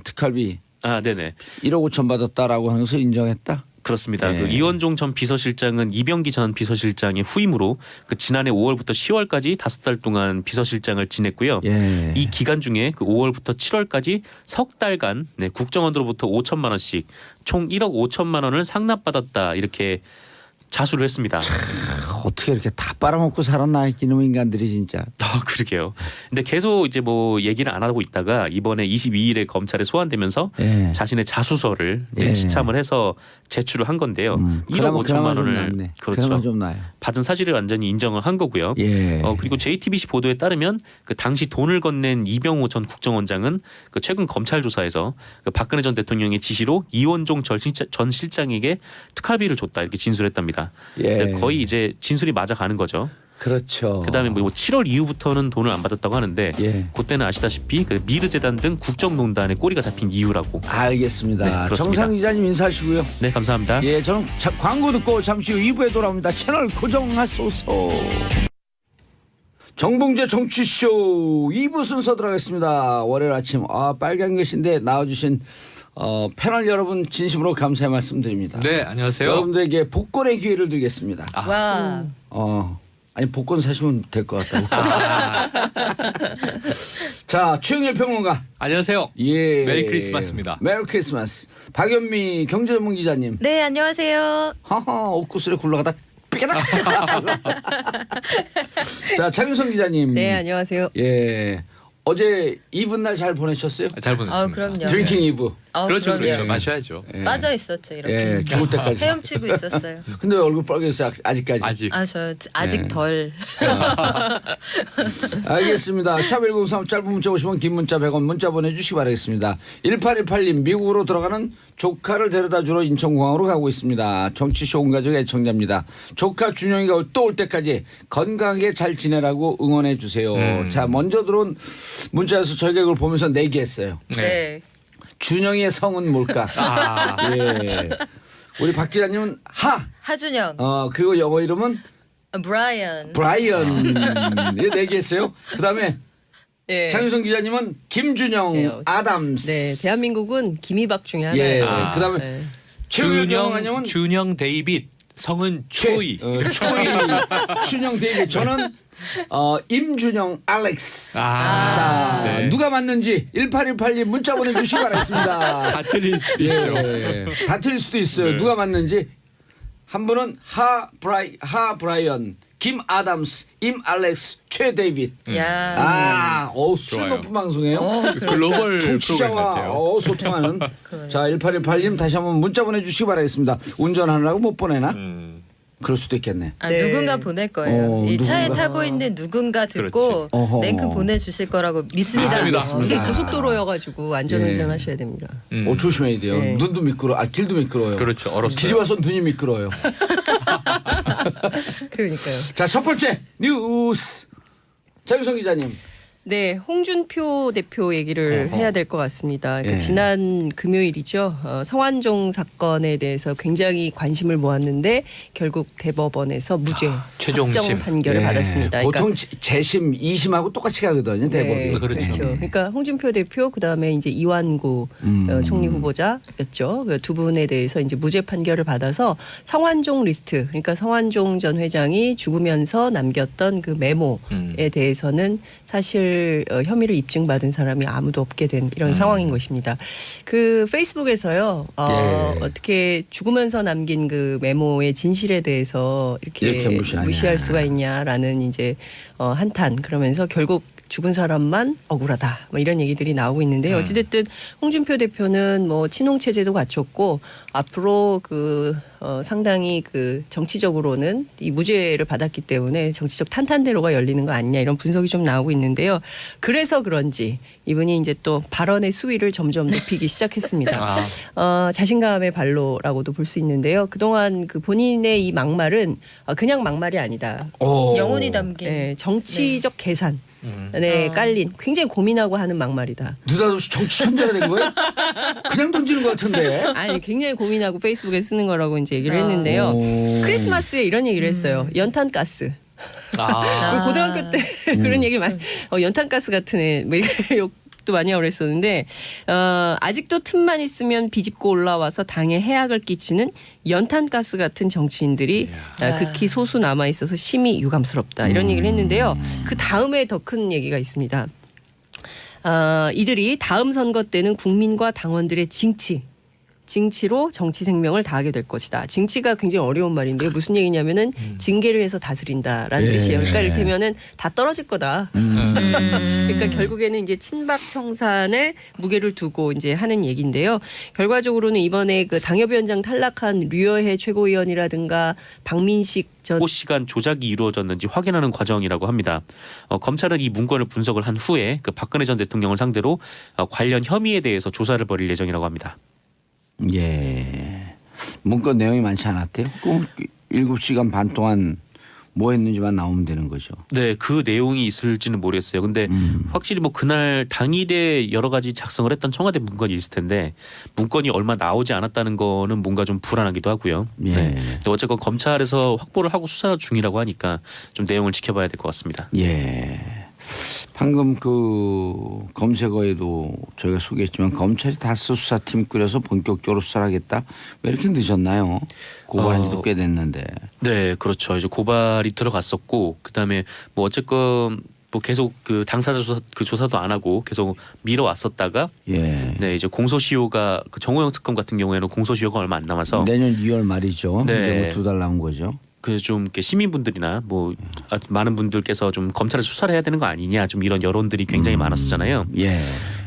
특활비 아, 네네. 1억 5천 받았다라고 하면서 인정했다. 그렇습니다. 예. 그 이원종 전 비서실장은 이병기 전 비서실장의 후임으로 그 지난해 5월부터 10월까지 5달 동안 비서실장을 지냈고요. 예. 이 기간 중에 그 5월부터 7월까지 석 달간 네, 국정원으로부터 5천만 원씩 총 1억 5천만 원을 상납받았다 이렇게 자수를 했습니다. 어떻게 이렇게 다 빨아먹고 살았나 이놈 인간들이 진짜. 아, 그러게요. 근데 계속 이제 뭐 얘기를 안 하고 있다가 이번에 22일에 검찰에 소환되면서 예. 자신의 자수서를 예. 지참을 해서 제출을 한 건데요. 1억 그나마 5천만 좀 원을 낫네. 그렇죠. 그나마 좀 나요. 받은 사실을 완전히 인정을 한 거고요. 예. 그리고 JTBC 보도에 따르면 그 당시 돈을 건넨 이병호 전 국정원장은 그 최근 검찰 조사에서 그 박근혜 전 대통령의 지시로 이원종 전 실장에게 특활비를 줬다 이렇게 진술했답니다. 예. 근데 거의 이제 진술이 맞아가는 거죠. 그렇죠. 그다음에 뭐 7월 이후부터는 돈을 안 받았다고 하는데 예. 그때는 아시다시피 그 미르 재단 등 국정농단에 꼬리가 잡힌 이유라고. 알겠습니다. 네, 그렇습니다. 정상 기자님 인사하시고요. 네, 감사합니다. 예, 저는 광고 듣고 잠시 후 2부에 돌아옵니다. 채널 고정하소서. 정봉재 정치쇼 2부 순서 들어가겠습니다. 월요일 아침 빨간 것인데 나와주신 패널 여러분 진심으로 감사의 말씀드립니다. 네, 안녕하세요. 여러분들에게 복권의 기회를 드리겠습니다. 와. 아니 복권 사시면 될 것 같다고. 자, 최영일 평론가. 안녕하세요. 예. 메리 크리스마스입니다. 메리 크리스마스. 박연미 경제전문 기자님. 네, 안녕하세요. 하하, 옷구슬에 굴러가다 삐까다. 자, 장윤성 기자님. 네, 안녕하세요. 예. 어제 이브 날 잘 보내셨어요? 잘 보냈습니다. 그럼요. 드링킹 이브. 그렇죠, 그럼요. 그렇죠. 마셔야죠. 예. 빠져 있었죠, 이렇게. 예, 죽을 때까지. 헤엄치고 있었어요. 근데 왜 얼굴 빨개졌어요? 아직까지. 아직. 저 아직 네. 덜. 알겠습니다. 샵1035 짧은 문자 50원 긴 문자 100원 문자 보내주시기 바라겠습니다. 1818님 미국으로 들어가는 조카를 데려다주러 인천공항으로 가고 있습니다. 정치쇼 온 가족 애청자입니다. 조카 준영이가 또 올 때까지 건강하게 잘 지내라고 응원해 주세요. 자, 먼저 들어온 문자에서 저희가 이걸 보면서 내기했어요. 네. 준영이의 성은 뭘까? 예. 우리 박 기자님은 하준영, 그리고 영어 이름은 브라이언. 브라이언. 예, 내기했어요. 그다음에 네. 장윤성 기자님은 김준영 네. 아담스. 네, 대한민국은 김이박 중에 하나예요. 예. 아. 그다음에 네. 최우영 경호관님은 준영 데이빗, 성은 초이. 초이. 준영 데이비. 저는 임준영 알렉스. 자, 네. 누가 맞는지 1818님 문자 보내주시기 바라겠습니다. 다 틀릴 수도 예. 있죠. 다 틀릴 수도 있어요. 네. 누가 맞는지. 한 분은 하 브라이언, 김 아담스, 임 알렉스, 최 데이빗. 야. 수준 좋아요. 높은 방송이에요. 글로벌 프로그램 청취자와 같아요. 소통하는. 그러네요. 자, 1818님 다시 한번 문자 보내주시기 바라겠습니다. 운전하느라고 못 보내나? 그럴 수도 있겠네. 네. 누군가 보낼 거예요. 이 차에 누군가. 타고 있는 누군가 듣고 그렇지. 어허. 랭크 보내주실 거라고 믿습니다. 믿습니다. 이게 아. 고속도로여가지고 안전운전 하셔야 됩니다. 조심해야 돼요. 네. 눈도 미끄러. 길도 미끄러워요. 그렇죠. 얼었어요. 길이 와서 눈이 미끄러워요. 그러니까요. 자, 첫 번째 뉴스. 장유성 기자님. 네, 홍준표 대표 얘기를 해야 될 것 같습니다. 그러니까 예. 지난 금요일이죠. 성완종 사건에 대해서 굉장히 관심을 모았는데 결국 대법원에서 무죄 최종심. 확정 판결을 예. 받았습니다. 보통 재심, 2심하고 똑같이 가거든요. 대법이. 네, 그렇죠. 그러니까 홍준표 대표 그다음에 이제 이완구 총리 후보자였죠. 그 두 분에 대해서 이제 무죄 판결을 받아서 성완종 리스트, 그러니까 성완종 전 회장이 죽으면서 남겼던 그 메모에 대해서는 사실 사실 혐의를 입증받은 사람이 아무도 없게 된 이런 상황인 것입니다. 그 페이스북에서요. 예. 어떻게 죽으면서 남긴 그 메모의 진실에 대해서 이렇게 무시하냐. 무시할 수가 있냐라는 이제 한탄 그러면서 결국 죽은 사람만 억울하다. 뭐 이런 얘기들이 나오고 있는데 어찌됐든 홍준표 대표는 뭐 친홍 체제도 갖췄고 앞으로 상당히 정치적으로는 이 무죄를 받았기 때문에 정치적 탄탄대로가 열리는 거 아니냐 이런 분석이 좀 나오고 있는데요. 그래서 그런지 이분이 이제 또 발언의 수위를 점점 높이기 시작했습니다. 자신감의 발로라고도 볼 수 있는데요. 그동안 본인의 이 막말은 그냥 막말이 아니다. 영혼이 담긴 네, 정치적 계산. 네, 깔린 굉장히 고민하고 하는 막말이다. 느닷없이 정치 천재가 된 거예요? 그냥 던지는 것 같은데. 아니 굉장히 고민하고 페이스북에 쓰는 거라고 이제 얘기를 했는데요. 크리스마스에 이런 얘기를 했어요. 연탄가스. 고등학교 때 그런 얘기 많이 연탄가스 같은 애 뭐 이렇게 욕도 많이 하고 그랬었는데 아직도 틈만 있으면 비집고 올라와서 당에 해악을 끼치는 연탄가스 같은 정치인들이 극히 소수 남아 있어서 심히 유감스럽다 이런 얘기를 했는데요. 그 다음에 더 큰 얘기가 있습니다. 이들이 다음 선거 때는 국민과 당원들의 징치로 정치 생명을 다하게 될 것이다. 징치가 굉장히 어려운 말인데요. 무슨 얘기냐면은 징계를 해서 다스린다라는 뜻이에요. 그러니까 이를테면은 다 떨어질 거다. 그러니까 결국에는 이제 친박 청산에 무게를 두고 이제 하는 얘기인데요. 결과적으로는 이번에 당협위원장 탈락한 류여해 최고위원이라든가 박민식 전 시간 조작이 이루어졌는지 확인하는 과정이라고 합니다. 검찰은 이 문건을 분석을 한 후에 박근혜 전 대통령을 상대로 관련 혐의에 대해서 조사를 벌일 예정이라고 합니다. 예. 문건 내용이 많지 않았대요. 꼭 7시간 반 동안 뭐 했는지만 나오면 되는 거죠. 네, 그 내용이 있을지는 모르겠어요. 근데 확실히 뭐 그날 당일에 여러 가지 작성을 했던 청와대 문건이 있을 텐데 문건이 얼마 나오지 않았다는 거는 뭔가 좀 불안하기도 하고요. 예. 네. 근데 어쨌건 검찰에서 확보를 하고 수사 중이라고 하니까 좀 내용을 지켜봐야 될 것 같습니다. 예. 방금 검색어에도 저희가 소개했지만 검찰이 다스 수사팀 꾸려서 본격적으로 수사하겠다. 왜 이렇게 늦었나요? 고발한 지도 꽤 됐는데. 네, 그렇죠. 이제 고발이 들어갔었고 그다음에 뭐 어쨌건 뭐 계속 당사자 조사도 안 하고 계속 미뤄왔었다가 네, 이제 공소시효가 정호영 특검 같은 경우에는 공소시효가 얼마 안 남아서 내년 2월 말이죠. 네. 2달 남은 거죠. 좀 이렇게 시민분들이나 뭐 많은 분들께서 좀 검찰에 수사를 해야 되는 거 아니냐 좀 이런 여론들이 굉장히 많았었잖아요. 예.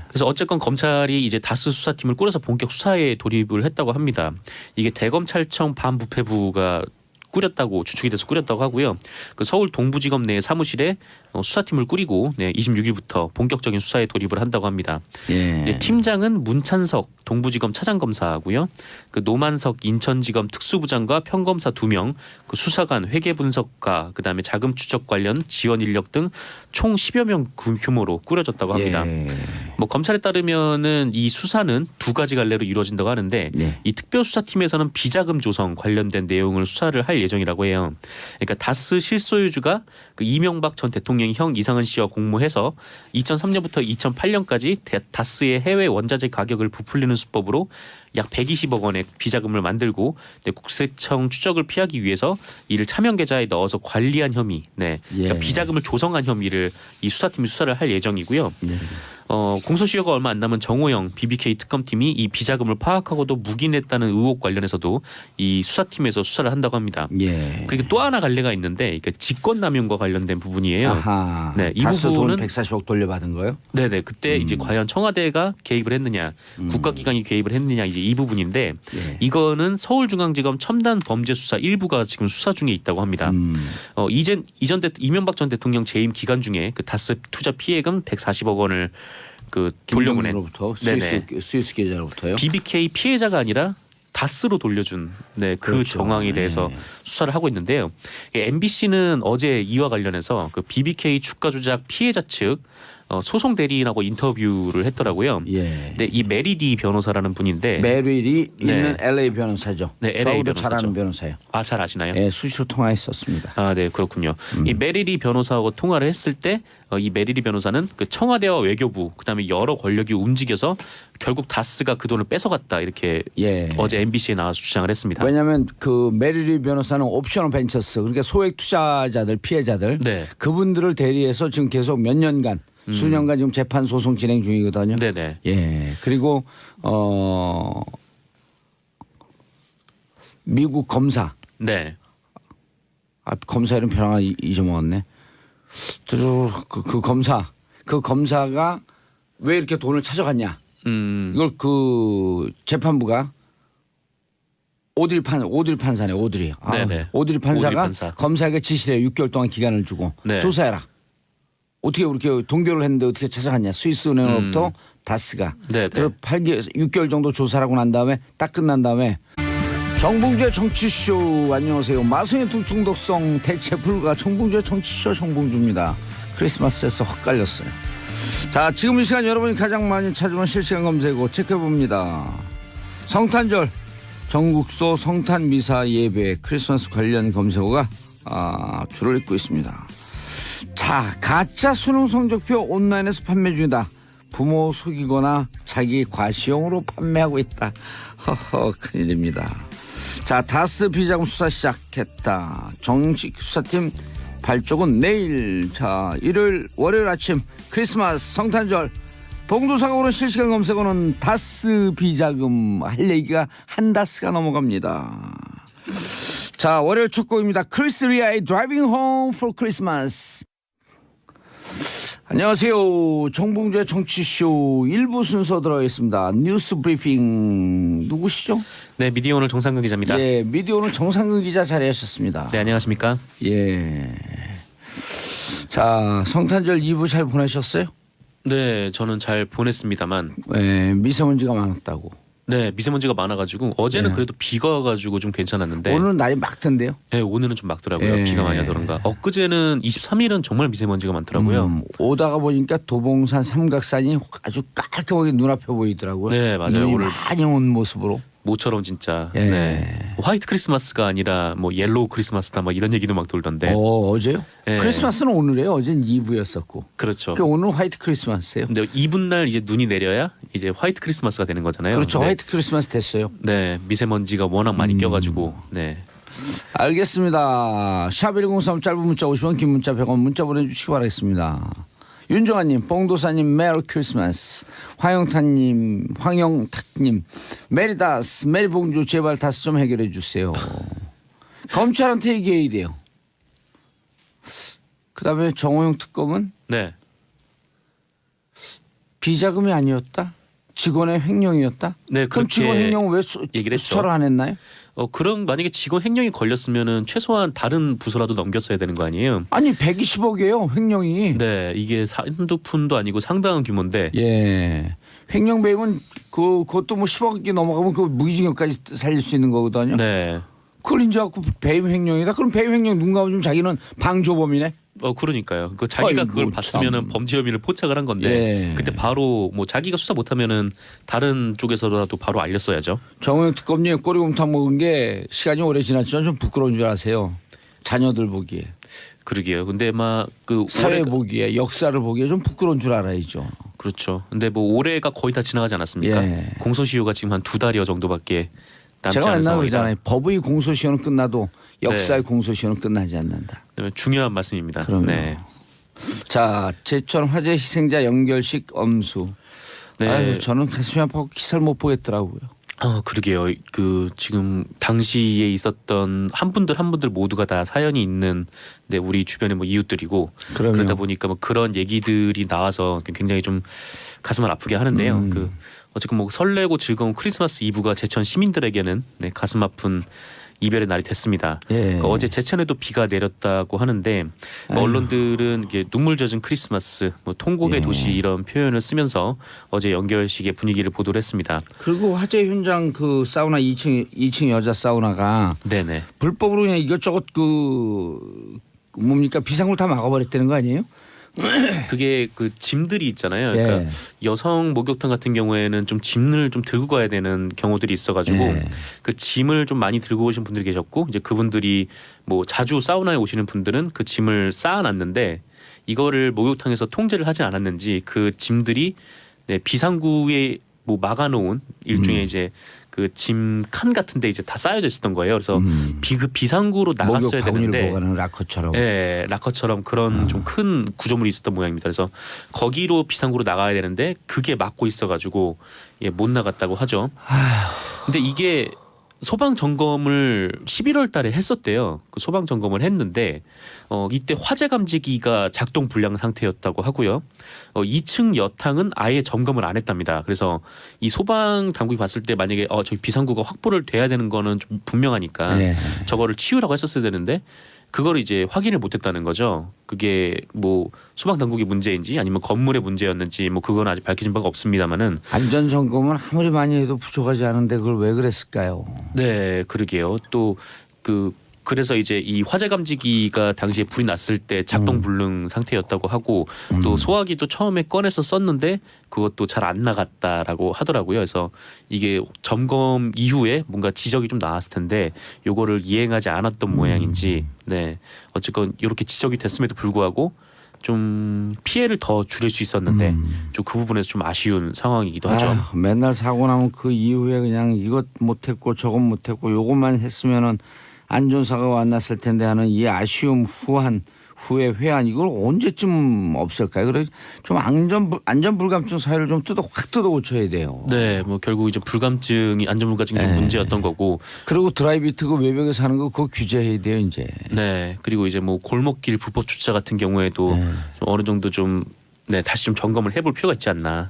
그래서 어쨌건 검찰이 이제 다스 수사팀을 꾸려서 본격 수사에 돌입을 했다고 합니다. 이게 대검찰청 반부패부가 추측이 돼서 꾸렸다고 하고요. 서울 동부지검 내 사무실에 수사팀을 꾸리고 26일부터 본격적인 수사에 돌입을 한다고 합니다. 예. 팀장은 문찬석 동부지검 차장검사하고요. 노만석 인천지검 특수부장과 평검사 2명, 수사관, 회계분석가, 그다음에 자금 추적 관련 지원 인력 등 총 10여 명 규모로 꾸려졌다고 합니다. 예. 뭐 검찰에 따르면은 이 수사는 2가지 갈래로 이루어진다고 하는데 이 특별수사팀에서는 비자금 조성 관련된 내용을 수사를 할 예정이라고 해요. 그러니까 다스 실소유주가 이명박 전 대통령의 형 이상은 씨와 공모해서 2003년부터 2008년까지 다스의 해외 원자재 가격을 부풀리는 수법으로 약 120억 원의 비자금을 만들고 국세청 추적을 피하기 위해서 이를 차명 계좌에 넣어서 관리한 혐의, 그러니까 비자금을 조성한 혐의를 이 수사팀이 수사를 할 예정이고요. 공소시효가 얼마 안 남은 정호영 BBK 특검팀이 이 비자금을 파악하고도 묵인했다는 의혹 관련해서도 이 수사팀에서 수사를 한다고 합니다. 예. 그리고 또 하나 갈래가 있는데 그러니까 직권남용과 관련된 부분이에요. 아하. 네, 이 다스 부분은 돈 140억 돌려받은 거요? 네네. 그때 이제 과연 청와대가 개입을 했느냐, 국가기관이 개입을 했느냐 이제 이 부분인데 이거는 서울중앙지검 첨단범죄수사 1부가 지금 수사 중에 있다고 합니다. 이명박 전 대통령 재임 기간 중에 다스 투자 피해금 140억 원을 돌려보낸 스위스 계좌로부터요? BBK 피해자가 아니라 다스로 돌려준 그 정황에 대해서 수사를 하고 있는데요. MBC는 어제 이와 관련해서 BBK 주가 조작 피해자 측 소송 대리인하고 인터뷰를 했더라고요. 근데 이 메리리 변호사라는 분인데 메리리 있는 LA 변호사죠. 네, LA 저도 변호사죠. 잘 아는 변호사예요. 아, 잘 아시나요? 네, 수시로 통화했었습니다. 아, 네, 그렇군요. 이 메리리 변호사하고 통화를 했을 때 이 메리리 변호사는 청와대와 외교부 그다음에 여러 권력이 움직여서 결국 다스가 그 돈을 뺏어갔다 이렇게 어제 MBC에 나와서 주장을 했습니다. 왜냐하면 메리리 변호사는 옵셔널 벤처스 그러니까 소액 투자자들 피해자들 그분들을 대리해서 지금 계속 몇 년간 수년간 지금 재판 소송 진행 중이거든요. 네네. 예. 그리고 미국 검사. 네. 검사 이름 변화가 잊어먹었네. 그 검사가 왜 이렇게 돈을 찾아갔냐. 이걸 그 재판부가 오드리 판사네. 오드리. 네네. 오드리 판사가 오드리 판사. 검사에게 지시를 해요. 6개월 동안 기간을 주고 네. 조사해라. 어떻게 이렇게 동결을 했는데 어떻게 찾아갔냐. 스위스 은행으로부터 다스가. 네네. 그래서 6개월 정도 조사를 하고 난 다음에 딱 끝난 다음에 정봉주의 정치쇼 안녕하세요. 마성의 중독성 대체 불가 정봉주의 정치쇼 정봉주입니다. 크리스마스에서 헛갈렸어요. 자, 지금 이 시간 여러분이 가장 많이 찾으면 실시간 검색어 체크해봅니다. 성탄절 전국소 성탄 미사 예배 크리스마스 관련 검색어가 줄을 잇고 있습니다. 자, 가짜 수능 성적표 온라인에서 판매 중이다. 부모 속이거나 자기 과시용으로 판매하고 있다. 허허, 큰일입니다. 자, 다스 비자금 수사 시작했다. 정식 수사팀 발족은 내일. 자, 일요일 월요일 아침 크리스마스 성탄절 봉두상으로 실시간 검색어는 다스 비자금 할 얘기가 한 다스가 넘어갑니다. 자, 월요일 첫 곡입니다. 크리스 리아의 Driving Home for Christmas. 안녕하세요. 정봉주의 정치쇼 1부 순서 들어가겠습니다. 뉴스 브리핑 누구시죠? 네, 미디어 오늘 정상근 기자입니다. 예, 미디어 오늘 정상근 기자 자리하셨습니다. 네, 안녕하십니까? 예. 자, 성탄절 2부 잘 보내셨어요? 네, 저는 잘 보냈습니다만 예, 미세먼지가 많았다고. 네, 미세먼지가 많아가지고 어제는 네. 그래도 비가 와가지고 좀 괜찮았는데 오늘은 날이 막던데요? 네, 오늘은 좀 막더라고요. 예. 비가 많이 와서 그런가. 엊그제는 23일은 정말 미세먼지가 많더라고요. 오다가 보니까 도봉산 삼각산이 아주 깔끔하게 눈앞에 보이더라고요. 네, 맞아요. 눈이 오늘 많이 온 모습으로. 모처럼 진짜. 예. 네. 화이트 크리스마스가 아니라 뭐 옐로우 크리스마스다 뭐 이런 얘기도 막 돌던데. 어제요? 예. 크리스마스는 오늘이에요. 어제는 2부였었고. 그렇죠. 그 오늘 화이트 크리스마스예요. 근데 이분날 이제 눈이 내려야 이제 화이트 크리스마스가 되는 거잖아요. 그렇죠. 네. 화이트 크리스마스 됐어요. 네, 미세먼지가 워낙 많이 껴가지고. 네. 알겠습니다. 샵1035 짧은 문자 50원 긴 문자 100원 문자 보내주시기 바라겠습니다. 윤정아님, 뽕도사님 메리 크리스마스, 황영탁님 메리다스 메리봉주 제발 다스 좀 해결해 주세요. 검찰한테 얘기해야 돼요. 그다음에 정호영 특검은 네. 비자금이 아니었다? 직원의 횡령이었다? 네, 그럼 그렇게 직원 횡령은 왜 얘기를 했죠. 수사를 안 했나요? 그럼 만약에 직원 횡령이 걸렸으면은 최소한 다른 부서라도 넘겼어야 되는 거 아니에요? 아니 120억이에요 횡령이. 네, 이게 한두 푼도 아니고 상당한 규모인데. 예. 횡령 배임은 그것도 뭐 10억이 넘어가면 그 무기징역까지 살릴 수 있는 거거든요. 네. 그걸 인정하고 배임 횡령이다. 그럼 배임 횡령 눈 감아주면 자기는 방조범이네. 그러니까요. 그 자기가 아이고, 그걸 봤으면은 참. 범죄 혐의를 포착을 한 건데 예. 그때 바로 뭐 자기가 수사 못하면은 다른 쪽에서라도 바로 알렸어야죠. 정호영 특검님 꼬리곰탕 먹은 게 시간이 오래 지났지만 좀 부끄러운 줄 아세요. 자녀들 보기에, 그러게요. 근데 막 그 사회 보기에, 역사를 보기에 좀 부끄러운 줄 알아야죠. 그렇죠. 근데 뭐 올해가 거의 다 지나가지 않았습니까? 예. 공소시효가 지금 한 2달여 정도밖에 남지 제가 않은 맨날 상황이다. 그러잖아요. 법의 공소시효는 끝나도 역사의 네. 공소시효는 끝나지 않는다. 중요한 말씀입니다. 그럼요. 네. 자, 제천 화재 희생자 연결식 엄수. 네. 아유, 저는 가슴이 아파서 기사를 못 보겠더라고요. 그러게요. 그 지금 당시에 있었던 한 분들 모두가 다 사연이 있는 우리 주변의 뭐 이웃들이고 그럼요. 그러다 보니까 뭐 그런 얘기들이 나와서 굉장히 좀 가슴을 아프게 하는데요. 그 어쨌든 뭐 설레고 즐거운 크리스마스 이브가 제천 시민들에게는 가슴 아픈 이별의 날이 됐습니다. 예. 그러니까 어제 제천에도 비가 내렸다고 하는데 언론들은 이게 눈물 젖은 크리스마스, 뭐 통곡의 예. 도시 이런 표현을 쓰면서 어제 연결식의 분위기를 보도를 했습니다. 그리고 화재 현장 그 사우나 2층 여자 사우나가 네네. 불법으로 그냥 이것저것 뭡니까 비상구를 다 막아버렸다는 거 아니에요? 그게 그 짐들이 있잖아요. 그러니까 예. 여성 목욕탕 같은 경우에는 좀 짐을 좀 들고 가야 되는 경우들이 있어가지고 예. 그 짐을 좀 많이 들고 오신 분들이 계셨고 이제 그분들이 뭐 자주 사우나에 오시는 분들은 그 짐을 쌓아놨는데 이거를 목욕탕에서 통제를 하지 않았는지 그 짐들이 비상구에 뭐 막아놓은 일종의 이제 그 짐 칸 같은데 이제 다 쌓여져 있었던 거예요. 그래서 비상구로 나갔어야 목욕 바구니를 되는데, 보관하는 락커처럼. 예, 락커처럼 그런 좀 큰 구조물이 있었던 모양입니다. 그래서 거기로 비상구로 나가야 되는데 그게 막고 있어가지고 못 나갔다고 하죠. 근데 이게 소방 점검을 11월 달에 했었대요. 그 소방 점검을 했는데 이때 화재 감지기가 작동 불량 상태였다고 하고요. 2층 여탕은 아예 점검을 안 했답니다. 그래서 이 소방 당국이 봤을 때 만약에 저기 비상구가 확보를 돼야 되는 거는 좀 분명하니까 예. 저거를 치우라고 했었어야 되는데 그거를 이제 확인을 못했다는 거죠. 그게 뭐 소방 당국의 문제인지 아니면 건물의 문제였는지 뭐 그건 아직 밝혀진 바가 없습니다만은. 안전 점검은 아무리 많이 해도 부족하지 않은데 그걸 왜 그랬을까요? 네, 그러게요. 또 그래서 이제 이 화재 감지기가 당시에 불이 났을 때 작동 불능 상태였다고 하고 또 소화기도 처음에 꺼내서 썼는데 그것도 잘 안 나갔다라고 하더라고요. 그래서 이게 점검 이후에 뭔가 지적이 좀 나왔을 텐데 요거를 이행하지 않았던 모양인지 네 어쨌건 이렇게 지적이 됐음에도 불구하고 좀 피해를 더 줄일 수 있었는데 좀 그 부분에서 좀 아쉬운 상황이기도 하죠. 맨날 사고 나면 그 이후에 그냥 이것 못했고 저것 못했고 요것만 했으면은 안전사가 왔났을 텐데 하는 이 아쉬움 후에 회한 이걸 언제쯤 없을까요? 그래서 좀 안전 불감증 사회를 좀 확 뜯어 고쳐야 돼요. 네, 뭐 결국 이제 안전 불감증이 좀 문제였던 거고. 그리고 드라이비트 그 외벽에 사는 거 그거 규제해야 돼요 이제. 네, 그리고 이제 뭐 골목길 불법 주차 같은 경우에도 좀 어느 정도 좀 다시 좀 점검을 해볼 필요가 있지 않나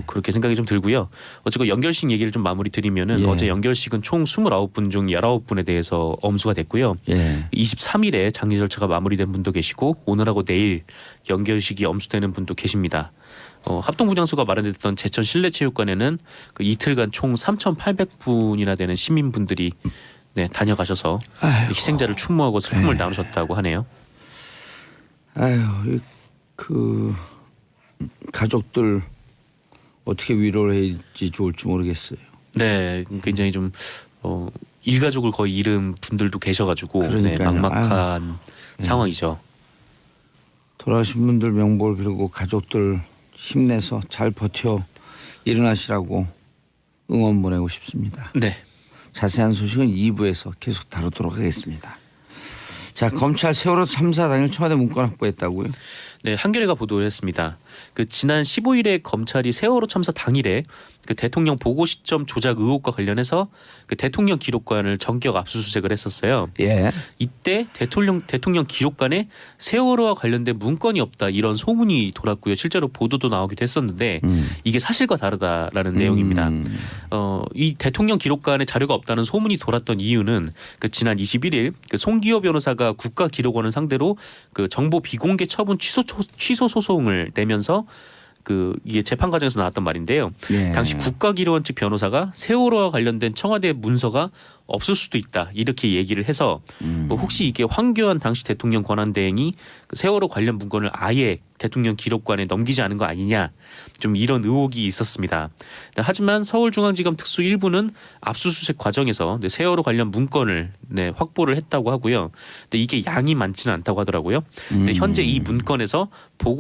그렇게 생각이 좀 들고요. 어쨌건 연결식 얘기를 좀 마무리 드리면은 어제 연결식은 총 29분 중 19분에 대해서 엄수가 됐고요. 23일에 장례 절차가 마무리된 분도 계시고 오늘하고 내일 연결식이 엄수되는 분도 계십니다. 합동분향소가 마련됐던 제천 실내체육관에는 그 이틀간 총 3,800분이나 되는 시민분들이 다녀가셔서 희생자를 추모하고 슬픔을 나누셨다고 하네요. 아유, 가족들 어떻게 위로를 해야지 좋을지 모르겠어요. 네, 굉장히 좀 일가족을 거의 잃은 분들도 계셔가지고 막막한 상황이죠. 돌아가신 분들 명복을 빌고 가족들 힘내서 잘 버텨 일어나시라고 응원 보내고 싶습니다. 네. 자세한 소식은 2부에서 계속 다루도록 하겠습니다. 자, 검찰 세월호 참사 당일 청와대 문건 확보했다고요? 네, 한겨레가 보도를 했습니다. 그 지난 15일에 검찰이 세월호 참사 당일에 그 대통령 보고 시점 조작 의혹과 관련해서 그 대통령 기록관을 전격 압수수색을 했었어요. 예. 이때 대통령 기록관에 세월호와 관련된 문건이 없다 이런 소문이 돌았고요. 실제로 보도도 나오기도 했었는데 이게 사실과 다르다라는 내용입니다. 이 대통령 기록관에 자료가 없다는 소문이 돌았던 이유는 그 지난 21일 그 송기호 변호사가 국가기록원을 상대로 그 정보 비공개 처분 취소 소송을 내면서 이게 재판 과정에서 나왔던 말인데요. 당시 국가기록원 측 변호사가 세월호와 관련된 청와대 문서가 없을 수도 있다 이렇게 얘기를 해서 뭐 혹시 이게 황교안 당시 대통령 권한대행이 그 세월호 관련 문건을 아예 대통령 기록관에 넘기지 않은 거 아니냐 좀 이런 의혹이 있었습니다. 하지만 서울중앙지검 특수 1부는 압수수색 과정에서 세월호 관련 문건을 확보를 했다고 하고요. 근데 이게 양이 많지는 않다고 하더라고요. 근데 현재 이 문건에서 보고